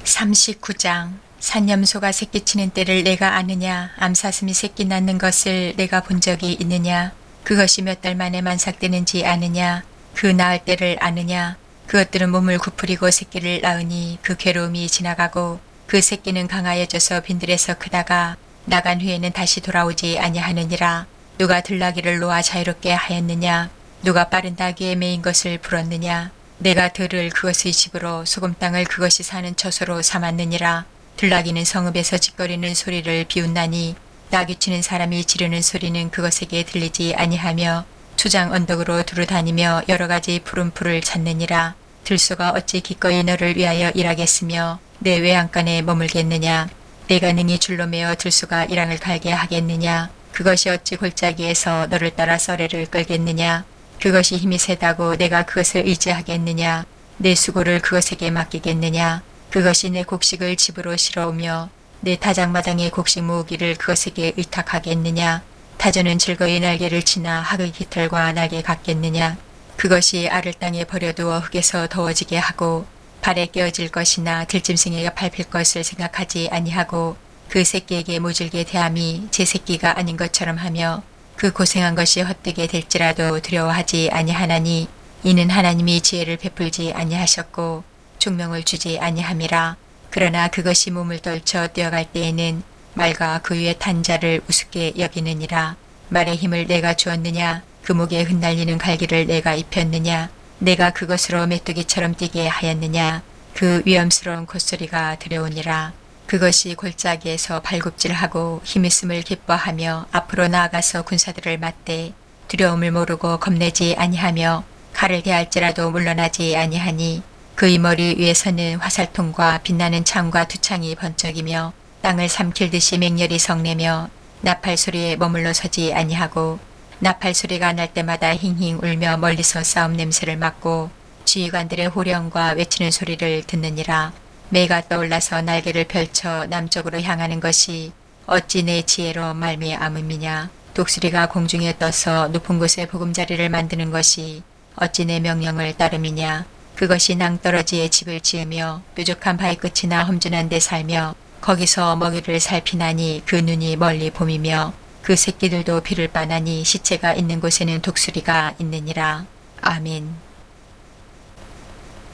39장. 산염소가 새끼치는 때를 내가 아느냐. 암사슴이 새끼 낳는 것을 내가 본 적이 있느냐. 그것이 몇 달 만에 만삭되는지 아느냐. 그 낳을 때를 아느냐. 그것들은 몸을 구부리고 새끼를 낳으니 그 괴로움이 지나가고 그 새끼는 강하여져서 빈들에서 크다가 나간 후에는 다시 돌아오지 아니하느니라. 누가 들나귀를 놓아 자유롭게 하였느냐. 누가 빠른 나귀에 매인 것을 불었느냐. 내가 들을 그것의 집으로 소금 땅을 그것이 사는 처소로 삼았느니라. 들나귀는 성읍에서 짖거리는 소리를 비웃나니 나귀 치는 사람이 지르는 소리는 그것에게 들리지 아니하며 초장 언덕으로 두루 다니며 여러 가지 푸른 풀을 찾느니라. 들소가 어찌 기꺼이 너를 위하여 일하겠으며 내 외양간에 머물겠느냐. 내가 능히 줄로 매어 들소가 일항을 갈게 하겠느냐. 그것이 어찌 골짜기에서 너를 따라 썰애를 끌겠느냐. 그것이 힘이 세다고 내가 그것을 의지하겠느냐. 내 수고를 그것에게 맡기겠느냐. 그것이 내 곡식을 집으로 실어오며 내 타작마당의 곡식 모으기를 그것에게 의탁하겠느냐. 타조는 즐거이 날개를 치나 학의 깃털과 날개 같겠느냐. 그것이 알을 땅에 버려두어 흙에서 더워지게 하고 발에 깨어질 것이나 들짐승에게 밟힐 것을 생각하지 아니하고 그 새끼에게 모질게 대함이 제 새끼가 아닌 것처럼 하며 그 고생한 것이 헛되게 될지라도 두려워하지 아니하나니 이는 하나님이 지혜를 베풀지 아니하셨고 총명을 주지 아니함이라. 그러나 그것이 몸을 떨쳐 뛰어갈 때에는 말과 그 위에 탄 자를 우습게 여기느니라. 말의 힘을 내가 주었느냐. 그 목에 흩날리는 갈기를 내가 입혔느냐. 내가 그것으로 메뚜기처럼 뛰게 하였느냐. 그 위험스러운 콧소리가 들려오니라. 그것이 골짜기에서 발굽질하고 힘있음을 기뻐하며 앞으로 나아가서 군사들을 맞대 두려움을 모르고 겁내지 아니하며 칼을 대할지라도 물러나지 아니하니 그의 머리 위에서는 화살통과 빛나는 창과 두 창이 번쩍이며 땅을 삼킬듯이 맹렬히 성내며 나팔 소리에 머물러 서지 아니하고 나팔 소리가 날 때마다 힝힝 울며 멀리서 싸움 냄새를 맡고 지휘관들의 호령과 외치는 소리를 듣느니라. 매가 떠올라서 날개를 펼쳐 남쪽으로 향하는 것이 어찌 내 지혜로 말미암음이냐. 독수리가 공중에 떠서 높은 곳에 보금자리를 만드는 것이 어찌 내 명령을 따름이냐. 그것이 낭떠러지에 집을 지으며 뾰족한 바위 끝이나 험준한 데 살며 거기서 먹이를 살피나니 그 눈이 멀리 봄이며 그 새끼들도 비를 빠나니 시체가 있는 곳에는 독수리가 있느니라. 아멘.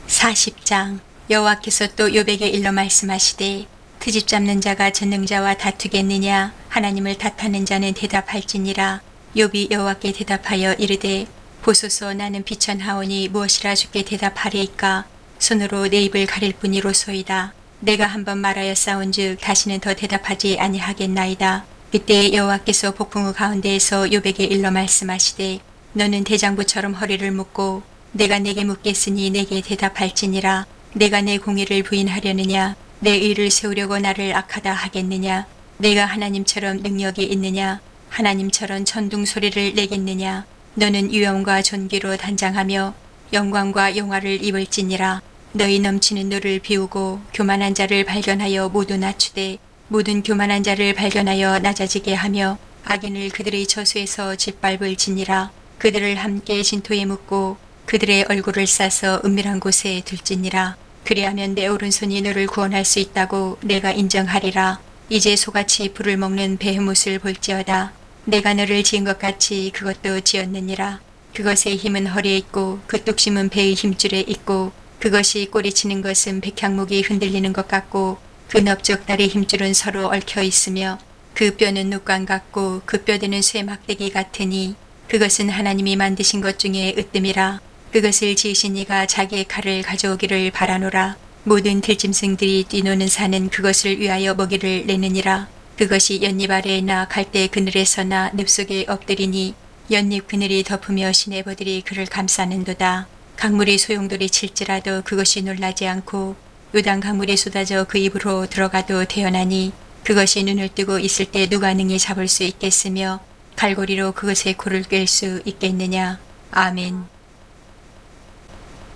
40장. 여호와께서 또 욥에게 일러 말씀하시되 트집 잡는 자가 전능자와 다투겠느냐. 하나님을 탓하는 자는 대답할지니라. 욥이 여호와께 대답하여 이르되 보소서 나는 비천하오니 무엇이라 주께 대답하리이까. 손으로 내 입을 가릴 뿐이로소이다. 내가 한번 말하여 싸운즉 다시는 더 대답하지 아니하겠나이다. 그때 여호와께서 폭풍우 가운데에서 욥에게 일러 말씀하시되 너는 대장부처럼 허리를 묶고 내가 내게 묻겠으니 내게 대답할지니라. 내가 내 공의를 부인하려느냐. 내 의를 세우려고 나를 악하다 하겠느냐? 내가 하나님처럼 능력이 있느냐? 하나님처럼 천둥 소리를 내겠느냐? 너는 위엄과 존귀로 단장하며 영광과 영화를 입을지니라. 너희 넘치는 너를 비우고 교만한 자를 발견하여 모두 낮추되 모든 교만한 자를 발견하여 낮아지게 하며 악인을 그들의 저수에서 짓밟을지니라. 그들을 함께 진토에 묻고 그들의 얼굴을 싸서 은밀한 곳에 둘지니라. 그리하면 내 오른손이 너를 구원할 수 있다고 내가 인정하리라. 이제 소같이 불을 먹는 베헤못을 볼지어다. 내가 너를 지은 것 같이 그것도 지었느니라. 그것의 힘은 허리에 있고 그 뚝심은 배의 힘줄에 있고 그것이 꼬리치는 것은 백향목이 흔들리는 것 같고 그 넓적다리 힘줄은 서로 얽혀 있으며 그 뼈는 눕관 같고 그 뼈대는 쇠 막대기 같으니 그것은 하나님이 만드신 것 중에 으뜸이라. 그것을 지으신 이가 자기의 칼을 가져오기를 바라노라. 모든 들짐승들이 뛰노는 산은 그것을 위하여 먹이를 내느니라. 그것이 연잎 아래에나 갈대 그늘에서나 늪속에 엎드리니 연잎 그늘이 덮으며 시내버들이 그를 감싸는도다. 강물이 소용돌이 칠지라도 그것이 놀라지 않고 요단 강물이 쏟아져 그 입으로 들어가도 태어나니 그것이 눈을 뜨고 있을 때 누가 능히 잡을 수 있겠으며 갈고리로 그것의 코를 꿰 수 있겠느냐. 아멘.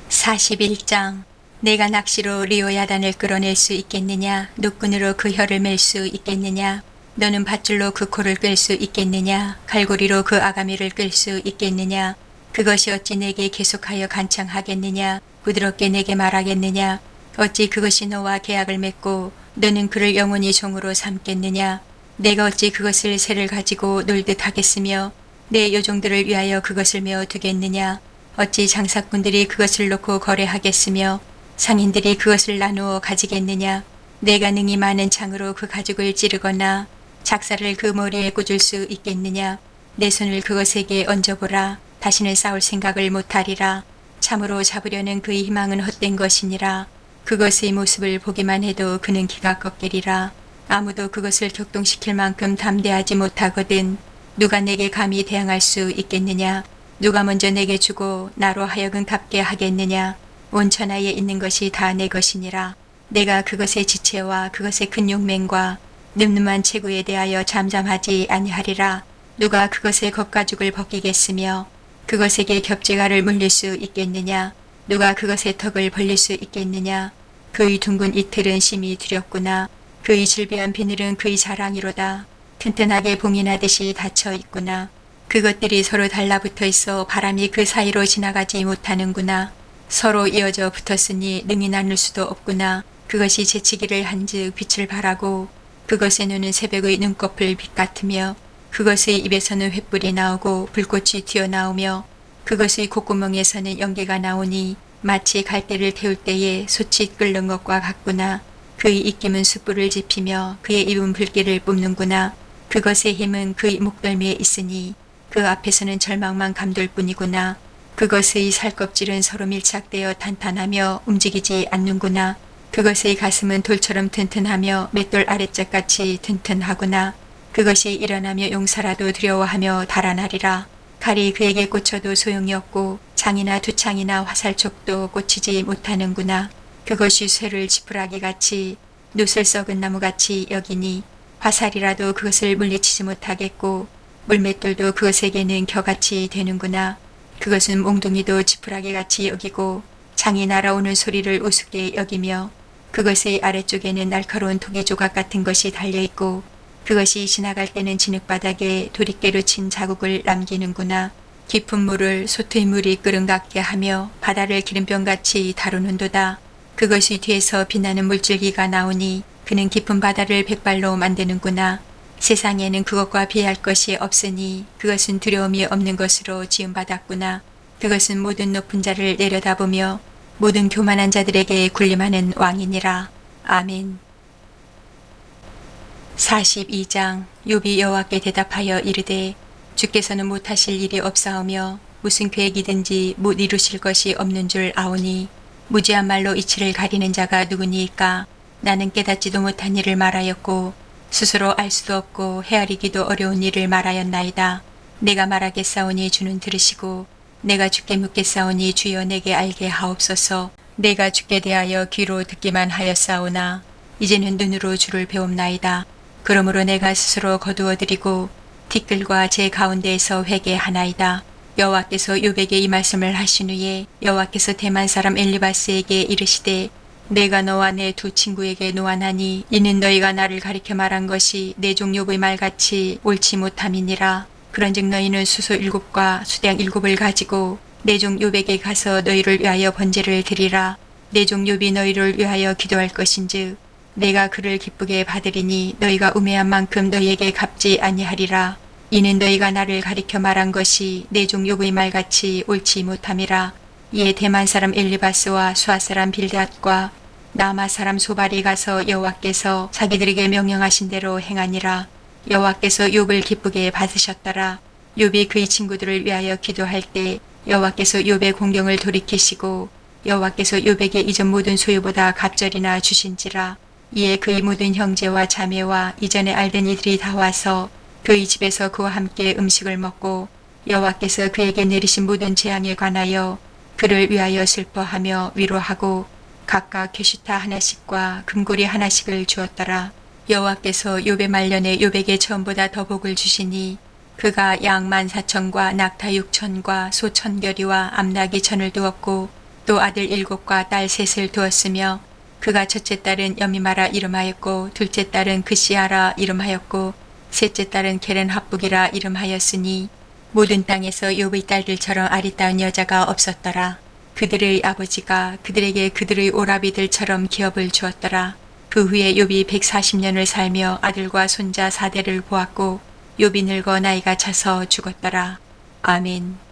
41장. 내가 낚시로 리오야단을 끌어낼 수 있겠느냐? 노끈으로 그 혀를 맬 수 있겠느냐? 너는 밧줄로 그 코를 꿰 수 있겠느냐? 갈고리로 그 아가미를 꿰 수 있겠느냐? 그것이 어찌 내게 계속하여 간청하겠느냐? 부드럽게 내게 말하겠느냐? 어찌 그것이 너와 계약을 맺고 너는 그를 영원히 종으로 삼겠느냐? 내가 어찌 그것을 새를 가지고 놀듯 하겠으며 내 요종들을 위하여 그것을 메어 두겠느냐? 어찌 장사꾼들이 그것을 놓고 거래하겠으며 상인들이 그것을 나누어 가지겠느냐? 내가 능히 많은 창으로 그 가죽을 찌르거나 작사를 그 머리에 꽂을 수 있겠느냐? 내 손을 그것에게 얹어보라. 다시는 싸울 생각을 못하리라. 참으로 잡으려는 그의 희망은 헛된 것이니라. 그것의 모습을 보기만 해도 그는 기가 꺾이리라. 아무도 그것을 격동시킬 만큼 담대하지 못하거든. 누가 내게 감히 대항할 수 있겠느냐? 누가 먼저 내게 주고 나로 하여금 갚게 하겠느냐? 온 천하에 있는 것이 다 내 것이니라. 내가 그것의 지체와 그것의 큰 용맹과 늠름한 체구에 대하여 잠잠하지 아니하리라. 누가 그것의 겉가죽을 벗기겠으며 그것에게 겹재가를 물릴 수 있겠느냐? 누가 그것의 턱을 벌릴 수 있겠느냐? 그의 둥근 이틀은 심히 두렵구나. 그의 질비한 비늘은 그의 자랑이로다. 튼튼하게 봉인하듯이 닫혀 있구나. 그것들이 서로 달라붙어 있어 바람이 그 사이로 지나가지 못하는구나. 서로 이어져 붙었으니 능히 나눌 수도 없구나. 그것이 재치기를 한즉 빛을 발하고 그것의 눈은 새벽의 눈꺼풀 빛 같으며 그것의 입에서는 횃불이 나오고 불꽃이 튀어나오며 그것의 콧구멍에서는 연기가 나오니 마치 갈대를 태울 때에 솥이 끓는 것과 같구나. 그의 입김은 숯불을 지피며 그의 입은 불길을 뿜는구나. 그것의 힘은 그의 목덜미에 있으니 그 앞에서는 절망만 감돌 뿐이구나. 그것의 살껍질은 서로 밀착되어 탄탄하며 움직이지 않는구나. 그것의 가슴은 돌처럼 튼튼하며 맷돌 아랫짝같이 튼튼하구나. 그것이 일어나며 용사라도 두려워하며 달아나리라. 칼이 그에게 꽂혀도 소용이 없고 창이나 두창이나 화살촉도 꽂히지 못하는구나. 그것이 쇠를 지푸라기같이 놋을 썩은 나무같이 여기니 화살이라도 그것을 물리치지 못하겠고 물맷돌도 그것에게는 겨같이 되는구나. 그것은 몽둥이도 지푸라기같이 여기고 창이 날아오는 소리를 우습게 여기며 그것의 아래쪽에는 날카로운 토기 조각 같은 것이 달려있고 그것이 지나갈 때는 진흙바닥에 도리깨로 친 자국을 남기는구나. 깊은 물을 솥의 물이 끓은 같게 하며 바다를 기름병같이 다루는도다. 그것이 뒤에서 빛나는 물줄기가 나오니 그는 깊은 바다를 백발로 만드는구나. 세상에는 그것과 비할 것이 없으니 그것은 두려움이 없는 것으로 지음받았구나. 그것은 모든 높은 자를 내려다보며 모든 교만한 자들에게 군림하는 왕이니라. 아멘. 42장. 욥이 여호와께 대답하여 이르되 주께서는 못하실 일이 없사오며 무슨 계획이든지 못 이루실 것이 없는 줄 아오니 무지한 말로 이치를 가리는 자가 누구니이까? 나는 깨닫지도 못한 일을 말하였고 스스로 알 수도 없고 헤아리기도 어려운 일을 말하였나이다. 내가 말하겠사오니 주는 들으시고 내가 주께 묻겠사오니 주여 내게 알게 하옵소서. 내가 주께 대하여 귀로 듣기만 하였사오나 이제는 눈으로 주를 배움나이다. 그러므로 내가 스스로 거두어드리고 티끌과 제 가운데에서 회개하나이다. 여호와께서 욥에게 이 말씀을 하신 후에 여호와께서 대만 사람 엘리바스에게 이르시되 내가 너와 내 두 친구에게 노하나니 이는 너희가 나를 가리켜 말한 것이 내 종 욥의 말같이 옳지 못함이니라. 그런즉 너희는 수소 7과 수량 7을 가지고 내 종 욥에게 가서 너희를 위하여 번제를 드리라. 내 종 욥이 너희를 위하여 기도할 것인즉 내가 그를 기쁘게 받으리니 너희가 우매한 만큼 너희에게 갚지 아니하리라. 이는 너희가 나를 가리켜 말한 것이 내 종 욥의 말같이 옳지 못함이라. 이에 대만 사람 엘리바스와 수아 사람 빌닷과 나마 사람 소발이 가서 여호와께서 자기들에게 명령하신 대로 행하니라. 여호와께서 욥을 기쁘게 받으셨더라. 욥이 그의 친구들을 위하여 기도할 때 여호와께서 욥의 공경을 돌이키시고 여호와께서 욥에게 이전 모든 소유보다 갑절이나 주신지라. 이에 그의 모든 형제와 자매와 이전에 알던 이들이 다 와서 그의 집에서 그와 함께 음식을 먹고 여호와께서 그에게 내리신 모든 재앙에 관하여 그를 위하여 슬퍼하며 위로하고 각각 캐시타 하나씩과 금고리 하나씩을 주었더라. 여호와께서 욥의 말년에 욥에게 처음보다 더 복을 주시니 그가 양 14,000과 낙타 6,000과 소 1,000결이와 암나귀 1,000을 두었고 또 아들 7과 딸 3을 두었으며 그가 첫째 딸은 여미마라 이름하였고 둘째 딸은 그시아라 이름하였고 셋째 딸은 게렌 합북이라 이름하였으니 모든 땅에서 욥의 딸들처럼 아리따운 여자가 없었더라. 그들의 아버지가 그들에게 그들의 오라비들처럼 기업을 주었더라. 그 후에 욥이 140년을 살며 아들과 손자 4대를 보았고 욥이 늙어 나이가 차서 죽었더라. 아멘.